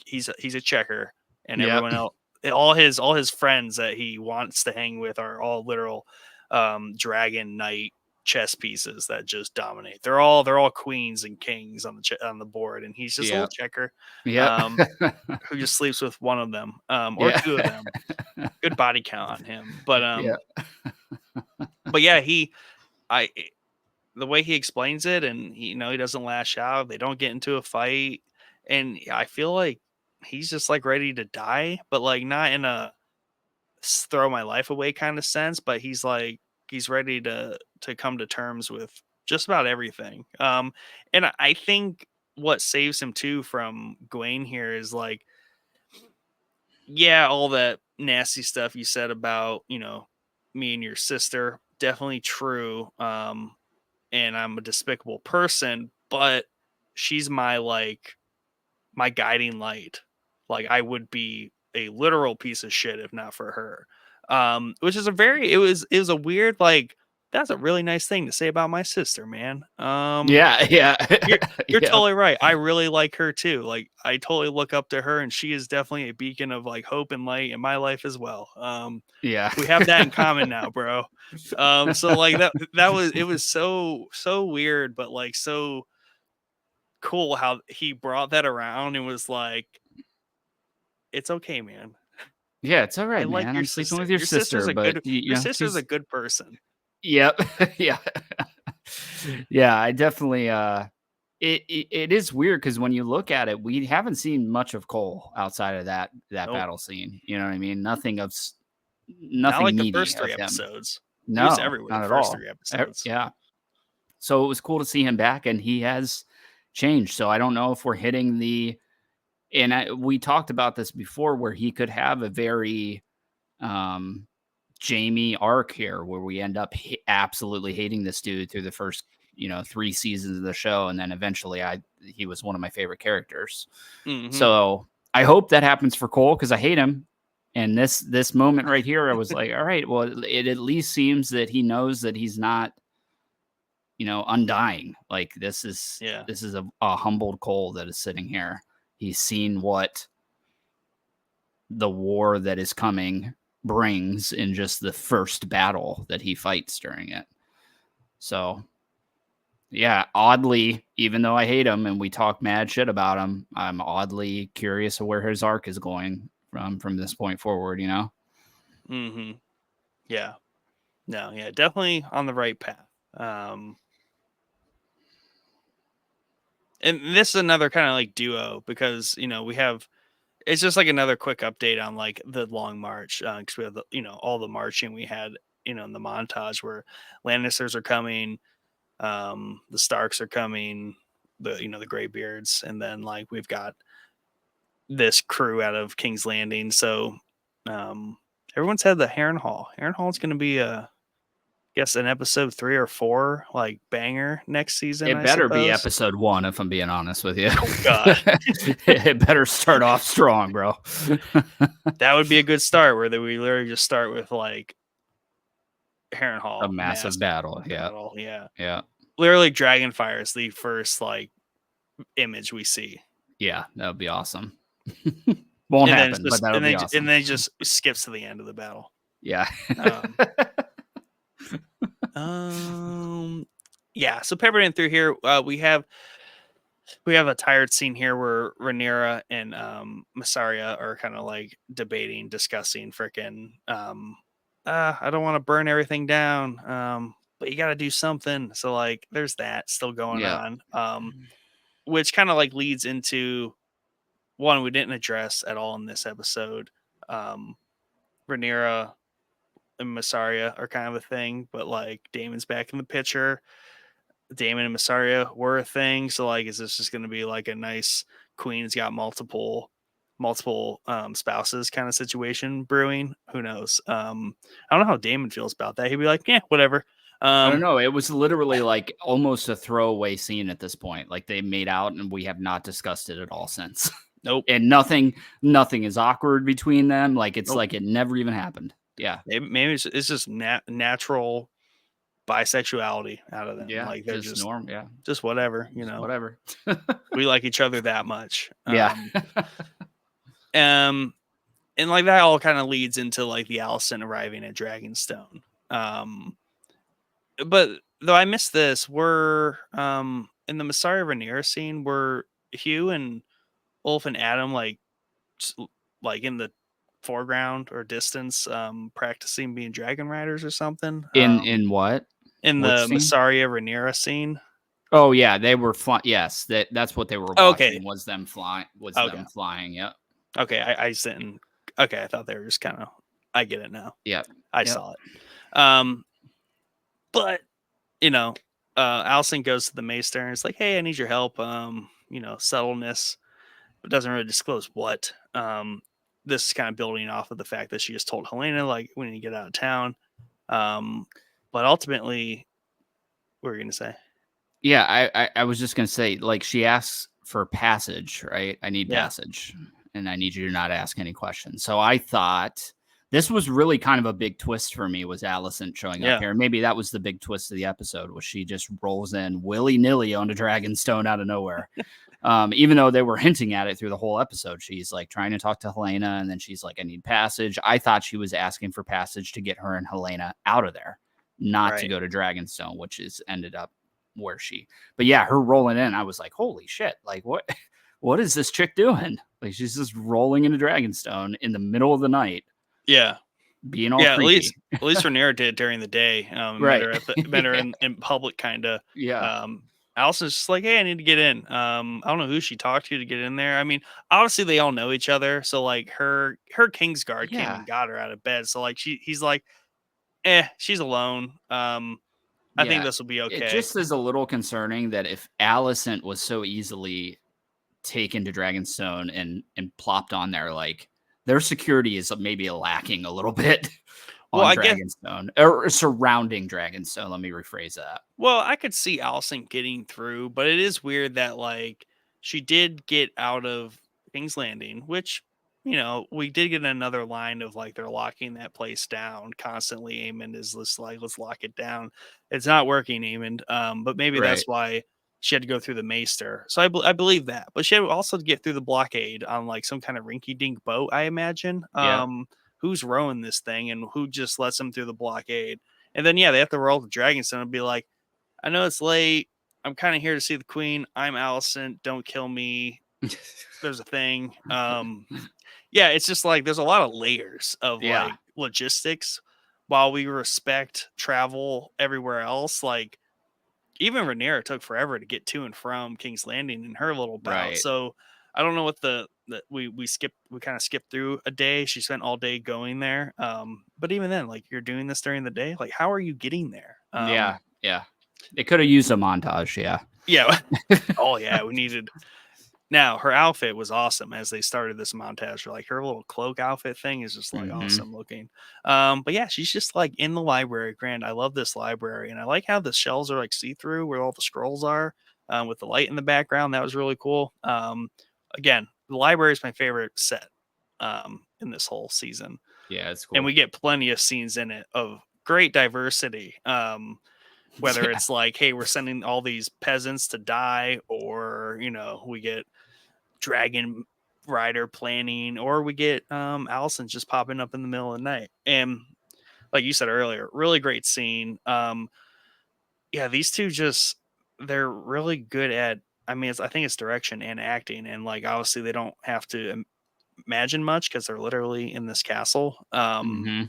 [SPEAKER 1] He's a checker, and
[SPEAKER 2] Yep.
[SPEAKER 1] everyone else, all his friends that he wants to hang with are all literal dragon knight chess pieces that just dominate. They're all queens and kings on the board, and he's just a little
[SPEAKER 2] Yep.
[SPEAKER 1] checker.
[SPEAKER 2] Yep.
[SPEAKER 1] um who just sleeps with one of them, or
[SPEAKER 2] Yeah.
[SPEAKER 1] two of them. Good body count on him. But
[SPEAKER 2] Yeah.
[SPEAKER 1] But yeah, I the way he explains it, and he doesn't lash out. They don't get into a fight, and I feel like he's just like ready to die, but like not in a throw my life away kind of sense. But he's ready to come to terms with just about everything. And I think what saves him too from Gawain here is like, yeah, all that nasty stuff you said about me and your sister, definitely true. And I'm a despicable person, but she's my guiding light. Like I would be a literal piece of shit if not for her. Which is it was a weird, like, that's a really nice thing to say about my sister, man.
[SPEAKER 2] Yeah, yeah,
[SPEAKER 1] You're
[SPEAKER 2] yeah,
[SPEAKER 1] totally right. I really like her too. Like I totally look up to her, and she is definitely a beacon of like hope and light in my life as well.
[SPEAKER 2] yeah.
[SPEAKER 1] We have that in common now, bro. So like it was so weird, but like so cool how he brought that around and was like, "It's okay, man.
[SPEAKER 2] Yeah, it's all
[SPEAKER 1] I
[SPEAKER 2] right,
[SPEAKER 1] like
[SPEAKER 2] man.
[SPEAKER 1] your
[SPEAKER 2] I'm sleeping
[SPEAKER 1] sister.
[SPEAKER 2] with your
[SPEAKER 1] Your sister's
[SPEAKER 2] sister,
[SPEAKER 1] a
[SPEAKER 2] but
[SPEAKER 1] good your sister's a
[SPEAKER 2] she's
[SPEAKER 1] good person."
[SPEAKER 2] yep, yeah, yeah. I definitely. It is weird because when you look at it, we haven't seen much of Cole outside of that
[SPEAKER 1] Nope.
[SPEAKER 2] battle scene. You know what I mean?
[SPEAKER 1] Not
[SPEAKER 2] Nothing
[SPEAKER 1] like the
[SPEAKER 2] meaty
[SPEAKER 1] first 3
[SPEAKER 2] of him.
[SPEAKER 1] episodes. He was
[SPEAKER 2] No,
[SPEAKER 1] everywhere the
[SPEAKER 2] not at
[SPEAKER 1] first
[SPEAKER 2] all.
[SPEAKER 1] 3 episodes.
[SPEAKER 2] Yeah. So it was cool to see him back, and he has changed. So I don't know if we're hitting the. And we talked about this before, where he could have a very um, Jamie arc here, where we end up absolutely hating this dude through the first 3 seasons of the show, and then eventually he was one of my favorite characters.
[SPEAKER 1] Mhm.
[SPEAKER 2] So I hope that happens for Cole because I hate him. And this moment right here, I was like, all right, well, it at least seems that he knows that he's not undying. Like
[SPEAKER 1] Yeah.
[SPEAKER 2] this is a humbled Cole that is sitting here. He's seen what the war that is coming brings in just the first battle that he fights during it. So, yeah, oddly, even though I hate him and we talk mad shit about him, I'm oddly curious of where his arc is going from this point forward,
[SPEAKER 1] Mhm. Yeah. No, yeah, definitely on the right path. And this is another kind of like duo because we have it's just like another quick update on like the long march because we have all the marching we had in the montage where Lannisters are coming, the Starks are coming, the Greybeards, and then like we've got this crew out of King's Landing. So um, everyone's had the Harrenhal. Harrenhal's going to be guess an episode 3 or 4 like banger next season,
[SPEAKER 2] It
[SPEAKER 1] I
[SPEAKER 2] better be
[SPEAKER 1] suppose.
[SPEAKER 2] episode 1 if I'm being honest with you.
[SPEAKER 1] Oh God,
[SPEAKER 2] It better start off strong, bro.
[SPEAKER 1] that would be a good start where we literally just start with like
[SPEAKER 2] A
[SPEAKER 1] Harrenhal
[SPEAKER 2] massive
[SPEAKER 1] massive
[SPEAKER 2] battle. Yeah.
[SPEAKER 1] battle. Yeah,
[SPEAKER 2] Yeah.
[SPEAKER 1] literally Dragonfire is the first like image we see,
[SPEAKER 2] Yeah, that would be awesome. Won't
[SPEAKER 1] and then it's
[SPEAKER 2] happen, but
[SPEAKER 1] just
[SPEAKER 2] that'll
[SPEAKER 1] and
[SPEAKER 2] be
[SPEAKER 1] then and
[SPEAKER 2] awesome.
[SPEAKER 1] then it just skips to the end of the battle.
[SPEAKER 2] Yeah.
[SPEAKER 1] Um, um, yeah. So peppering through here, we have a tired scene here where Rhaenyra and Massaria are kind of like debating, discussing freaking I don't want to burn everything down. But you got to do something. So like there's that still going
[SPEAKER 2] Yeah.
[SPEAKER 1] on. Which kind of like leads into one we didn't address at all in this episode. Um Rhaenyra and Massaria are kind of a thing, but like Damon's back in the picture. Damon and Massaria were a thing. So like, is this just going to be like a nice queen's got multiple spouses kind of situation brewing? Who knows? I don't know how Damon feels about that. He'd be like, yeah, whatever.
[SPEAKER 2] I don't
[SPEAKER 1] Um,
[SPEAKER 2] know. It was literally like almost a throwaway scene at this point. Like they made out and we have not discussed it at all since.
[SPEAKER 1] nope,
[SPEAKER 2] And nothing is awkward between them. Like it's
[SPEAKER 1] nope.
[SPEAKER 2] like it never even happened. Yeah.
[SPEAKER 1] Maybe it's just natural bisexuality out of them.
[SPEAKER 2] Yeah.
[SPEAKER 1] Like they're
[SPEAKER 2] Just norm. Yeah.
[SPEAKER 1] just whatever.
[SPEAKER 2] Just whatever.
[SPEAKER 1] We like each other that much.
[SPEAKER 2] Yeah.
[SPEAKER 1] Um, and like that all kind of leads into like the Allison arriving at Dragonstone. But though I missed this, we're in the Messiah Rhaenyra scene, were Hugh and Ulf and Adam like in the foreground or distance, practicing being dragon riders or something.
[SPEAKER 2] In what?
[SPEAKER 1] In
[SPEAKER 2] Which
[SPEAKER 1] the
[SPEAKER 2] scene?
[SPEAKER 1] Massaria Rhaenyra scene.
[SPEAKER 2] Oh yeah, they were flying. Yes, that's what they were
[SPEAKER 1] Okay,
[SPEAKER 2] watching was them flying. Was
[SPEAKER 1] okay,
[SPEAKER 2] them flying? Yep.
[SPEAKER 1] okay. I didn't. Okay, I thought they were just kind of. I get it now.
[SPEAKER 2] Yep.
[SPEAKER 1] I
[SPEAKER 2] Yep.
[SPEAKER 1] saw it. But you know, Allison goes to the Maester and it's like, "Hey, I need your help. Subtleness, but doesn't really disclose what. This is kind of building off of the fact that she just told Helena like we need to get out of town. Um, but ultimately, what were you gonna say?
[SPEAKER 2] Yeah, I was just gonna say, like, she asks for passage, right? I need
[SPEAKER 1] Yeah,
[SPEAKER 2] passage, and I need you to not ask any questions. So I thought this was really kind of a big twist for me was Allison showing up
[SPEAKER 1] yeah,
[SPEAKER 2] here. Maybe that was the big twist of the episode was she just rolls in willy nilly onto Dragonstone out of nowhere. Even though they were hinting at it through the whole episode, she's like trying to talk to Helena, and then she's like, "I need passage." I thought she was asking for passage to get her and Helena out of there, not to
[SPEAKER 1] right.
[SPEAKER 2] go to Dragonstone, which is ended up where she. But yeah, her rolling in, I was like, "Holy shit! Like what? What is this chick doing? Like she's just rolling into Dragonstone in the middle of the night,
[SPEAKER 1] Yeah,
[SPEAKER 2] being all
[SPEAKER 1] yeah.
[SPEAKER 2] creepy."
[SPEAKER 1] At least Rhaenyra did during the day. Met
[SPEAKER 2] Right?
[SPEAKER 1] her met her
[SPEAKER 2] Yeah.
[SPEAKER 1] in public, kind of.
[SPEAKER 2] Yeah.
[SPEAKER 1] Allison's just like, hey, I need to get in. I don't know who she talked to get in there. I mean, obviously they all know each other, so like her Kingsguard came
[SPEAKER 2] Yeah.
[SPEAKER 1] and got her out of bed. So like he's like, she's alone. I think
[SPEAKER 2] Yeah.
[SPEAKER 1] this will be
[SPEAKER 2] It
[SPEAKER 1] okay.
[SPEAKER 2] just is a little concerning that if Alicent was so easily taken to Dragonstone and plopped on there, like their security is maybe lacking a little bit
[SPEAKER 1] Well,
[SPEAKER 2] on
[SPEAKER 1] I guess
[SPEAKER 2] Dragonstone or surrounding Dragonstone. Let me rephrase that.
[SPEAKER 1] Well, I could see Allison getting through, but it is weird that like she did get out of King's Landing, which we did get another line of like they're locking that place down constantly. Aemond is just like, let's lock it down. It's not working, Aemond. But maybe
[SPEAKER 2] Right.
[SPEAKER 1] that's why she had to go through the Maester. So I believe that, but she had also to get through the blockade on like some kind of rinky-dink boat, I imagine.
[SPEAKER 2] Yep.
[SPEAKER 1] Who's rowing this thing and who just lets them through the blockade? And then they have to roll the Dragonstone and be like, I know it's late. I'm kind of here to see the queen. I'm Allison. Don't kill me. There's a thing. Yeah, it's just like there's a lot of layers of
[SPEAKER 2] Yeah.
[SPEAKER 1] like logistics while we respect travel everywhere else. Like even Rhaenyra took forever to get to and from King's Landing in her little bout.
[SPEAKER 2] Right.
[SPEAKER 1] So I don't know what we kind of skipped through a day. She spent all day going there. But even then, like you're doing this during the day. Like how are you getting there?
[SPEAKER 2] Yeah. Yeah. They could have used a montage. Yeah.
[SPEAKER 1] Yeah. Oh yeah, we needed. Now her outfit was awesome as they started this montage. Like her little cloak outfit thing is just like
[SPEAKER 2] Hmm.
[SPEAKER 1] awesome looking. But yeah, she's just like in the library. Grand, I love this library, and I like how the shelves are like see through where all the scrolls are, with the light in the background. That was really cool. Again, the library is my favorite set in this whole season,
[SPEAKER 2] Yeah. It's
[SPEAKER 1] and we
[SPEAKER 2] cool.
[SPEAKER 1] get plenty of scenes in it of great diversity. Whether
[SPEAKER 2] Yeah.
[SPEAKER 1] it's like, hey, we're sending all these peasants to die, or we get dragon rider planning, or we get Allison just popping up in the middle of the night. And like you said earlier, really great scene. Yeah, these two just they're really good at. I mean, I think it's direction and acting, and like obviously they don't have to imagine much because they're literally in this castle.
[SPEAKER 2] Hmm.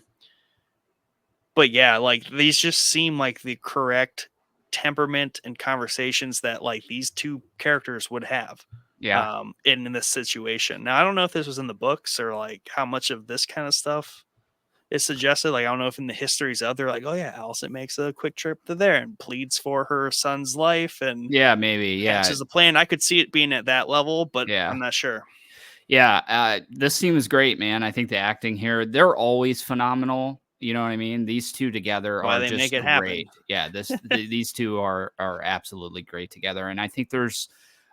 [SPEAKER 1] But yeah, like these just seem like the correct temperament and conversations that like these two characters would have
[SPEAKER 2] Yeah.
[SPEAKER 1] in this situation. Now I don't know if this was in the books or like how much of this kind of stuff is suggested. Like I don't know if in the histories of they're like, oh yeah, Allison makes a quick trip to there and pleads for her son's life and
[SPEAKER 2] Yeah. Maybe. Yeah.
[SPEAKER 1] hatches a plan. I could see it being at that level, but
[SPEAKER 2] Yeah.
[SPEAKER 1] I'm not sure.
[SPEAKER 2] Yeah, this team is great, man. I think the acting here, they're always phenomenal. You know what I mean? These two together
[SPEAKER 1] Why
[SPEAKER 2] are
[SPEAKER 1] they make
[SPEAKER 2] just
[SPEAKER 1] it happen.
[SPEAKER 2] great. Yeah, these two are absolutely great together. And I think there's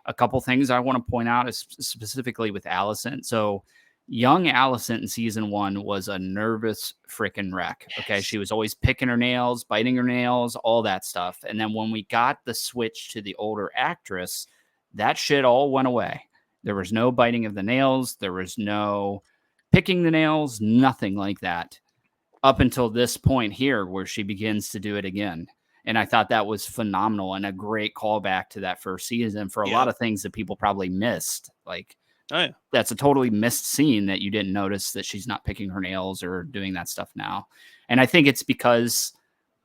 [SPEAKER 2] a couple things I want to point out, specifically with Allison. So young Allison in season one was a nervous freaking wreck. Okay,
[SPEAKER 1] Yes.
[SPEAKER 2] she was always picking her nails, biting her nails, all that stuff. And then when we got the switch to the older actress, that shit all went away. There was no biting of the nails. There was no picking the nails, nothing like that up until this point here where she begins to do it again. And I thought that was phenomenal and a great callback to that first season for a lot
[SPEAKER 1] Yep.
[SPEAKER 2] of things that people probably missed. Like
[SPEAKER 1] Oh yeah.
[SPEAKER 2] That's a totally missed scene that you didn't notice that she's not picking her nails or doing that stuff now. And I think it's because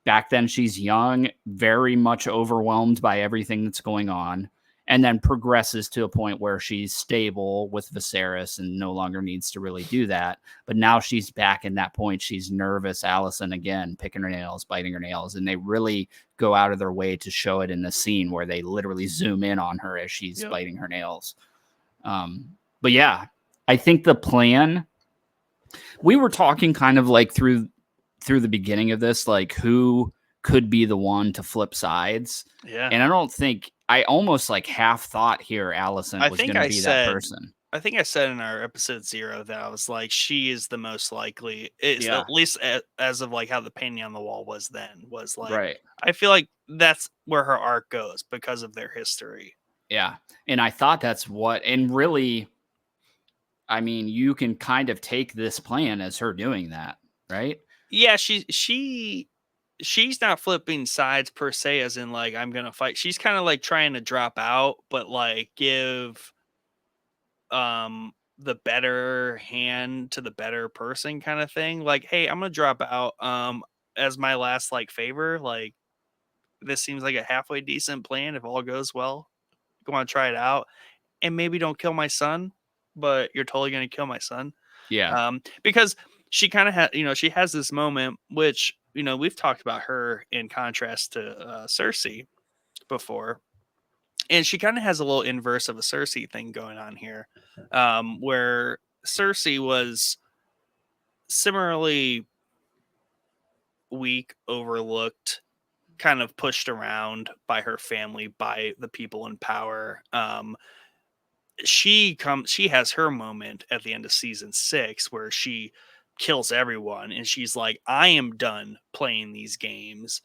[SPEAKER 2] back then she's young, very much overwhelmed by everything that's going on, and then progresses to a point where she's stable with Viserys and no longer needs to really do that. But now she's back in that point. She's nervous, Allison again, picking her nails, biting her nails, and they really go out of their way to show it in the scene where they literally zoom in on her as she's
[SPEAKER 1] Yep.
[SPEAKER 2] biting her nails. But yeah, I think the plan, we were talking kind of like through the beginning of this, like who could be the one to flip sides.
[SPEAKER 1] Yeah.
[SPEAKER 2] And I don't think, I almost like half thought here Allison
[SPEAKER 1] I
[SPEAKER 2] was
[SPEAKER 1] think
[SPEAKER 2] going to
[SPEAKER 1] I
[SPEAKER 2] be that
[SPEAKER 1] said
[SPEAKER 2] person.
[SPEAKER 1] I think I said in our episode 0 that I was like, she is the most likely. It's
[SPEAKER 2] Yeah.
[SPEAKER 1] at least as of like how the painting on the wall was then was like.
[SPEAKER 2] Right.
[SPEAKER 1] I feel like that's where her arc goes because of their history.
[SPEAKER 2] Yeah. And I thought that's what, and really, I mean, you can kind of take this plan as her doing that, right?
[SPEAKER 1] Yeah, she's not flipping sides per se, as in like I'm gonna fight. She's kind of like trying to drop out, but like give the better hand to the better person kind of thing. Like, hey, I'm gonna drop out as my last like favor. Like this seems like a halfway decent plan if all goes well. Go on, try it out, and maybe don't kill my son, but you're totally gonna kill my son.
[SPEAKER 2] Yeah.
[SPEAKER 1] Because she kind of had, she has this moment, which we've talked about her in contrast to Cersei before, and she kind of has a little inverse of a Cersei thing going on here, where Cersei was similarly weak, overlooked, kind of pushed around by her family, by the people in power. She has her moment at the end of season 6 where she kills everyone and she's like, I am done playing these games.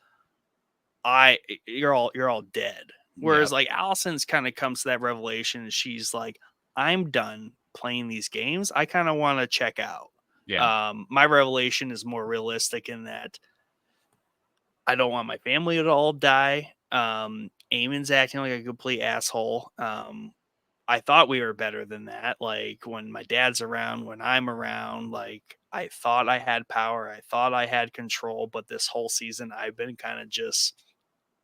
[SPEAKER 1] You're all dead. Whereas
[SPEAKER 2] Yep.
[SPEAKER 1] like Allison's kind of comes to that revelation and she's like, I'm done playing these games. I kind of want to check out.
[SPEAKER 2] Yeah.
[SPEAKER 1] My revelation is more realistic in that I don't want my family to all die. Eamon's acting like a complete asshole. I thought we were better than that. Like when my dad's around, when I'm around, like I thought I had power, I thought I had control, but this whole season I've been kind of just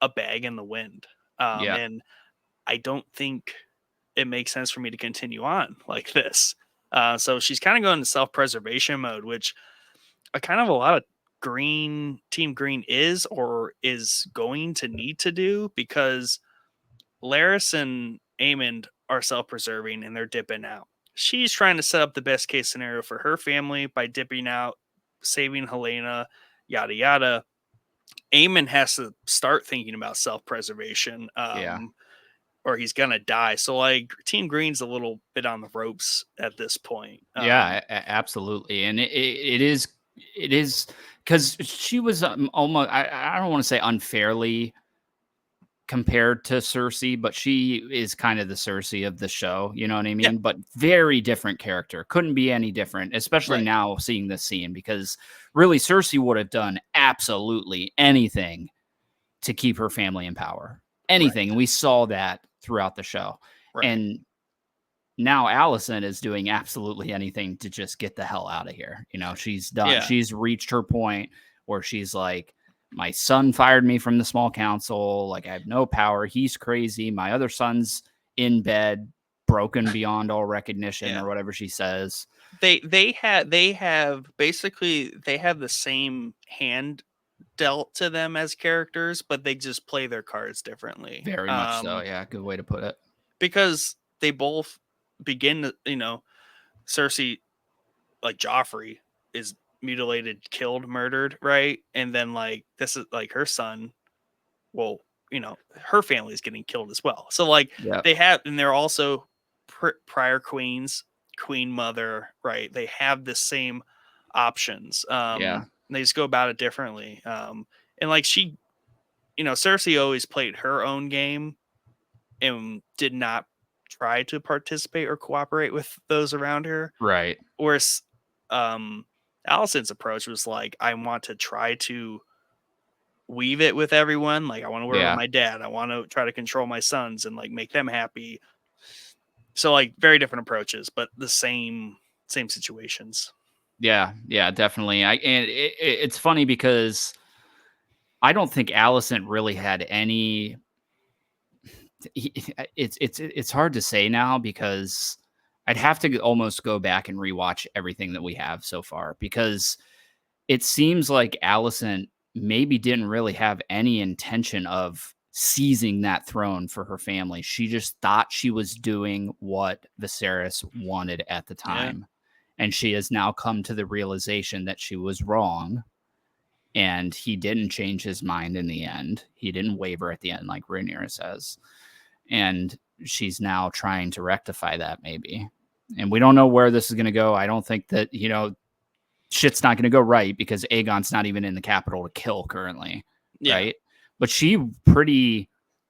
[SPEAKER 1] a bag in the wind.
[SPEAKER 2] Yeah.
[SPEAKER 1] And I don't think it makes sense for me to continue on like this. So she's kind of going to self-preservation mode, which kind of a lot of Team Green is or is going to need to do because Laris and Aemond are self-preserving and they're dipping out. She's trying to set up the best case scenario for her family by dipping out, saving Helena, yada yada. Aemond has to start thinking about self-preservation,
[SPEAKER 2] Yeah.
[SPEAKER 1] or he's gonna die. So like Team Green's a little bit on the ropes at this point.
[SPEAKER 2] Yeah, absolutely. And it is because she was almost, I don't want to say unfairly compared to Cersei, but she is kind of the Cersei of the show. You know what I
[SPEAKER 1] Yeah,
[SPEAKER 2] mean? But very different character. Couldn't be any different, especially
[SPEAKER 1] right.
[SPEAKER 2] now seeing this scene, because really Cersei would have done absolutely anything to keep her family in power. Anything.
[SPEAKER 1] Right.
[SPEAKER 2] And we saw that throughout the show.
[SPEAKER 1] Right.
[SPEAKER 2] And now Allison is doing absolutely anything to just get the hell out of here. You know, she's done.
[SPEAKER 1] Yeah.
[SPEAKER 2] She's reached her point where she's like, my son fired me from the small council. Like, I have no power. He's crazy. My other son's in bed, broken beyond all recognition,
[SPEAKER 1] Yeah.
[SPEAKER 2] or whatever she says.
[SPEAKER 1] They have the same hand dealt to them as characters, but they just play their cards differently.
[SPEAKER 2] Very much so. Yeah, good way to put it.
[SPEAKER 1] Because they both begin to, Cersei, like Joffrey, is mutilated, killed, murdered, right? And then like this is like her son. Well, her family is getting killed as well. So like
[SPEAKER 2] Yeah.
[SPEAKER 1] and they're also prior queens, queen mother, right? They have the same options.
[SPEAKER 2] Yeah.
[SPEAKER 1] They just go about it differently. And like Cersei always played her own game and did not try to participate or cooperate with those around her.
[SPEAKER 2] Right.
[SPEAKER 1] Whereas Allison's approach was like, I want to try to weave it with everyone. Like, I want to work with
[SPEAKER 2] Yeah.
[SPEAKER 1] my dad. I want to try to control my sons and like make them happy. So like very different approaches, but the same situations.
[SPEAKER 2] Yeah, yeah, definitely. It's funny because I don't think Allison really had any. It's hard to say now because I'd have to almost go back and rewatch everything that we have so far because it seems like Allison maybe didn't really have any intention of seizing that throne for her family. She just thought she was doing what Viserys wanted at the
[SPEAKER 1] Yeah.
[SPEAKER 2] time. And she has now come to the realization that she was wrong. And he didn't change his mind in the end. He didn't waver at the end, like Rhaenyra says. And she's now trying to rectify that, maybe. And we don't know where this is going to go. I don't think that, shit's not going to go right because Aegon's not even in the capital to kill currently,
[SPEAKER 1] Yeah.
[SPEAKER 2] right? But she pretty.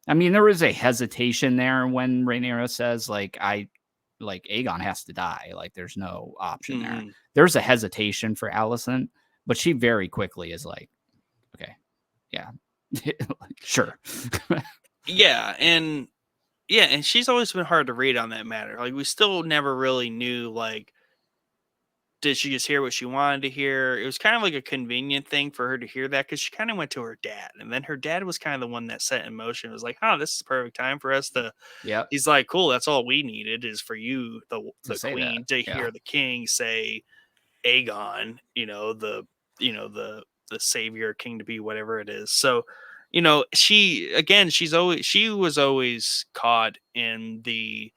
[SPEAKER 2] I mean, there was a hesitation there when Rhaenyra says, like Aegon has to die. Like, there's no option there.
[SPEAKER 1] Hmm.
[SPEAKER 2] There's a hesitation for Allison, but she very quickly is like, okay, yeah, sure,
[SPEAKER 1] And she's always been hard to read on that matter. Like we still never really knew like did she just hear what she wanted to hear? It was kind of like a convenient thing for her to hear that because she kind of went to her dad, and then her dad was kind of the one that set in motion. It was like, "Oh, this is the perfect time for us to."
[SPEAKER 2] yep,
[SPEAKER 1] He's like, "Cool, that's all we needed is for you,
[SPEAKER 2] to
[SPEAKER 1] the
[SPEAKER 2] say that,
[SPEAKER 1] queen, to
[SPEAKER 2] yeah,
[SPEAKER 1] hear the king say Aegon, the savior, king to be, whatever it is." So, she was always caught in the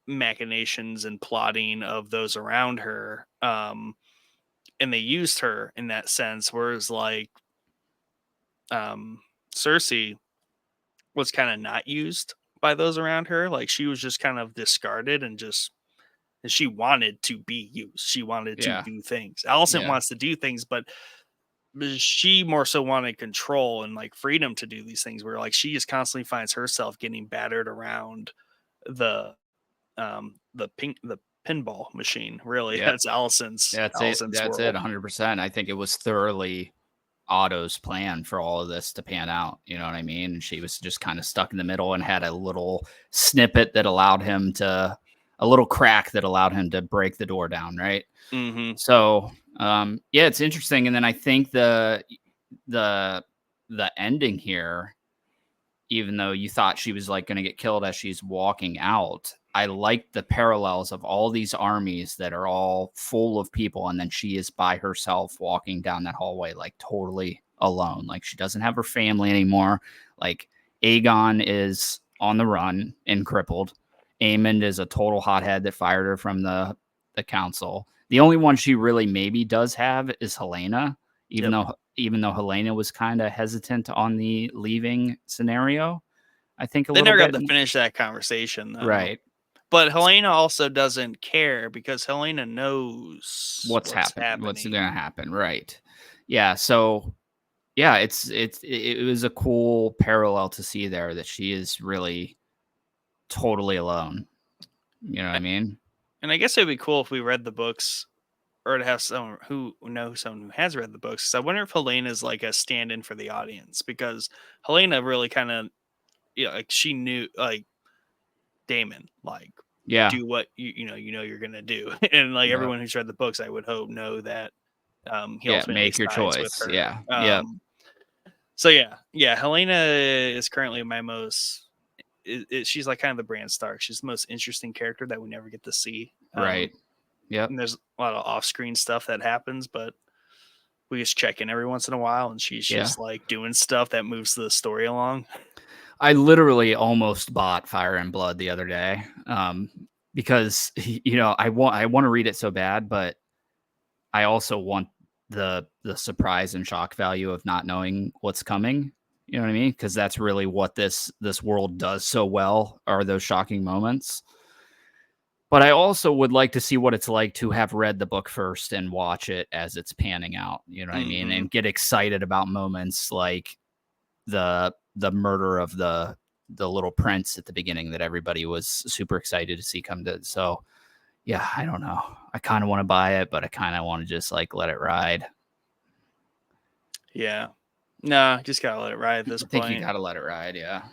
[SPEAKER 1] machinations and plotting of those around her. And they used her in that sense. Whereas like um Cersei was kind of not used by those around her. Like she was just kind of discarded and she wanted to be used. She wanted to
[SPEAKER 2] yeah,
[SPEAKER 1] do things. Alicent
[SPEAKER 2] yeah,
[SPEAKER 1] wants to do things, but she more so wanted control and like freedom to do these things where like she just constantly finds herself getting battered around the the pinball machine. Really,
[SPEAKER 2] yep.
[SPEAKER 1] that's Allison's
[SPEAKER 2] That's it.
[SPEAKER 1] Allison's
[SPEAKER 2] That's it.
[SPEAKER 1] world.
[SPEAKER 2] 100%. I think it was thoroughly Otto's plan for all of this to pan out. You know what I mean? And she was just kind of stuck in the middle and had a little snippet that allowed him to, a little crack that allowed him to break the door down. Right.
[SPEAKER 1] Hmm.
[SPEAKER 2] So, yeah, it's interesting. And then I think the, the ending here, even though you thought she was like going to get killed as she's walking out, I like the parallels of all these armies that are all full of people. And then she is by herself walking down that hallway, like totally alone. Like she doesn't have her family anymore. Like Aegon is on the run and crippled. Aemond is a total hothead that fired her from the council. The only one she really maybe does have is Helena, even
[SPEAKER 1] Yep.
[SPEAKER 2] though Helena was kind of hesitant on the leaving scenario, I think a
[SPEAKER 1] They
[SPEAKER 2] little
[SPEAKER 1] never got
[SPEAKER 2] bit.
[SPEAKER 1] to finish that conversation though.
[SPEAKER 2] Right.
[SPEAKER 1] But Helena also doesn't care because Helena knows
[SPEAKER 2] What's
[SPEAKER 1] what's
[SPEAKER 2] happened? What's going
[SPEAKER 1] happening.
[SPEAKER 2] to happen? Right. Yeah. So yeah, it was a cool parallel to see there that she is really totally alone. You know what I
[SPEAKER 1] A-
[SPEAKER 2] mean?
[SPEAKER 1] And I guess it would be cool if we read the books or to have someone who knows someone who has read the books. So I wonder if Helena is like a stand-in for the audience because Helena really kind of, like she knew like Damon, like
[SPEAKER 2] Yeah.
[SPEAKER 1] do what you're gonna do, and like
[SPEAKER 2] Yeah.
[SPEAKER 1] everyone who's read the books, I would hope know that he
[SPEAKER 2] Yeah.
[SPEAKER 1] ultimately
[SPEAKER 2] Make your
[SPEAKER 1] sides with
[SPEAKER 2] choice.
[SPEAKER 1] her.
[SPEAKER 2] Yeah. Yep.
[SPEAKER 1] So yeah, Helena is currently my most. She's like kind of the Bran Stark. She's the most interesting character that we never get to see.
[SPEAKER 2] Right. Yep.
[SPEAKER 1] And there's a lot of off-screen stuff that happens, but we just check in every once in a while, and she's
[SPEAKER 2] Yeah.
[SPEAKER 1] just like doing stuff that moves the story along.
[SPEAKER 2] I literally almost bought Fire and Blood the other day, because I want to read it so bad, but I also want the surprise and shock value of not knowing what's coming. You know what I mean? Because that's really what this world does so well, are those shocking moments. But I also would like to see what it's like to have read the book first and watch it as it's panning out. You know what I mean?
[SPEAKER 1] Hmm.
[SPEAKER 2] And get excited about moments like the murder of the little prince at the beginning that everybody was super excited to see come to. So yeah, I don't know. I kind of want to buy it, but I kind of want to just like let it ride.
[SPEAKER 1] Yeah, no, just gotta let it ride at this
[SPEAKER 2] I think you
[SPEAKER 1] point.
[SPEAKER 2] got to let it ride. Yeah.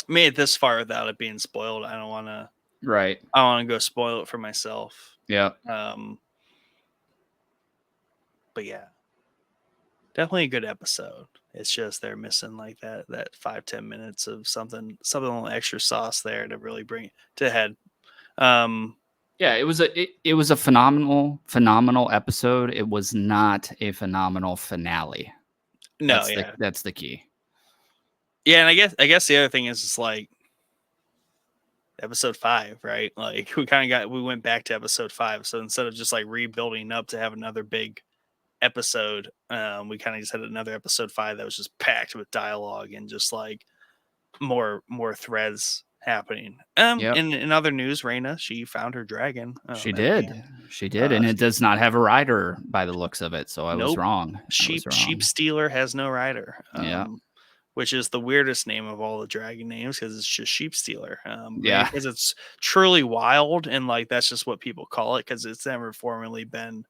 [SPEAKER 1] Made it this far without it being spoiled. I don't want to.
[SPEAKER 2] Right.
[SPEAKER 1] I don't want to go spoil it for myself.
[SPEAKER 2] Yeah.
[SPEAKER 1] Um, but yeah, definitely a good episode. It's just they're missing like that 5-10 minutes of something a little extra sauce there to really bring it to head. Um,
[SPEAKER 2] Yeah, it was a phenomenal episode. It was not a phenomenal finale.
[SPEAKER 1] no, yeah,
[SPEAKER 2] That's the key.
[SPEAKER 1] yeah, and I guess the other thing is it's like episode 5, right? Like we went back to episode 5, so instead of just like rebuilding up to have another big episode, we kind of just had another episode 5 that was just packed with dialogue and just like more threads happening.
[SPEAKER 2] Yep.
[SPEAKER 1] In other news, Reina, she found her dragon
[SPEAKER 2] She
[SPEAKER 1] at the
[SPEAKER 2] did.
[SPEAKER 1] end.
[SPEAKER 2] She did, and it does not have a rider by the looks of it, so I was
[SPEAKER 1] Nope.
[SPEAKER 2] wrong. I was
[SPEAKER 1] Sheep
[SPEAKER 2] wrong.
[SPEAKER 1] stealer has no rider.
[SPEAKER 2] Yeah.
[SPEAKER 1] Which is the weirdest name of all the dragon names because it's just sheep stealer. Maybe
[SPEAKER 2] Yeah.
[SPEAKER 1] because it's truly wild and like that's just what people call it because it's never formally been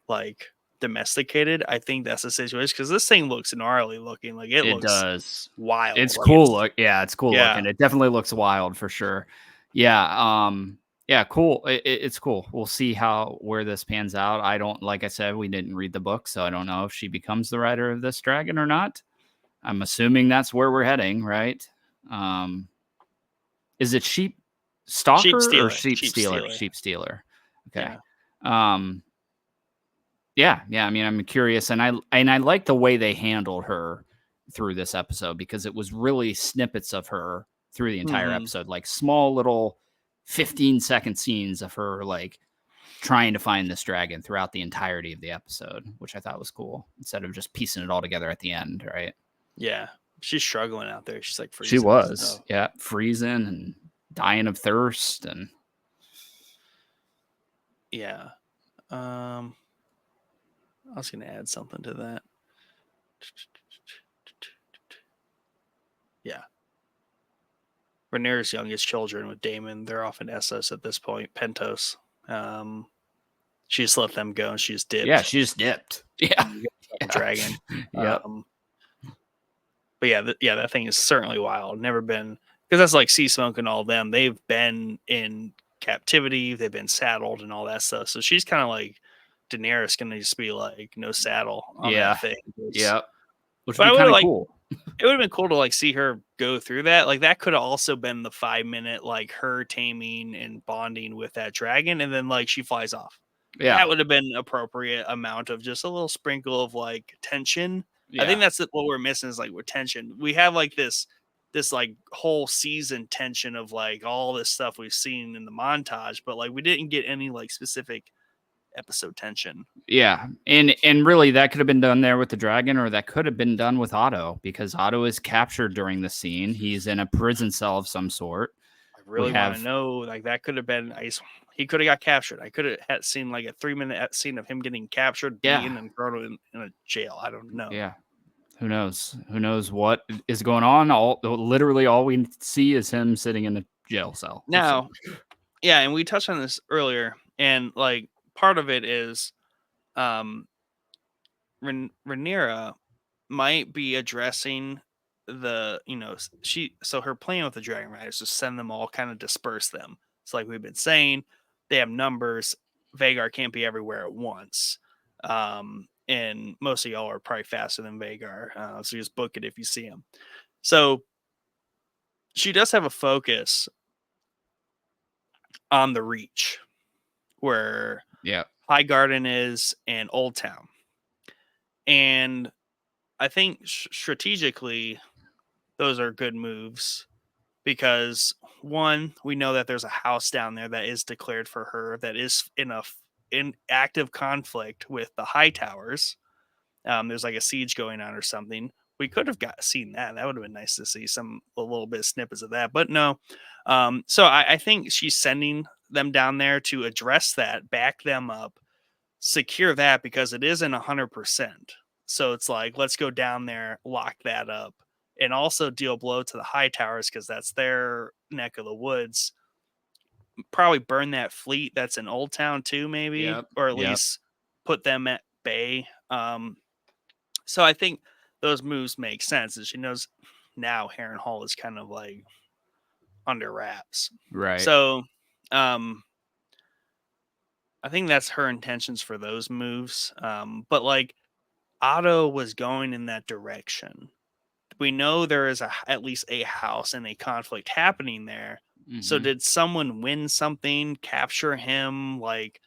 [SPEAKER 1] like domesticated. I think that's the situation because this thing looks gnarly looking. Like it
[SPEAKER 2] It
[SPEAKER 1] looks
[SPEAKER 2] does.
[SPEAKER 1] wild.
[SPEAKER 2] It's
[SPEAKER 1] Like
[SPEAKER 2] cool
[SPEAKER 1] it's
[SPEAKER 2] look yeah, it's cool
[SPEAKER 1] yeah.
[SPEAKER 2] looking. It definitely looks wild for sure. Yeah, yeah, cool. It's cool. We'll see how where this pans out. I don't like I said, we didn't read the book, so I don't know if she becomes the rider of this dragon or not. I'm assuming that's where we're heading, right? Um, is it sheep
[SPEAKER 1] Sheep
[SPEAKER 2] stalker or
[SPEAKER 1] stealer.
[SPEAKER 2] sheep
[SPEAKER 1] Sheep
[SPEAKER 2] stealer?
[SPEAKER 1] stealer.
[SPEAKER 2] Sheep stealer. Okay.
[SPEAKER 1] Yeah.
[SPEAKER 2] Um, yeah, yeah. I mean, I'm curious, and I like the way they handled her through this episode because it was really snippets of her through the entire
[SPEAKER 1] Hmm.
[SPEAKER 2] episode, like small little 15-second scenes of her like trying to find this dragon throughout the entirety of the episode, which I thought was cool. Instead of just piecing it all together at the end, right?
[SPEAKER 1] Yeah. She's struggling out there. She's like
[SPEAKER 2] She
[SPEAKER 1] freezing and
[SPEAKER 2] was,
[SPEAKER 1] stuff.
[SPEAKER 2] yeah, freezing and dying of thirst, and
[SPEAKER 1] Yeah. I was gonna add something to that. Yeah. Rhaenyra's youngest children with Damon, they're off in Essos at this point, Pentos. Um, she just let them go and she just
[SPEAKER 2] yeah,
[SPEAKER 1] dipped.
[SPEAKER 2] she just dipped. Yeah, yeah.
[SPEAKER 1] Dragon.
[SPEAKER 2] Yep.
[SPEAKER 1] But yeah, yeah, that thing is certainly wild. Never been because that's like Sea Smoke and all them. They've been in captivity, they've been saddled and all that stuff. So she's kind of like Daenerys gonna just be like no saddle on that
[SPEAKER 2] Yeah,
[SPEAKER 1] thing.
[SPEAKER 2] yeah, which would
[SPEAKER 1] But
[SPEAKER 2] be
[SPEAKER 1] I would
[SPEAKER 2] kind
[SPEAKER 1] have
[SPEAKER 2] of
[SPEAKER 1] like
[SPEAKER 2] cool.
[SPEAKER 1] it would have been cool to like see her go through that. Like that could have also been the 5 minute like her taming and bonding with that dragon, and then like she flies off.
[SPEAKER 2] Yeah,
[SPEAKER 1] That would have been appropriate amount of just a little sprinkle of like tension. I think
[SPEAKER 2] yeah,
[SPEAKER 1] that's what we're missing is like with tension. We have like this like whole season tension of like all this stuff we've seen in the montage, but like we didn't get any like specific episode tension.
[SPEAKER 2] yeah. And really, that could have been done there with the dragon, or that could have been done with Otto because Otto is captured during the scene. He's in a prison cell of some sort.
[SPEAKER 1] I
[SPEAKER 2] We
[SPEAKER 1] really want to
[SPEAKER 2] have,
[SPEAKER 1] know like that could have been he could have got captured. I could have had seen like a 3 minute scene of him getting captured,
[SPEAKER 2] yeah,
[SPEAKER 1] beaten, and thrown in a jail. I don't know.
[SPEAKER 2] yeah. Who knows? Who knows what is going on? Literally all we see is him sitting in a jail cell. So,
[SPEAKER 1] Now, yeah, and we touched on this earlier, and like part of it is um Rhaenyra might be addressing the her plan with the dragon riders is to send them all, kind of disperse them. It's like we've been saying, they have numbers. Vagar can't be everywhere at once. And most of y'all are probably faster than Vagar, so just book it if you see him. So she does have a focus on the Reach, where
[SPEAKER 2] yeah,
[SPEAKER 1] High Garden is and Old Town. And I think strategically, those are good moves because one, we know that there's a house down there that is declared for her that is in active conflict with the High Towers. There's like a siege going on or something. We could have seen that. That would have been nice to see a little bit of snippets of that, but no. So I think she's sending them down there to address that, back them up, secure that because it isn't 100%. So it's like, let's go down there, lock that up, and also deal blow to the High Towers because that's their neck of the woods. Probably burn that fleet that's in Old Town too, maybe,
[SPEAKER 2] yep,
[SPEAKER 1] or at
[SPEAKER 2] yep.
[SPEAKER 1] least put them at bay. So I think those moves make sense. And she knows now Harrenhal is kind of like under wraps.
[SPEAKER 2] Right.
[SPEAKER 1] So, um, I think that's her intentions for those moves. But like Otto was going in that direction. We know there is at least a house and a conflict happening there. So
[SPEAKER 2] Hmm.
[SPEAKER 1] did someone win something, capture him? Like,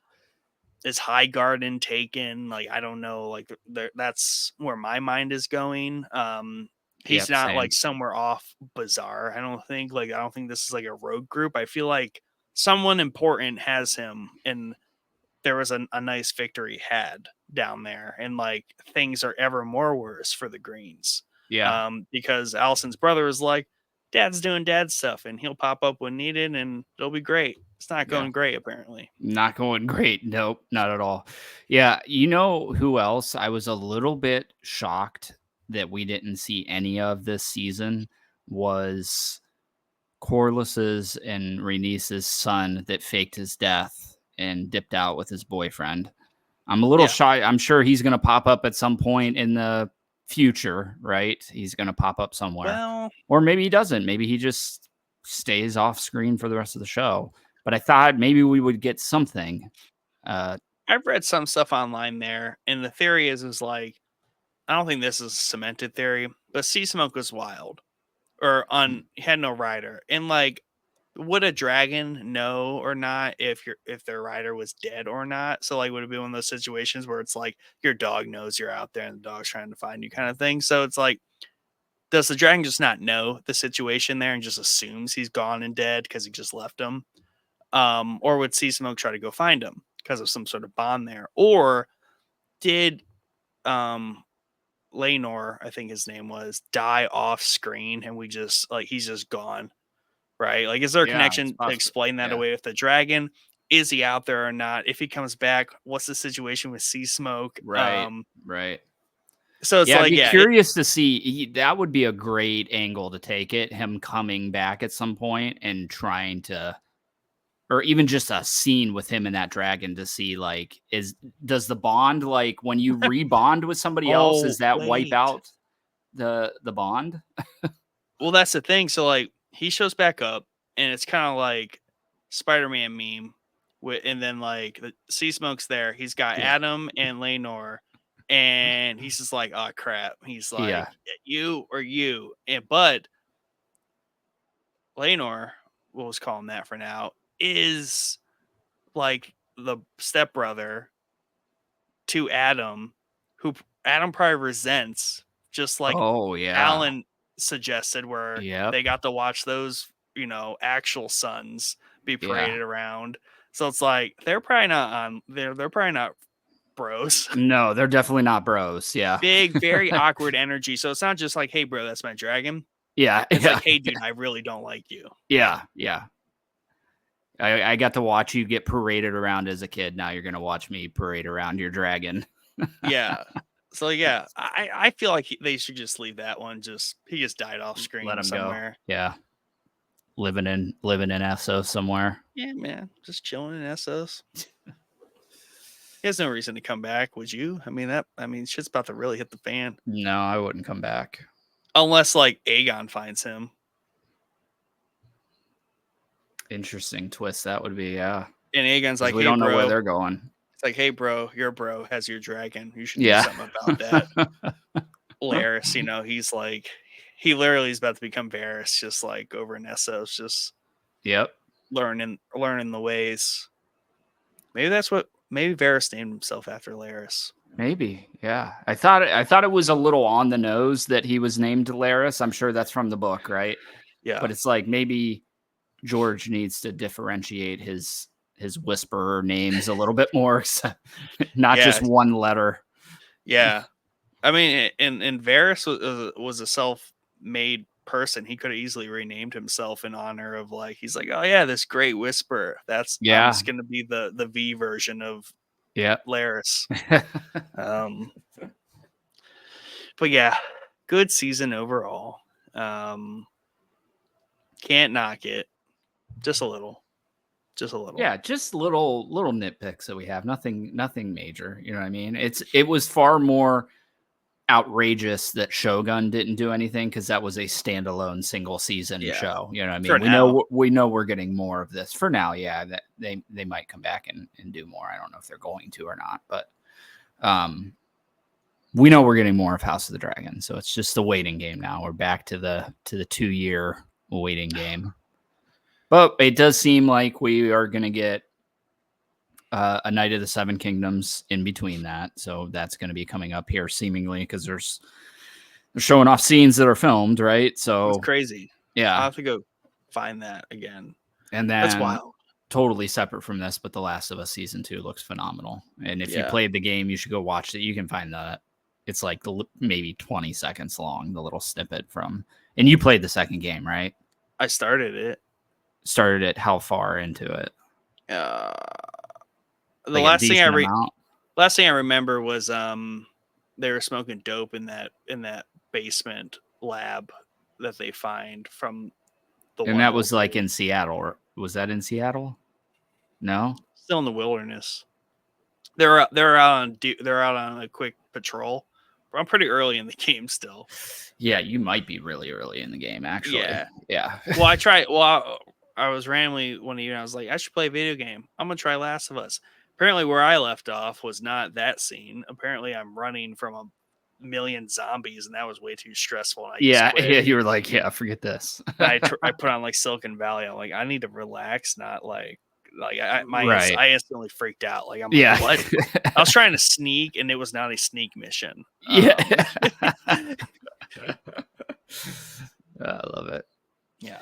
[SPEAKER 1] is High Garden taken? Like, I don't know. Like, that's where my mind is going. He's
[SPEAKER 2] Yep.
[SPEAKER 1] not like
[SPEAKER 2] Same.
[SPEAKER 1] somewhere off bizarre. I don't think. Like, I don't think this is like a rogue group. I feel like someone important has him, and there was a nice victory had down there, and like things are ever more worse for the Greens.
[SPEAKER 2] Yeah.
[SPEAKER 1] Because Allison's brother is like, Dad's doing dad stuff, and he'll pop up when needed, and it'll be great. It's not
[SPEAKER 2] Yeah.
[SPEAKER 1] going great, apparently.
[SPEAKER 2] Not going great. Nope, not at all. Yeah, you know who else I was a little bit shocked that we didn't see any of this season was Corliss's and Rhaenys's son that faked his death and dipped out with his boyfriend. I'm a little
[SPEAKER 1] Yeah.
[SPEAKER 2] shy. I'm sure he's going to pop up at some point in the future, right? He's going to pop up somewhere.
[SPEAKER 1] Well,
[SPEAKER 2] Or maybe he doesn't. Maybe he just stays off screen for the rest of the show. But I thought maybe we would get something. Uh,
[SPEAKER 1] I've read some stuff online there, and the theory is like, I don't think this is a cemented theory, but Sea Smoke was wild or he had no rider, and like, would a dragon know or not if their rider was dead or not? So like, would it be one of those situations where it's like your dog knows you're out there and the dog's trying to find you, kind of thing? So it's like, does the dragon just not know the situation there and just assumes he's gone and dead because he just left him? Or would Sea Smoke try to go find him because of some sort of bond there? Or did um Laenor, I think his name was, die off screen and we just like he's just gone, right? Like, is there a
[SPEAKER 2] yeah, it's
[SPEAKER 1] connection to
[SPEAKER 2] possible.
[SPEAKER 1] explain that
[SPEAKER 2] Yeah,
[SPEAKER 1] away with the dragon? Is he out there or not? If he comes back, what's the situation with Sea Smoke?
[SPEAKER 2] right, right.
[SPEAKER 1] So it's
[SPEAKER 2] Yeah, I'd
[SPEAKER 1] like,
[SPEAKER 2] be
[SPEAKER 1] yeah,
[SPEAKER 2] curious to see. That would be a great angle to take it. Him coming back at some point and trying to, or even just a scene with him and that dragon to see like does the bond, like when you rebond with somebody else,
[SPEAKER 1] oh
[SPEAKER 2] does that wipe
[SPEAKER 1] wait,
[SPEAKER 2] out the bond?
[SPEAKER 1] well, that's the thing. So like he shows back up, and it's kind of like Spider-Man meme with, and then like the Sea Smoke's there. He's got
[SPEAKER 2] Yeah,
[SPEAKER 1] Adam and Lenore, and he's just like, oh crap. He's like,
[SPEAKER 2] yeah.
[SPEAKER 1] you or you, and but Lenore, we'll just call him that for now, is like the stepbrother to Adam, who Adam probably resents, just like
[SPEAKER 2] Oh yeah,
[SPEAKER 1] Alan suggested, where
[SPEAKER 2] yep,
[SPEAKER 1] they got to watch those, actual sons be
[SPEAKER 2] yeah.
[SPEAKER 1] paraded around. So it's like they're probably not on. They're probably not bros.
[SPEAKER 2] No, they're definitely not bros. Yeah,
[SPEAKER 1] Big, very awkward energy. So it's not just like, hey, bro, that's my dragon.
[SPEAKER 2] yeah,
[SPEAKER 1] It's
[SPEAKER 2] yeah,
[SPEAKER 1] like, hey, dude, I really don't like you.
[SPEAKER 2] yeah, yeah. I got to watch you get paraded around as a kid. Now you're gonna watch me parade around your dragon.
[SPEAKER 1] Yeah. So yeah, I feel like they should just leave that one. Just he just died off
[SPEAKER 2] Let
[SPEAKER 1] screen
[SPEAKER 2] him go.
[SPEAKER 1] somewhere.
[SPEAKER 2] Yeah, living in Essos somewhere.
[SPEAKER 1] Yeah, man, just chilling in Essos. He has no reason to come back, would you? I mean, shit's about to really hit the fan.
[SPEAKER 2] No, I wouldn't come back.
[SPEAKER 1] Unless like Aegon finds him.
[SPEAKER 2] Interesting twist that would be. Yeah,
[SPEAKER 1] And Aegon's
[SPEAKER 2] because
[SPEAKER 1] like,
[SPEAKER 2] we
[SPEAKER 1] hey
[SPEAKER 2] don't know where
[SPEAKER 1] bro.
[SPEAKER 2] they're going.
[SPEAKER 1] It's like, hey bro, your bro has your dragon. You should do
[SPEAKER 2] Yeah.
[SPEAKER 1] something about that. Laris, he's like he literally is about to become Varys, just like over in Essos, just
[SPEAKER 2] Yep.
[SPEAKER 1] learning the ways. Maybe Varys named himself after Laris.
[SPEAKER 2] Maybe. Yeah. I thought it was a little on the nose that he was named Laris. I'm sure that's from the book, right?
[SPEAKER 1] Yeah.
[SPEAKER 2] But it's like maybe George needs to differentiate his whisperer names a little bit more, not
[SPEAKER 1] Yeah.
[SPEAKER 2] just one letter.
[SPEAKER 1] Yeah. I mean, and Varys was a self-made person. He could have easily renamed himself in honor of, like, he's like, oh yeah, this great whisperer. I'm
[SPEAKER 2] Yeah.
[SPEAKER 1] just gonna be the V version of
[SPEAKER 2] Yeah.
[SPEAKER 1] Laris. Um, but yeah, good season overall. Can't knock it. Just a little. Just a little.
[SPEAKER 2] Yeah, just little nitpicks that we have. Nothing major. You know what I mean? It was far more outrageous that Shogun didn't do anything because that was a standalone single season
[SPEAKER 1] Yeah.
[SPEAKER 2] show. You know what I
[SPEAKER 1] For
[SPEAKER 2] mean?
[SPEAKER 1] now.
[SPEAKER 2] We know we're getting more of this for now. Yeah, that they might come back and do more. I don't know if they're going to or not, but we know we're getting more of House of the Dragon. So it's just the waiting game now. We're back to the 2-year waiting game. But it does seem like we are going to get a Night of the Seven Kingdoms in between that. So that's going to be coming up here seemingly because they're showing off scenes that are filmed, right?
[SPEAKER 1] That's
[SPEAKER 2] So
[SPEAKER 1] crazy. I'll
[SPEAKER 2] yeah.
[SPEAKER 1] have to go find that again.
[SPEAKER 2] And
[SPEAKER 1] That's
[SPEAKER 2] then
[SPEAKER 1] wild.
[SPEAKER 2] totally separate from this, but The Last of Us season 2 looks phenomenal. And if you played the game, you should go watch it. You can find that. It's like maybe 20 seconds long, the little snippet from. And you played the second game, right?
[SPEAKER 1] I started it.
[SPEAKER 2] Started it how far into it?
[SPEAKER 1] The
[SPEAKER 2] Like
[SPEAKER 1] last thing I
[SPEAKER 2] amount?
[SPEAKER 1] last thing I remember was they were smoking dope in that basement lab that they find from the
[SPEAKER 2] And
[SPEAKER 1] one
[SPEAKER 2] that was like
[SPEAKER 1] opening.
[SPEAKER 2] in Seattle. Or was that in Seattle? No.
[SPEAKER 1] Still in the wilderness. They're out on a quick patrol. But I'm pretty early in the game still.
[SPEAKER 2] Yeah, you might be really early in the game, actually. Yeah.
[SPEAKER 1] Well, I tried. Well, I was randomly one year. I was like, I should play a video game. I'm gonna try Last of Us. Apparently, where I left off was not that scene. Apparently, I'm running from a million zombies, and that was way too stressful. And I just
[SPEAKER 2] Yeah,
[SPEAKER 1] quit.
[SPEAKER 2] yeah, you were like, yeah, forget this.
[SPEAKER 1] I put on like Silicon Valley. I'm like, I need to relax, not like
[SPEAKER 2] Right.
[SPEAKER 1] I instantly freaked out. Like I'm
[SPEAKER 2] Yeah.
[SPEAKER 1] like, what? I was trying to sneak, and it was not a sneak mission.
[SPEAKER 2] Yeah. I love it.
[SPEAKER 1] Yeah.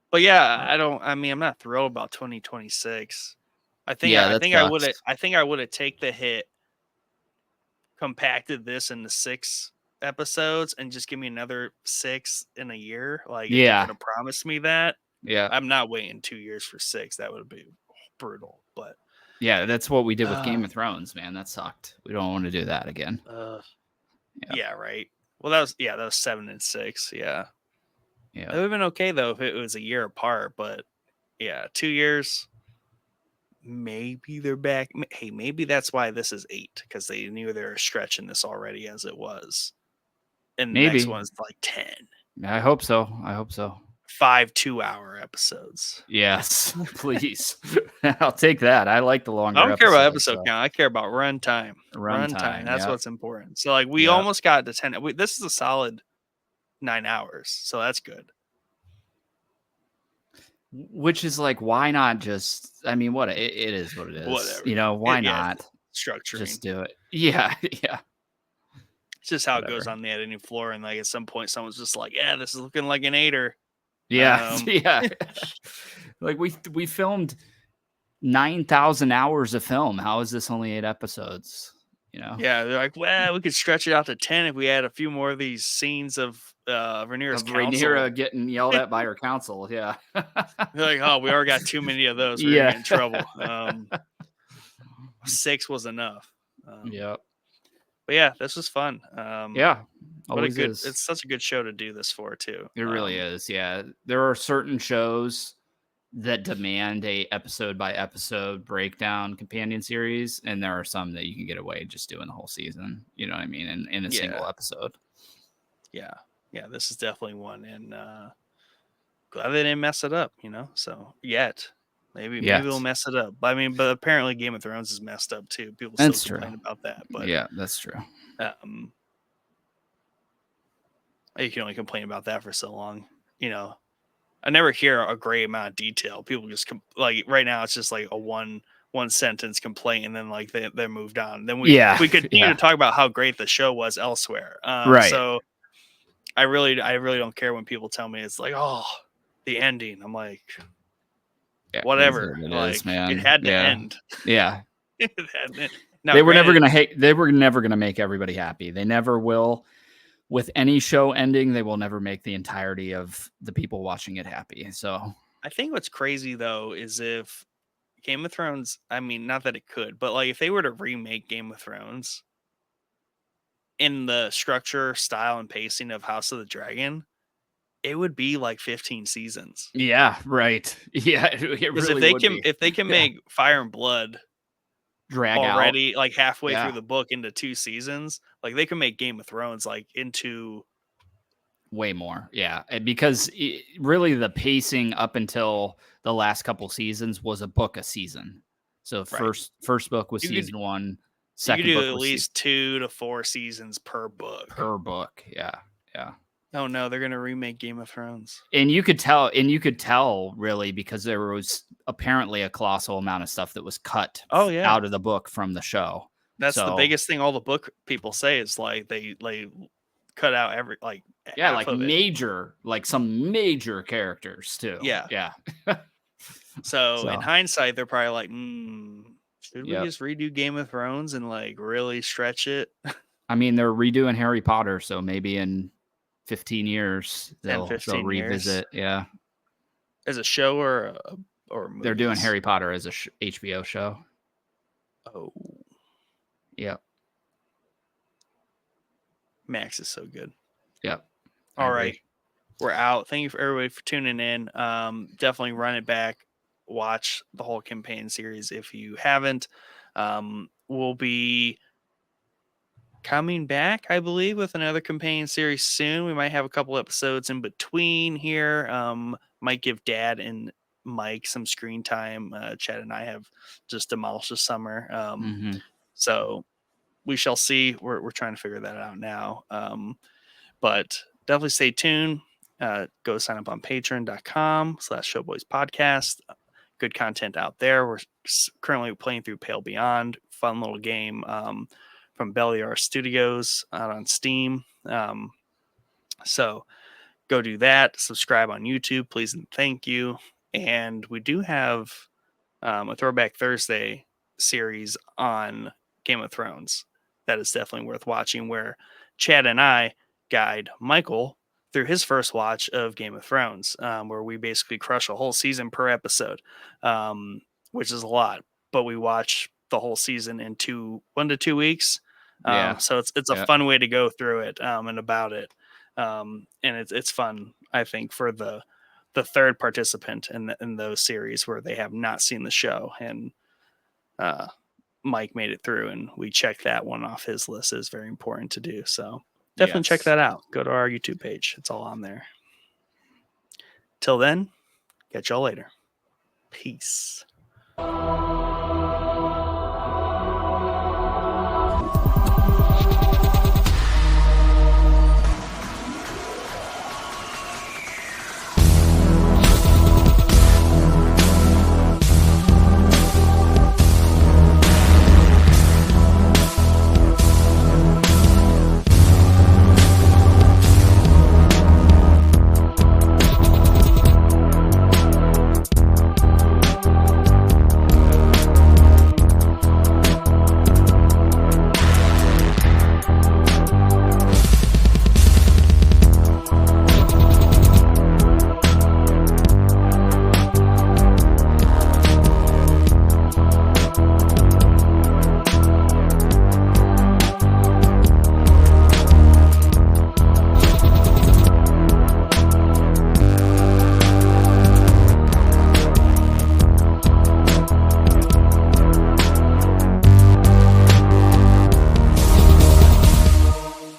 [SPEAKER 1] But yeah, I'm not thrilled about 2026. I think I would have take the hit, compacted this into 6 episodes, and just give me another 6 in a year. Like if they could have promised me that.
[SPEAKER 2] Yeah.
[SPEAKER 1] I'm not waiting 2 years for 6. That would be brutal. But
[SPEAKER 2] yeah, that's what we did with Game of Thrones, man. That sucked. We don't want to do that again.
[SPEAKER 1] Yeah, right. Well, that was 7 and 6. Yeah.
[SPEAKER 2] Yeah.
[SPEAKER 1] It would have been okay though if it was a year apart, but yeah, 2 years. Maybe they're back. Hey, maybe that's why this is 8 because they knew they were stretching this already as it was. And the next one's like 10.
[SPEAKER 2] I hope so.
[SPEAKER 1] 5 2-hour episodes.
[SPEAKER 2] Yes, please. I'll take that. I like the longer.
[SPEAKER 1] I don't care about episode count. I care about run time.
[SPEAKER 2] Runtime.
[SPEAKER 1] That's what's important. So like we almost got to 10. This is a solid 9 hours. So that's good.
[SPEAKER 2] Which is like, why not just? I mean, what it is, what it is.
[SPEAKER 1] Whatever.
[SPEAKER 2] You know, why not
[SPEAKER 1] structuring?
[SPEAKER 2] Just do it. Yeah, yeah.
[SPEAKER 1] It's just how it goes on the editing floor, and like at some point, someone's just like, "Yeah, this is looking like an 8er."
[SPEAKER 2] Yeah, yeah. Like we filmed 9,000 hours of film. How is this only 8 episodes? You know?
[SPEAKER 1] Yeah, they're like, well, we could stretch it out to 10 if we had a few more of these scenes of Rhaenyra's counsel.
[SPEAKER 2] Rhaenyra getting yelled at by her counsel. Yeah.
[SPEAKER 1] They're like, oh, we already got too many of those. We're gonna get in trouble. 6 was enough.
[SPEAKER 2] Yep.
[SPEAKER 1] But yeah, this was fun.
[SPEAKER 2] Yeah.
[SPEAKER 1] It's such a good show to do this for too.
[SPEAKER 2] It really is. Yeah. There are certain shows that demand a episode by episode breakdown companion series, and there are some that you can get away just doing the whole season. You know what I mean? In a single episode.
[SPEAKER 1] Yeah. Yeah. This is definitely one, and glad they didn't mess it up. So maybe they'll mess it up. But apparently Game of Thrones is messed up too. People still complain about that. But
[SPEAKER 2] yeah, that's true.
[SPEAKER 1] You can only complain about that for so long. I never hear a great amount of detail. People just like right now, it's just like a one sentence complaint, and then like they moved on. Then we continue to talk about how great the show was elsewhere.
[SPEAKER 2] Right.
[SPEAKER 1] So I really don't care when people tell me it's like, oh, the ending. I'm like, whatever.
[SPEAKER 2] It
[SPEAKER 1] like,
[SPEAKER 2] is, man.
[SPEAKER 1] It had to end.
[SPEAKER 2] Yeah.
[SPEAKER 1] It had to end.
[SPEAKER 2] They were never gonna make everybody happy. They never will. With any show ending, they will never make the entirety of the people watching it happy. So
[SPEAKER 1] I think what's crazy though is if Game of Thrones, not that it could, but like if they were to remake Game of Thrones in the structure, style, and pacing of House of the Dragon, it would be like 15 seasons.
[SPEAKER 2] Yeah, right. Yeah, it really
[SPEAKER 1] if they can make Fire and Blood
[SPEAKER 2] drag out.
[SPEAKER 1] already, like, halfway through
[SPEAKER 2] Yeah,
[SPEAKER 1] the book into 2 seasons, like, they can make Game of Thrones, like, into
[SPEAKER 2] way more. Yeah, because really the pacing up until the last couple seasons was a book a season. So
[SPEAKER 1] right.
[SPEAKER 2] first book was
[SPEAKER 1] You could
[SPEAKER 2] season 1,
[SPEAKER 1] you could
[SPEAKER 2] second
[SPEAKER 1] do
[SPEAKER 2] book
[SPEAKER 1] at
[SPEAKER 2] was
[SPEAKER 1] least 2 to 4 seasons per book.
[SPEAKER 2] per book. Yeah, yeah.
[SPEAKER 1] Oh, no, they're gonna remake Game of Thrones.
[SPEAKER 2] And you could tell really because there was apparently a colossal amount of stuff that was cut
[SPEAKER 1] Oh, yeah.
[SPEAKER 2] out of the book from the show.
[SPEAKER 1] That's the
[SPEAKER 2] So
[SPEAKER 1] biggest thing all the book people say is, like, they cut out every like,
[SPEAKER 2] yeah,
[SPEAKER 1] half
[SPEAKER 2] like
[SPEAKER 1] of it.
[SPEAKER 2] some major characters too.
[SPEAKER 1] Yeah.
[SPEAKER 2] Yeah.
[SPEAKER 1] So, in
[SPEAKER 2] So
[SPEAKER 1] hindsight, they're probably like, should we
[SPEAKER 2] yep.
[SPEAKER 1] just redo Game of Thrones and, like, really stretch it?"
[SPEAKER 2] I mean, they're redoing Harry Potter, so maybe in 15 years
[SPEAKER 1] 10,
[SPEAKER 2] they'll
[SPEAKER 1] 15 years.
[SPEAKER 2] revisit. Yeah,
[SPEAKER 1] As a show or
[SPEAKER 2] they're doing
[SPEAKER 1] movies?
[SPEAKER 2] Harry Potter as a HBO show.
[SPEAKER 1] Oh,
[SPEAKER 2] Yep,
[SPEAKER 1] Max is so good.
[SPEAKER 2] yep. I
[SPEAKER 1] All
[SPEAKER 2] agree.
[SPEAKER 1] right. We're out. Thank you for everybody for tuning in. Definitely run it back. Watch the whole campaign series if you haven't. We'll be coming back, I believe, with another campaign series soon. We might have a couple episodes in between here. Might give Dad and Mike some screen time. Chad and I have just demolished the summer.
[SPEAKER 2] Hmm.
[SPEAKER 1] So we shall see. We're trying to figure that out now. But definitely stay tuned. Go sign up on patreon.com/showboys podcast. Good content out there. We're currently playing through Pale Beyond, fun little game from Beliar Studios out on Steam. So go do that. Subscribe on YouTube, please and thank you. And we do have a Throwback Thursday series on Game of Thrones that is definitely worth watching, where Chad and I guide Michael through his first watch of Game of Thrones, where we basically crush a whole season per episode, which is a lot, but we watch the whole season in 1 to 2 weeks.
[SPEAKER 2] Yeah,
[SPEAKER 1] So it's a
[SPEAKER 2] yeah.
[SPEAKER 1] fun way to go through it and about it. And it's fun, I think, for the third participant in those series where they have not seen the show, and uh, Mike made it through, and we checked that one off his list. Is very important to do. So definitely check
[SPEAKER 2] Yes.
[SPEAKER 1] that out. Go to our YouTube page; it's all on there. Till then, catch y'all later. Peace.